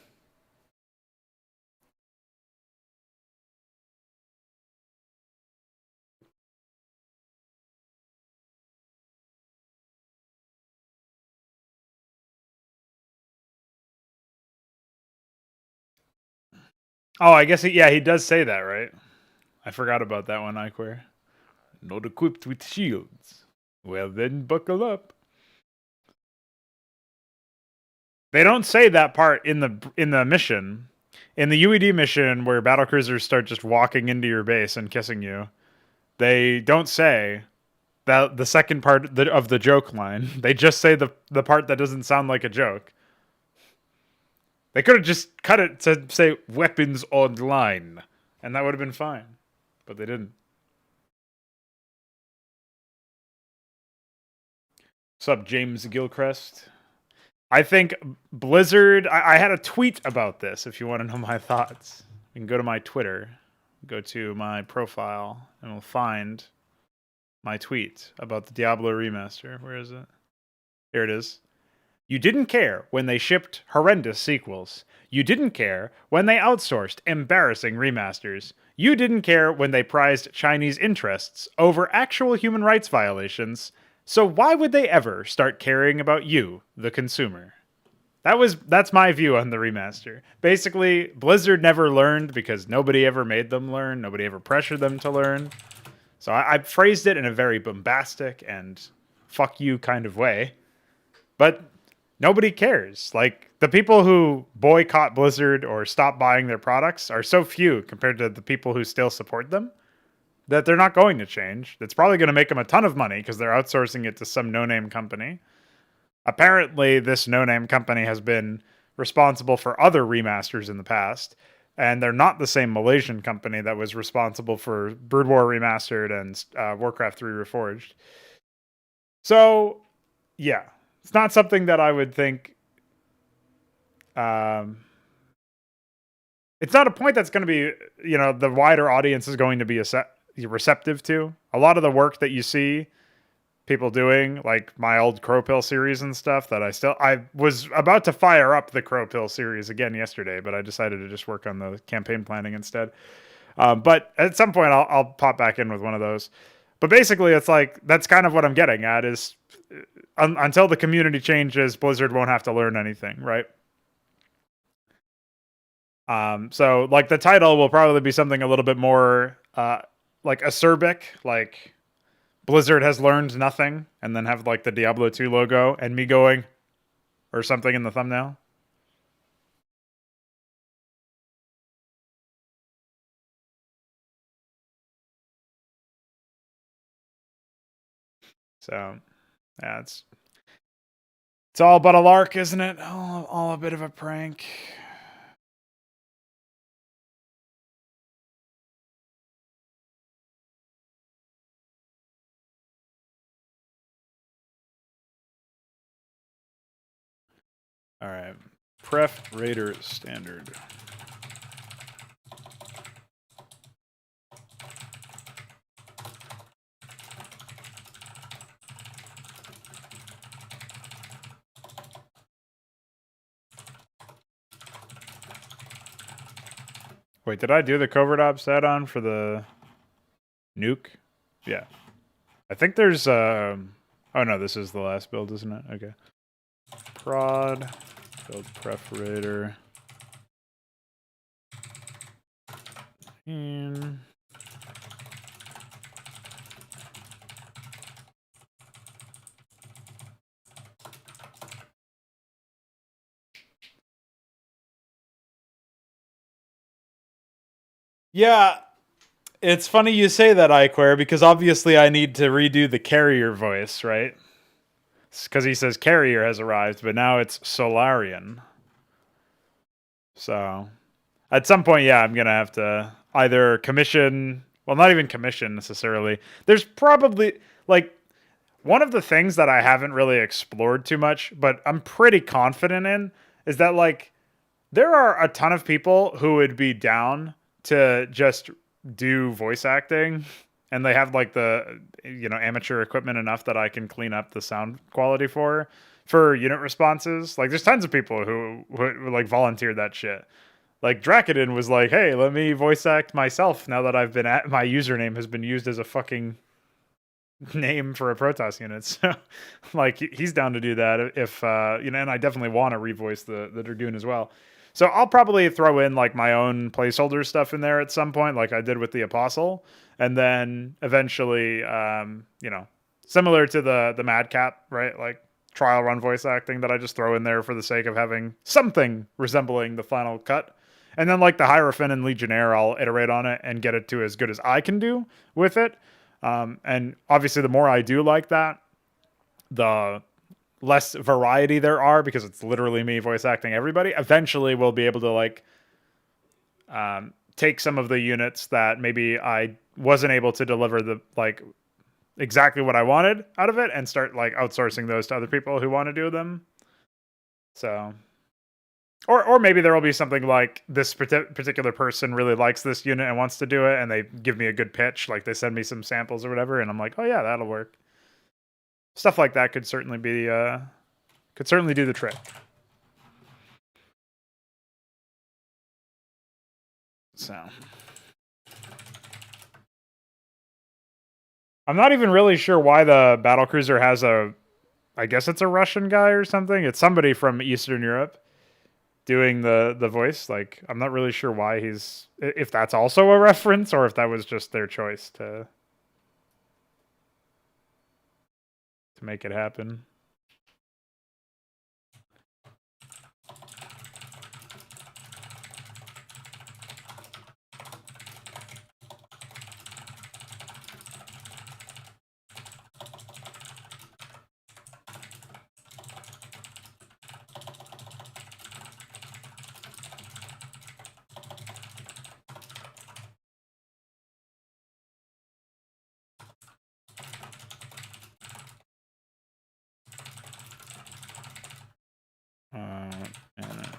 Oh, I guess he does say that, right? I forgot about that one, Iquare. Not equipped with shields. Well then, buckle up. They don't say that part in the mission. In the UED mission where battlecruisers start just walking into your base and kissing you, they don't say that the second part of the joke line. They just say the part that doesn't sound like a joke. They could have just cut it to say weapons online, and that would have been fine. But they didn't. What's up, James Gilchrist? I think Blizzard... I had a tweet about this, if you want to know my thoughts. You can go to my Twitter, go to my profile, and we'll find my tweet about the Diablo remaster. Where is it? Here it is. You didn't care when they shipped horrendous sequels. You didn't care when they outsourced embarrassing remasters. You didn't care when they prized Chinese interests over actual human rights violations. So why would they ever start caring about you, the consumer? That's my view on the remaster. Basically, Blizzard never learned because nobody ever made them learn. Nobody ever pressured them to learn. So I phrased it in a very bombastic and fuck you kind of way. But Nobody cares. Like, the people who boycott Blizzard or stop buying their products are so few compared to the people who still support them that they're not going to change. It's probably going to make them a ton of money because they're outsourcing it to some no-name company. Apparently, this no-name company has been responsible for other remasters in the past, and they're not the same Malaysian company that was responsible for Brood War Remastered and Warcraft 3 Reforged. So, yeah, it's not something that I would think. Um, it's not a point that's going to be, the wider audience is going to be receptive to. A lot of the work that you see people doing, like my old Crow Pill series and stuff, that I was about to fire up the Crow Pill series again yesterday, but I decided to just work on the campaign planning instead. But at some point, I'll pop back in with one of those. But basically, it's like that's kind of what I'm getting at is until the community changes, Blizzard won't have to learn anything, right? So like the title will probably be something a little bit more like acerbic, like Blizzard has learned nothing, and then have like the Diablo 2 logo and me going or something in the thumbnail. So yeah, it's all but a lark, isn't it? All a bit of a prank. All right, Pref Raider standard. Wait, did I do the covert ops add-on for the nuke? Yeah. I think there's oh no, this is the last build, isn't it? Okay. Prod, build preferator. And yeah, it's funny you say that, iQuare, because obviously I need to redo the carrier voice, right? Because he says carrier has arrived, but now it's Solarian. So at some point, yeah, I'm going to have to either commission, well, not even commission necessarily. There's probably, like, one of the things that I haven't really explored too much, but I'm pretty confident in, is that, like, there are a ton of people who would be down to just do voice acting, and they have like the amateur equipment enough that I can clean up the sound quality for unit responses. Like there's tons of people who like volunteered that shit. Like Drakadin was like, "Hey, let me voice act myself now that I've been my username has been used as a fucking name for a Protoss unit." So like he's down to do that if and I definitely want to revoice the Dragoon as well. So I'll probably throw in like my own placeholder stuff in there at some point, like I did with the Apostle, and then eventually, similar to the Madcap, right? Like trial run voice acting that I just throw in there for the sake of having something resembling the final cut. And then like the Hierophant and Legionnaire, I'll iterate on it and get it to as good as I can do with it. And obviously, the more I do like that, the less variety there are because it's literally me voice acting everybody. Eventually, we'll be able to like take some of the units that maybe I wasn't able to deliver the like exactly what I wanted out of it and start like outsourcing those to other people who want to do them. So or maybe there will be something like this particular person really likes this unit and wants to do it, and they give me a good pitch, like they send me some samples or whatever, and I'm like, oh yeah, that'll work. Stuff like that could certainly be could certainly do the trick. So I'm not even really sure why the battlecruiser has I guess it's a Russian guy or something. It's somebody from Eastern Europe doing the voice. Like I'm not really sure why if that's also a reference or if that was just their choice to make it happen.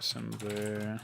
assembly.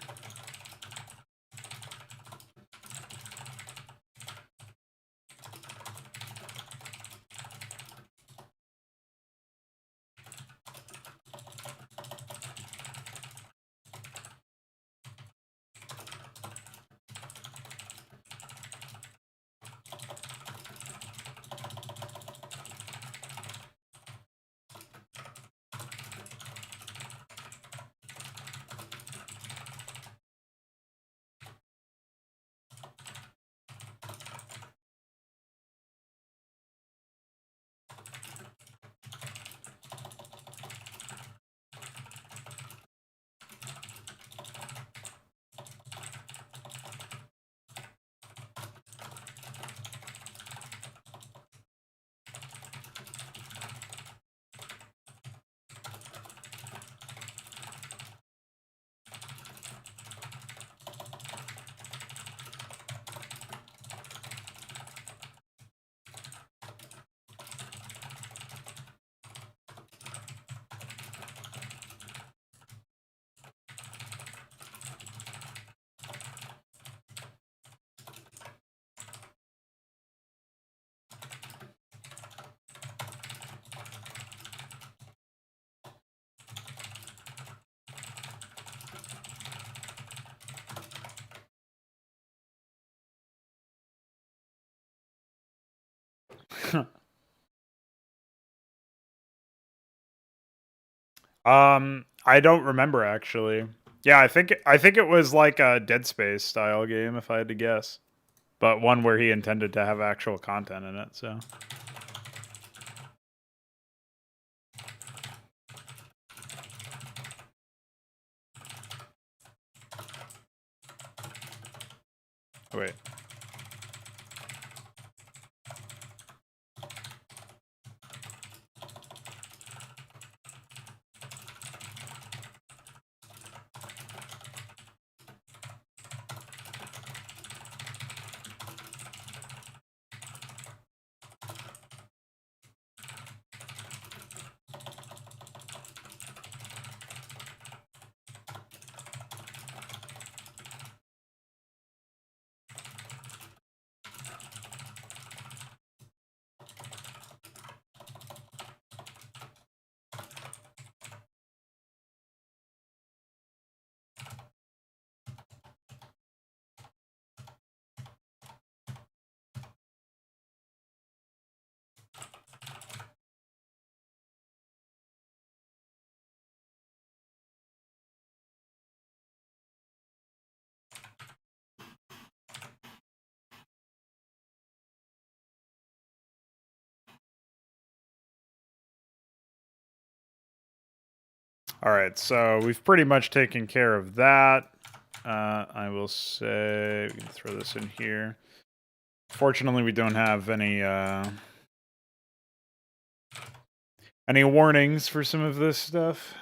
I don't remember actually. Yeah, I think it was like a Dead Space style game, if I had to guess, but one where he intended to have actual content in it. So wait. All right, so we've pretty much taken care of that. I will say we can throw this in here. Fortunately, we don't have any warnings for some of this stuff.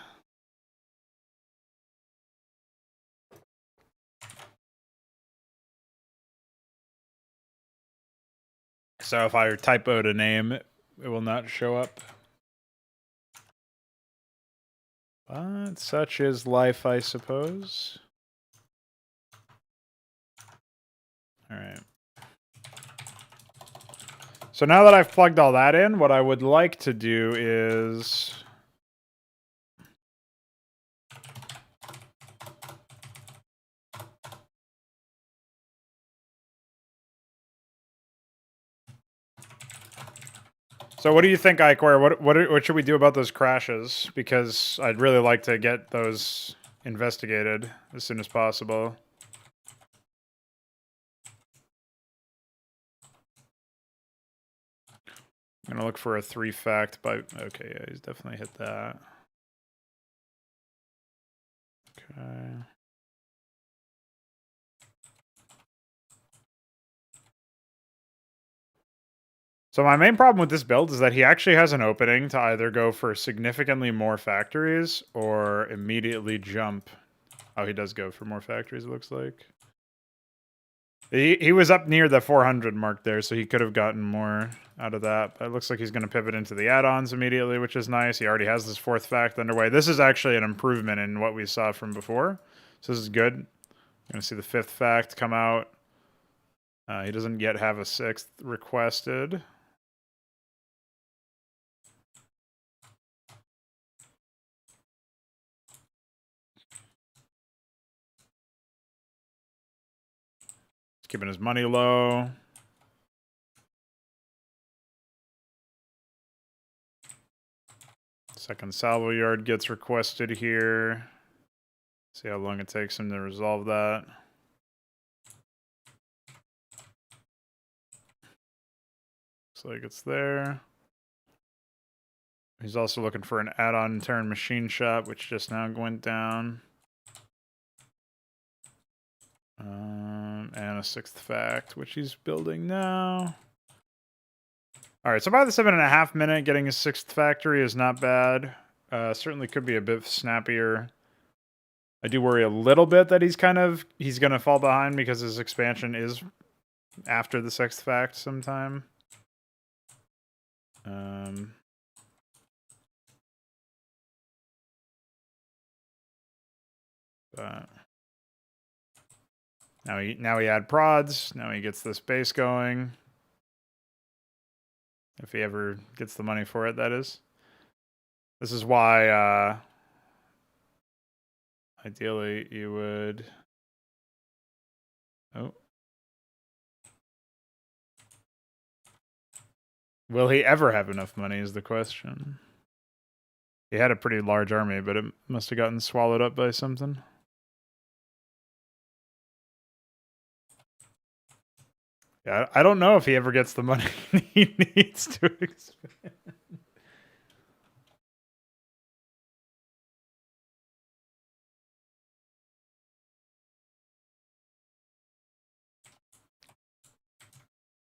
So if I typoed a name, it will not show up. But such is life, I suppose. All right. So now that I've plugged all that in, what I would like to do is... So what do you think, Iquare? What should we do about those crashes? Because I'd really like to get those investigated as soon as possible. I'm gonna look for a 3 fact by... Okay, yeah, he's definitely hit that. Okay. So my main problem with this build is that he actually has an opening to either go for significantly more factories or immediately jump. Oh, he does go for more factories, it looks like. He was up near the 400 mark there, so he could have gotten more out of that. But it looks like he's going to pivot into the add-ons immediately, which is nice. He already has this fourth fact underway. This is actually an improvement in what we saw from before. So this is good. You're going to see the fifth fact come out. He doesn't yet have a sixth requested. He's keeping his money low. Second salvo yard gets requested here. See how long it takes him to resolve that. Looks like it's there. He's also looking for an add-on turn machine shop, which just now went down. And a sixth fact, which he's building now. All right, so by the 7.5 minute, getting his sixth factory is not bad. Certainly could be a bit snappier. I do worry a little bit that he's going to fall behind because his expansion is after the sixth fact sometime. But now he had prods. Now he gets this base going. If he ever gets the money for it, that is. This is why ideally you would... Oh. Will he ever have enough money is the question. He had a pretty large army, but it must have gotten swallowed up by something. Yeah, I don't know if he ever gets the money he needs to expand.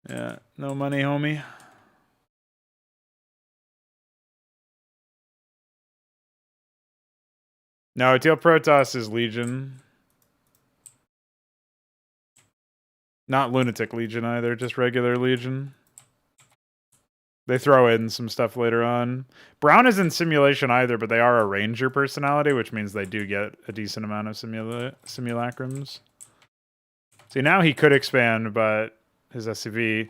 Yeah, no money, homie. No, Teal Protoss is Legion. Not Lunatic Legion either, just regular Legion. They throw in some stuff later on. Brown isn't simulation either, but they are a ranger personality, which means they do get a decent amount of simulacrums. See, now he could expand, but his SCV...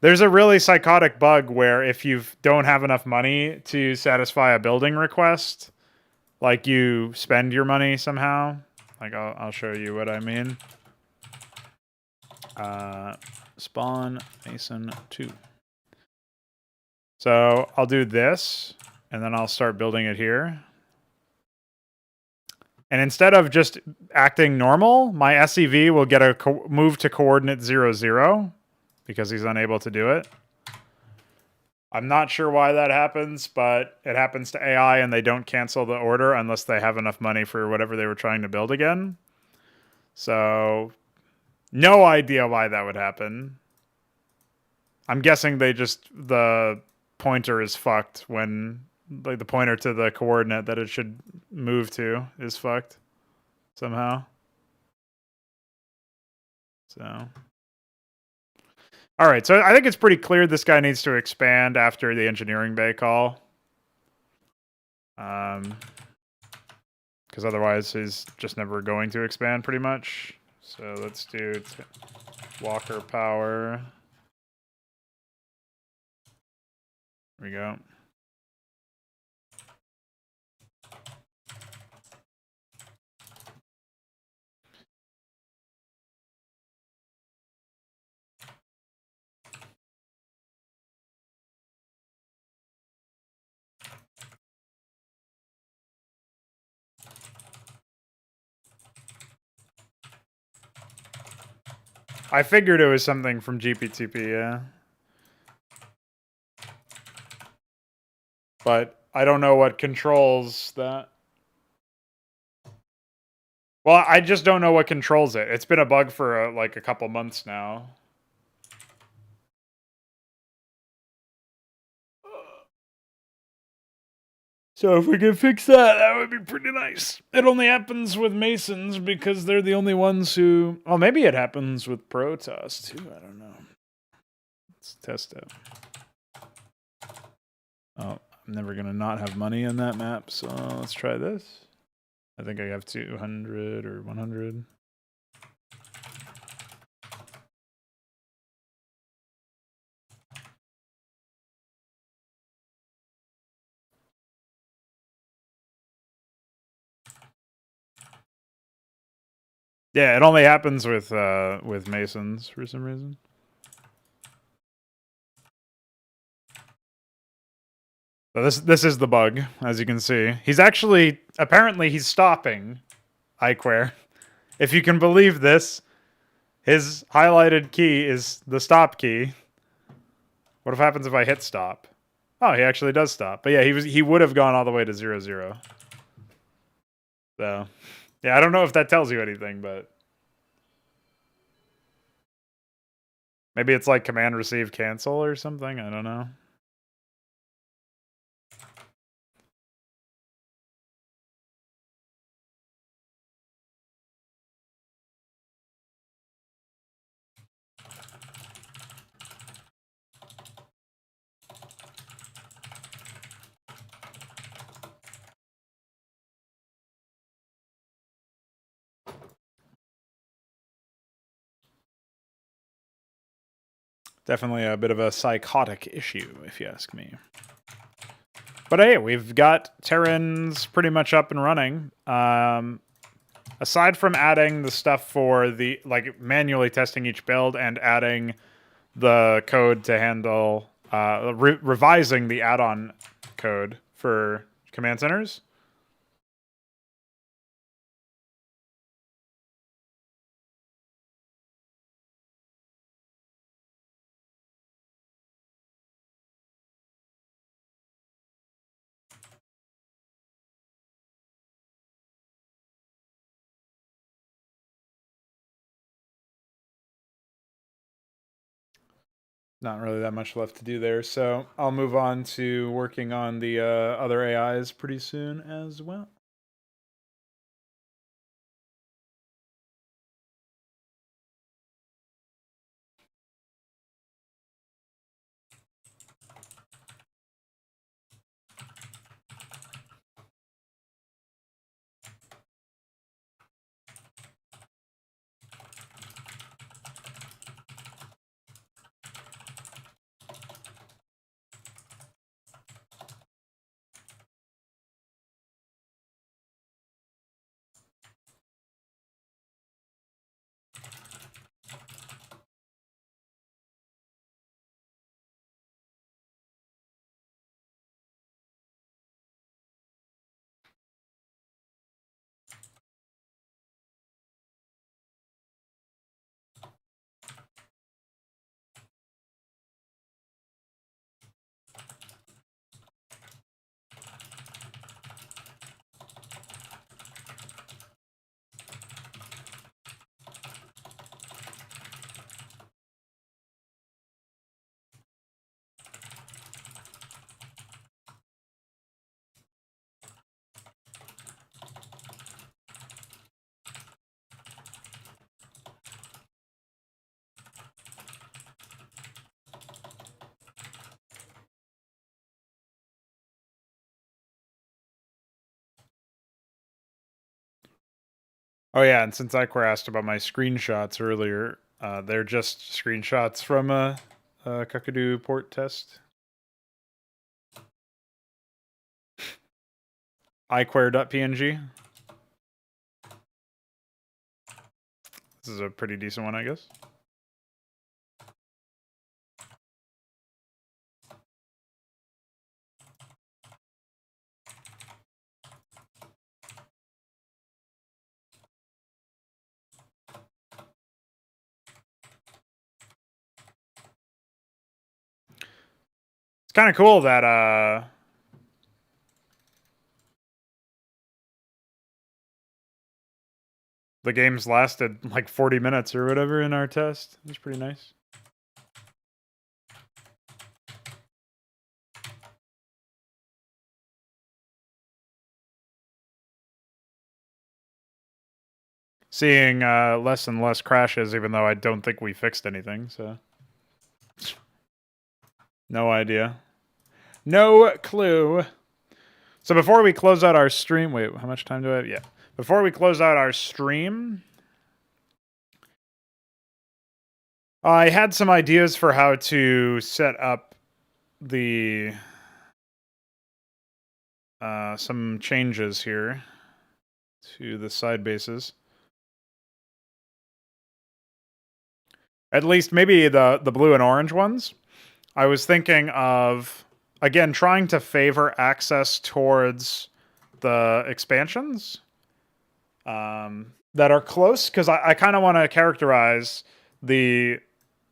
There's a really psychotic bug where if you don't have enough money to satisfy a building request, like you spend your money somehow. Like I'll show you what I mean. Spawn Mason 2. So I'll do this, and then I'll start building it here. And instead of just acting normal, my SCV will get a move to coordinate 0, 0, because he's unable to do it. I'm not sure why that happens, but it happens to AI, and they don't cancel the order unless they have enough money for whatever they were trying to build again. So, no idea why that would happen. I'm guessing the pointer is fucked when, like, the pointer to the coordinate that it should move to is fucked somehow. So, all right, so I think it's pretty clear this guy needs to expand after the engineering bay call. Because otherwise he's just never going to expand pretty much. So let's do Walker power. There we go. I figured it was something from GPTP, yeah. But I don't know what controls that. Well, I just don't know what controls it. It's been a bug for like a couple months now. So if we can fix that, that would be pretty nice. It only happens with Masons because they're the only ones who... Well, maybe it happens with Protoss too. I don't know. Let's test it. Oh, I'm never going to not have money in that map, so let's try this. I think I have 200 or 100. Yeah, it only happens with Masons for some reason. So this is the bug, as you can see. He's actually... Apparently he's stopping HYDRA. If you can believe this, his highlighted key is the stop key. What happens if I hit stop? Oh, he actually does stop. But yeah, he would have gone all the way to 0-0. So, yeah, I don't know if that tells you anything, but maybe it's like command receive cancel or something. I don't know. Definitely a bit of a psychotic issue, if you ask me. But hey, we've got Terrans pretty much up and running. Aside from adding the stuff for the, like, manually testing each build and adding the code to handle, revising the add-on code for command centers. Not really that much left to do there, so I'll move on to working on the other AIs pretty soon as well. Oh yeah, and since Iquar asked about my screenshots earlier, they're just screenshots from a Kakadu port test. iquare.png. This is a pretty decent one, I guess. It's kind of cool that the games lasted like 40 minutes or whatever in our test. It's pretty nice. seeing less and less crashes, even though I don't think we fixed anything, so. No idea. No clue. So before we close out our stream, wait, how much time do I have? Yeah. Before we close out our stream, I had some ideas for how to set up the some changes here to the side bases. At least maybe the blue and orange ones. I was thinking of, again, trying to favor access towards the expansions that are close, because I kind of want to characterize the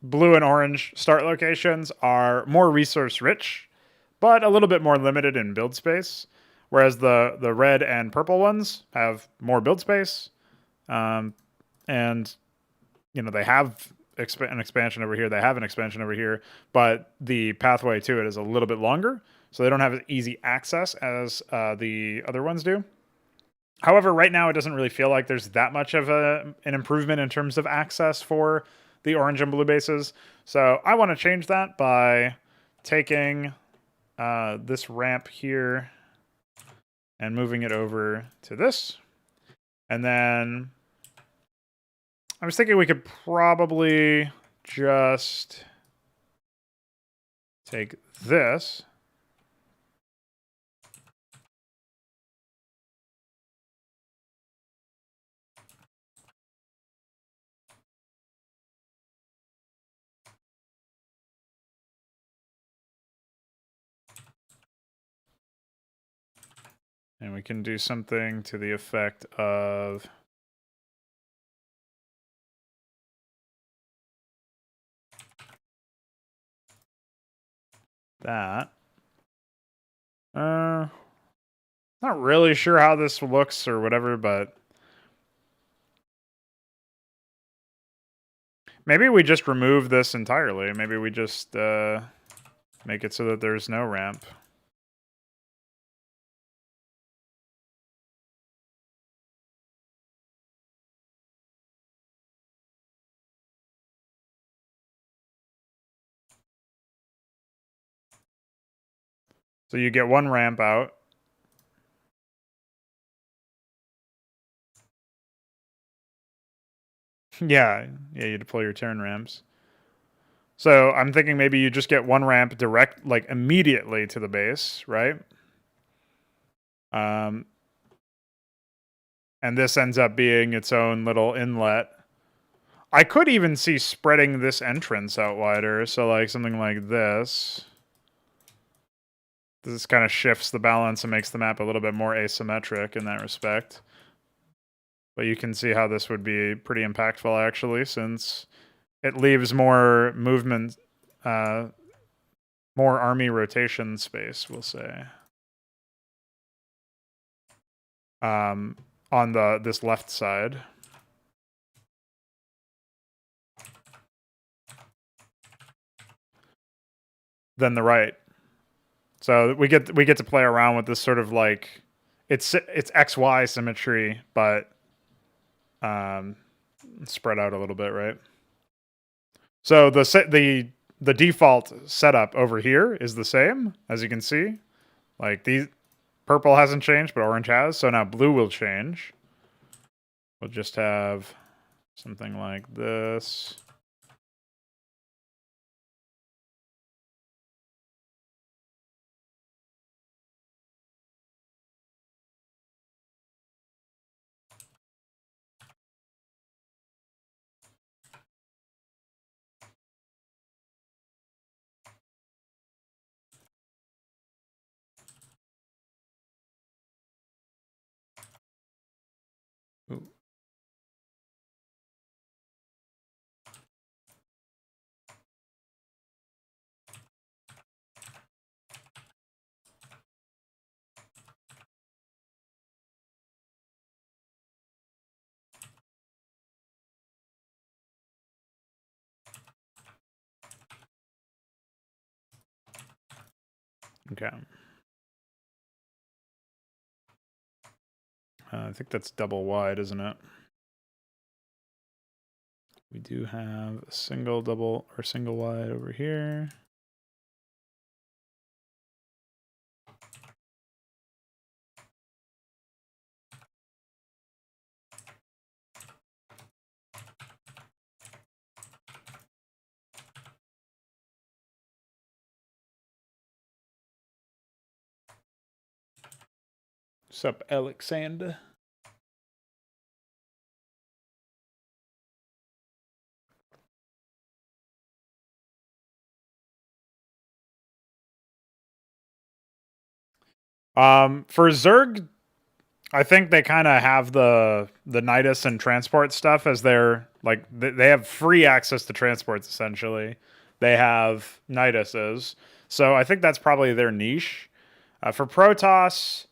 blue and orange start locations are more resource rich, but a little bit more limited in build space, whereas the red and purple ones have more build space, and they have an expansion over here. They have an expansion over here, but the pathway to it is a little bit longer, so they don't have as easy access as the other ones do. However, right now it doesn't really feel like there's that much of an improvement in terms of access for the orange and blue bases. So I want to change that by taking this ramp here and moving it over to this. And then I was thinking we could probably just take this. And we can do something to the effect of that. Not really sure how this looks or whatever, but maybe we just remove this entirely. Maybe we just make it so that there's no ramp. So you get one ramp out. Yeah, you deploy your turn ramps. So I'm thinking maybe you just get one ramp direct, like immediately to the base, right? And this ends up being its own little inlet. I could even see spreading this entrance out wider, so like something like this. This kind of shifts the balance and makes the map a little bit more asymmetric in that respect. But you can see how this would be pretty impactful, actually, since it leaves more movement, more army rotation space, we'll say. On this left side. Than the right. So we get to play around with this sort of like it's XY symmetry, but spread out a little bit, right? So the default setup over here is the same, as you can see. Like these purple hasn't changed, but orange has. So now blue will change. We'll just have something like this. Ooh. Okay. I think that's double wide, isn't it? We do have a single, double, or single wide over here. Sup, Alexander? For Zerg, I think they kind of have the Nidus and transport stuff as their like they have free access to transports essentially. They have Niduses, so I think that's probably their niche. For Protoss,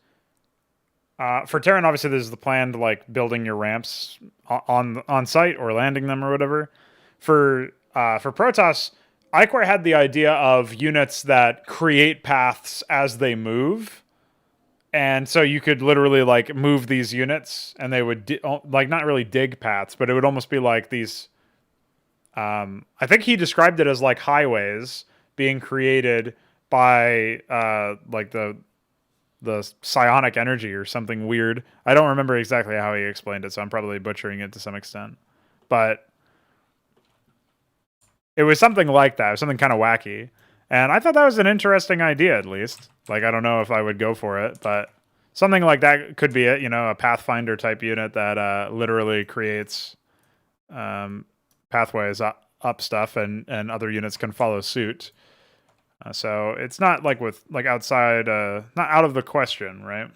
for Terran, obviously there's the plan to like building your ramps on site or landing them or whatever. For Protoss, Ichor had the idea of units that create paths as they move. And so you could literally like move these units, and they would like not really dig paths, but it would almost be like these. I think he described it as like highways being created by like the psionic energy or something weird. I don't remember exactly how he explained it, so I'm probably butchering it to some extent. But it was something like that. It was something kind of wacky. And I thought that was an interesting idea, at least. Like, I don't know if I would go for it, but something like that could be it, you know, a Pathfinder type unit that literally creates pathways up stuff, and other units can follow suit. So it's not like with like outside, not out of the question, right?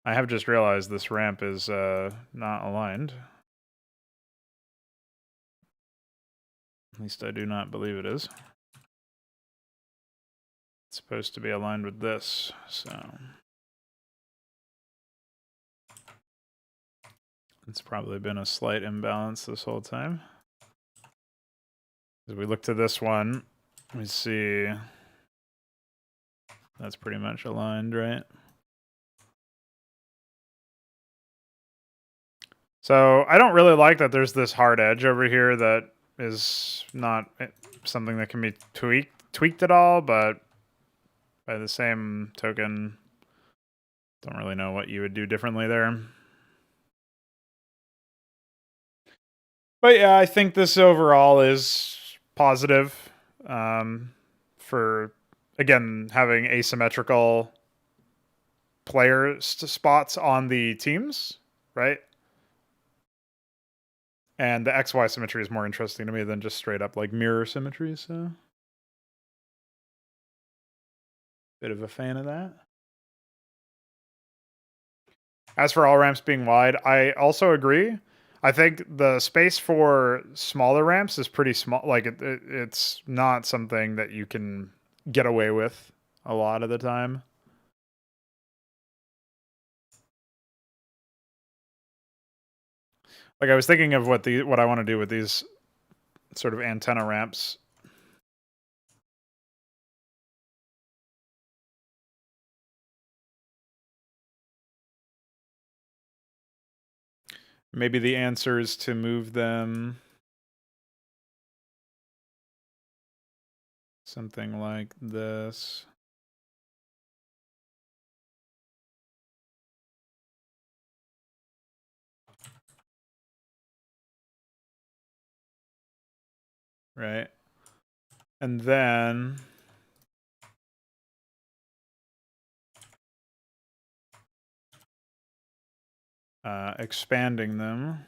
I have just realized this ramp is not aligned. At least I do not believe it is. It's supposed to be aligned with this, so it's probably been a slight imbalance this whole time. As we look to this one, we see that's pretty much aligned, right? So I don't really like that there's this hard edge over here that is not something that can be tweaked at all, but by the same token, don't really know what you would do differently there. But yeah, I think this overall is positive for, again, having asymmetrical player spots on the teams, right? And the XY symmetry is more interesting to me than just straight up like mirror symmetry, so bit of a fan of that. As for all ramps being wide, I also agree. I think the space for smaller ramps is pretty small. Like it's not something that you can get away with a lot of the time. Like I was thinking of what I want to do with these sort of antenna ramps. Maybe the answer is to move them something like this. Right? And then expanding them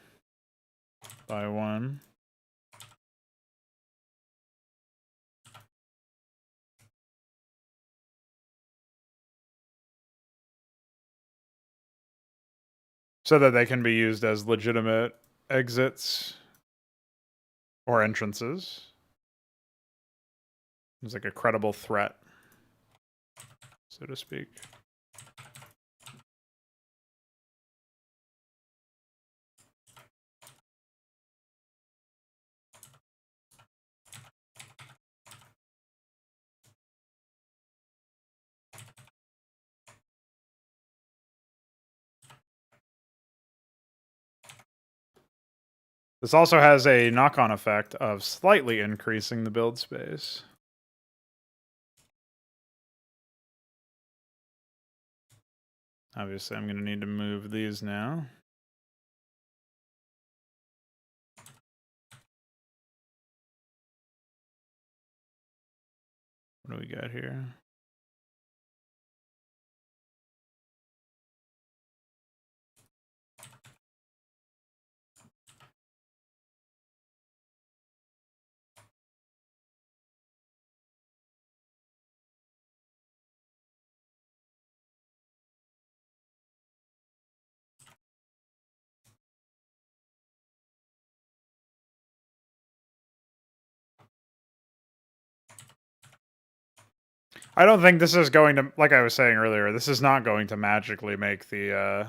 by one. So that they can be used as legitimate exits or entrances. It's like a credible threat, so to speak. This also has a knock-on effect of slightly increasing the build space. Obviously, I'm going to need to move these now. What do we got here? I don't think this is going to, like I was saying earlier, this is not going to magically make the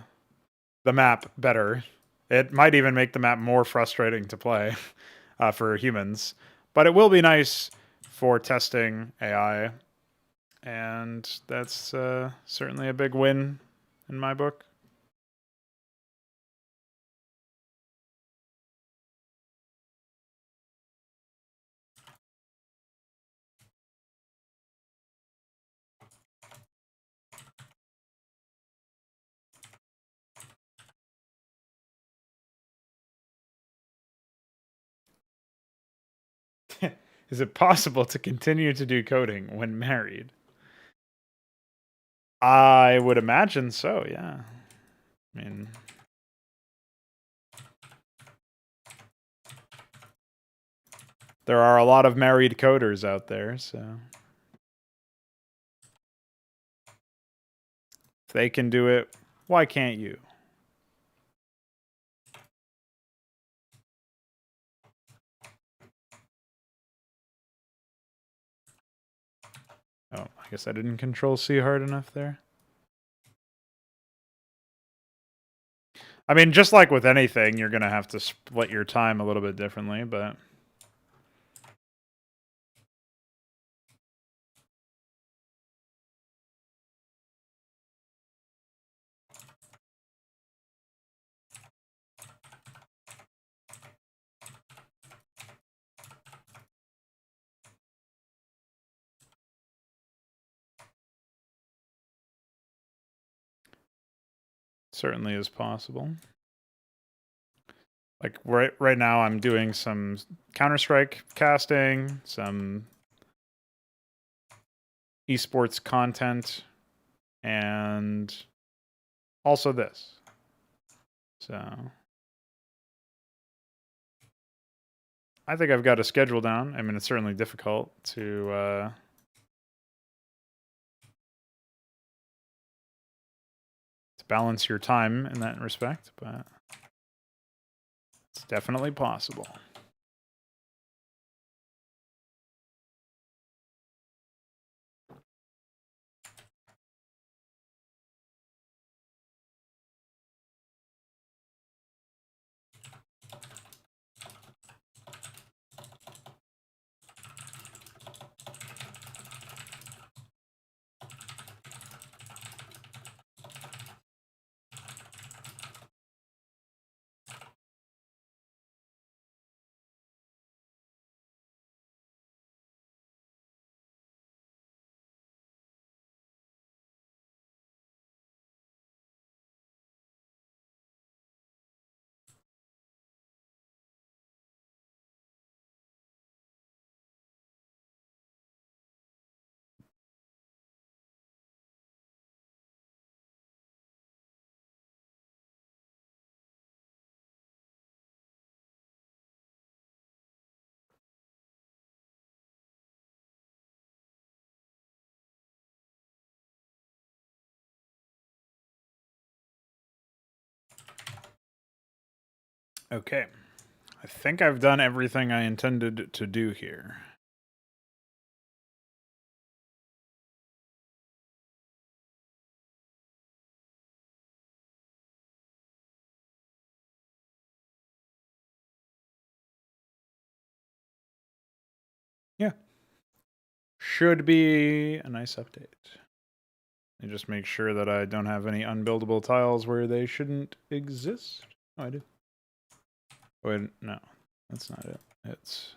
map better. It might even make the map more frustrating to play for humans. But it will be nice for testing AI, and that's certainly a big win in my book. Is it possible to continue to do coding when married? I would imagine so, yeah. I mean, there are a lot of married coders out there, so if they can do it, why can't you? Oh, I guess I didn't control C hard enough there. I mean, just like with anything, you're going to have to split your time a little bit differently, but certainly is possible. Like right now, I'm doing some Counter-Strike casting, some esports content, and also this. So I think I've got a schedule down. I mean, it's certainly difficult to balance your time in that respect, but it's definitely possible. Okay. I think I've done everything I intended to do here. Yeah. Should be a nice update. And just make sure that I don't have any unbuildable tiles where they shouldn't exist. Oh, I do. Wait, no, that's not it.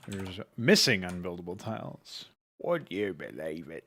There's missing unbuildable tiles. Would you believe it?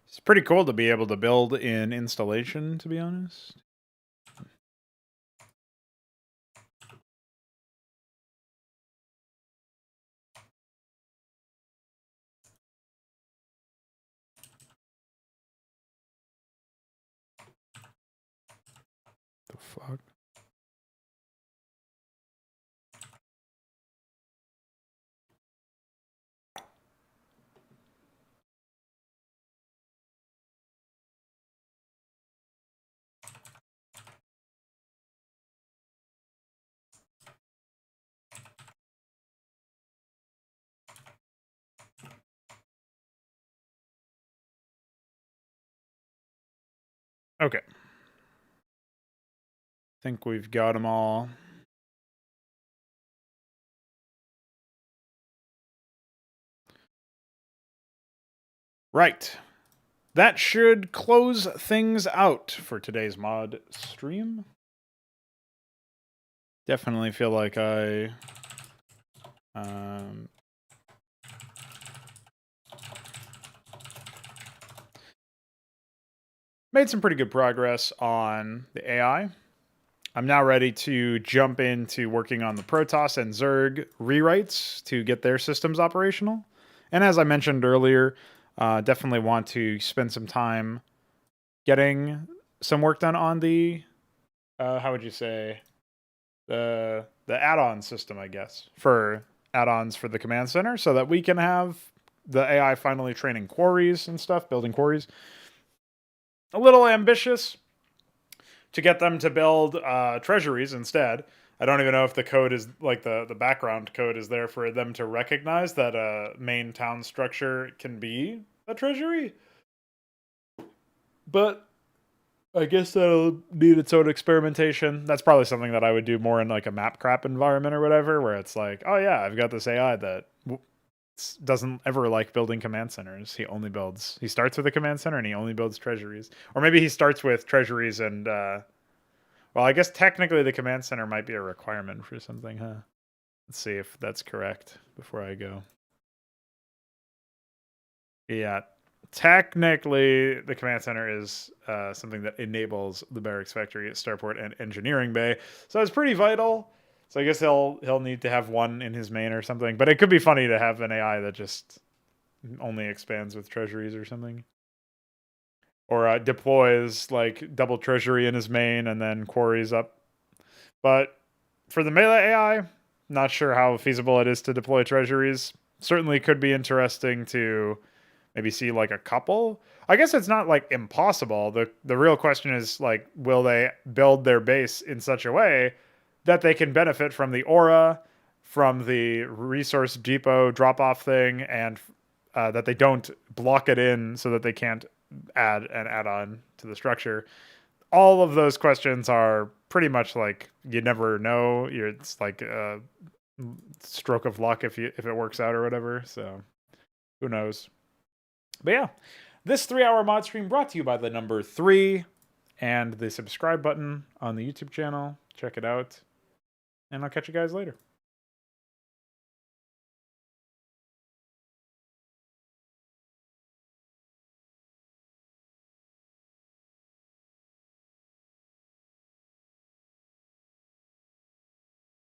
It's pretty cool to be able to build in installation, to be honest. The fuck? Okay. Think we've got them all. Right. That should close things out for today's mod stream. Definitely feel like I made some pretty good progress on the AI. I'm now ready to jump into working on the Protoss and Zerg rewrites to get their systems operational. And as I mentioned earlier, definitely want to spend some time getting some work done on the, how would you say, the add-on system, I guess, for add-ons for the command center, so that we can have the AI finally training quarries and stuff, building quarries. A little ambitious to get them to build treasuries instead. I don't even know if the code is, like, the background code is there for them to recognize that a main town structure can be a treasury. But I guess that'll need its own experimentation. That's probably something that I would do more in, like, a map crap environment or whatever, where it's like, oh yeah, I've got this AI that doesn't ever like building command centers. He starts with a command center and he only builds treasuries. Or maybe he starts with treasuries and, well, I guess technically the command center might be a requirement for something, huh? Let's see if that's correct before I go. Yeah, technically the command center is something that enables the barracks factory at Starport and engineering bay. So it's pretty vital. So I guess he'll need to have one in his main or something. But it could be funny to have an AI that just only expands with treasuries or something. Or deploys like double treasury in his main and then quarries up. But for the melee AI, not sure how feasible it is to deploy treasuries. Certainly could be interesting to maybe see like a couple. I guess it's not like impossible. The real question is like, will they build their base in such a way that they can benefit from the aura, from the resource depot drop off thing, and that they don't block it in so that they can't add an add-on to the structure. All of those questions are pretty much like you never know. It's like a stroke of luck if it works out or whatever. So who knows? But yeah, this 3-hour mod stream brought to you by the number 3 and the subscribe button on the YouTube channel. Check it out, and I'll catch you guys later.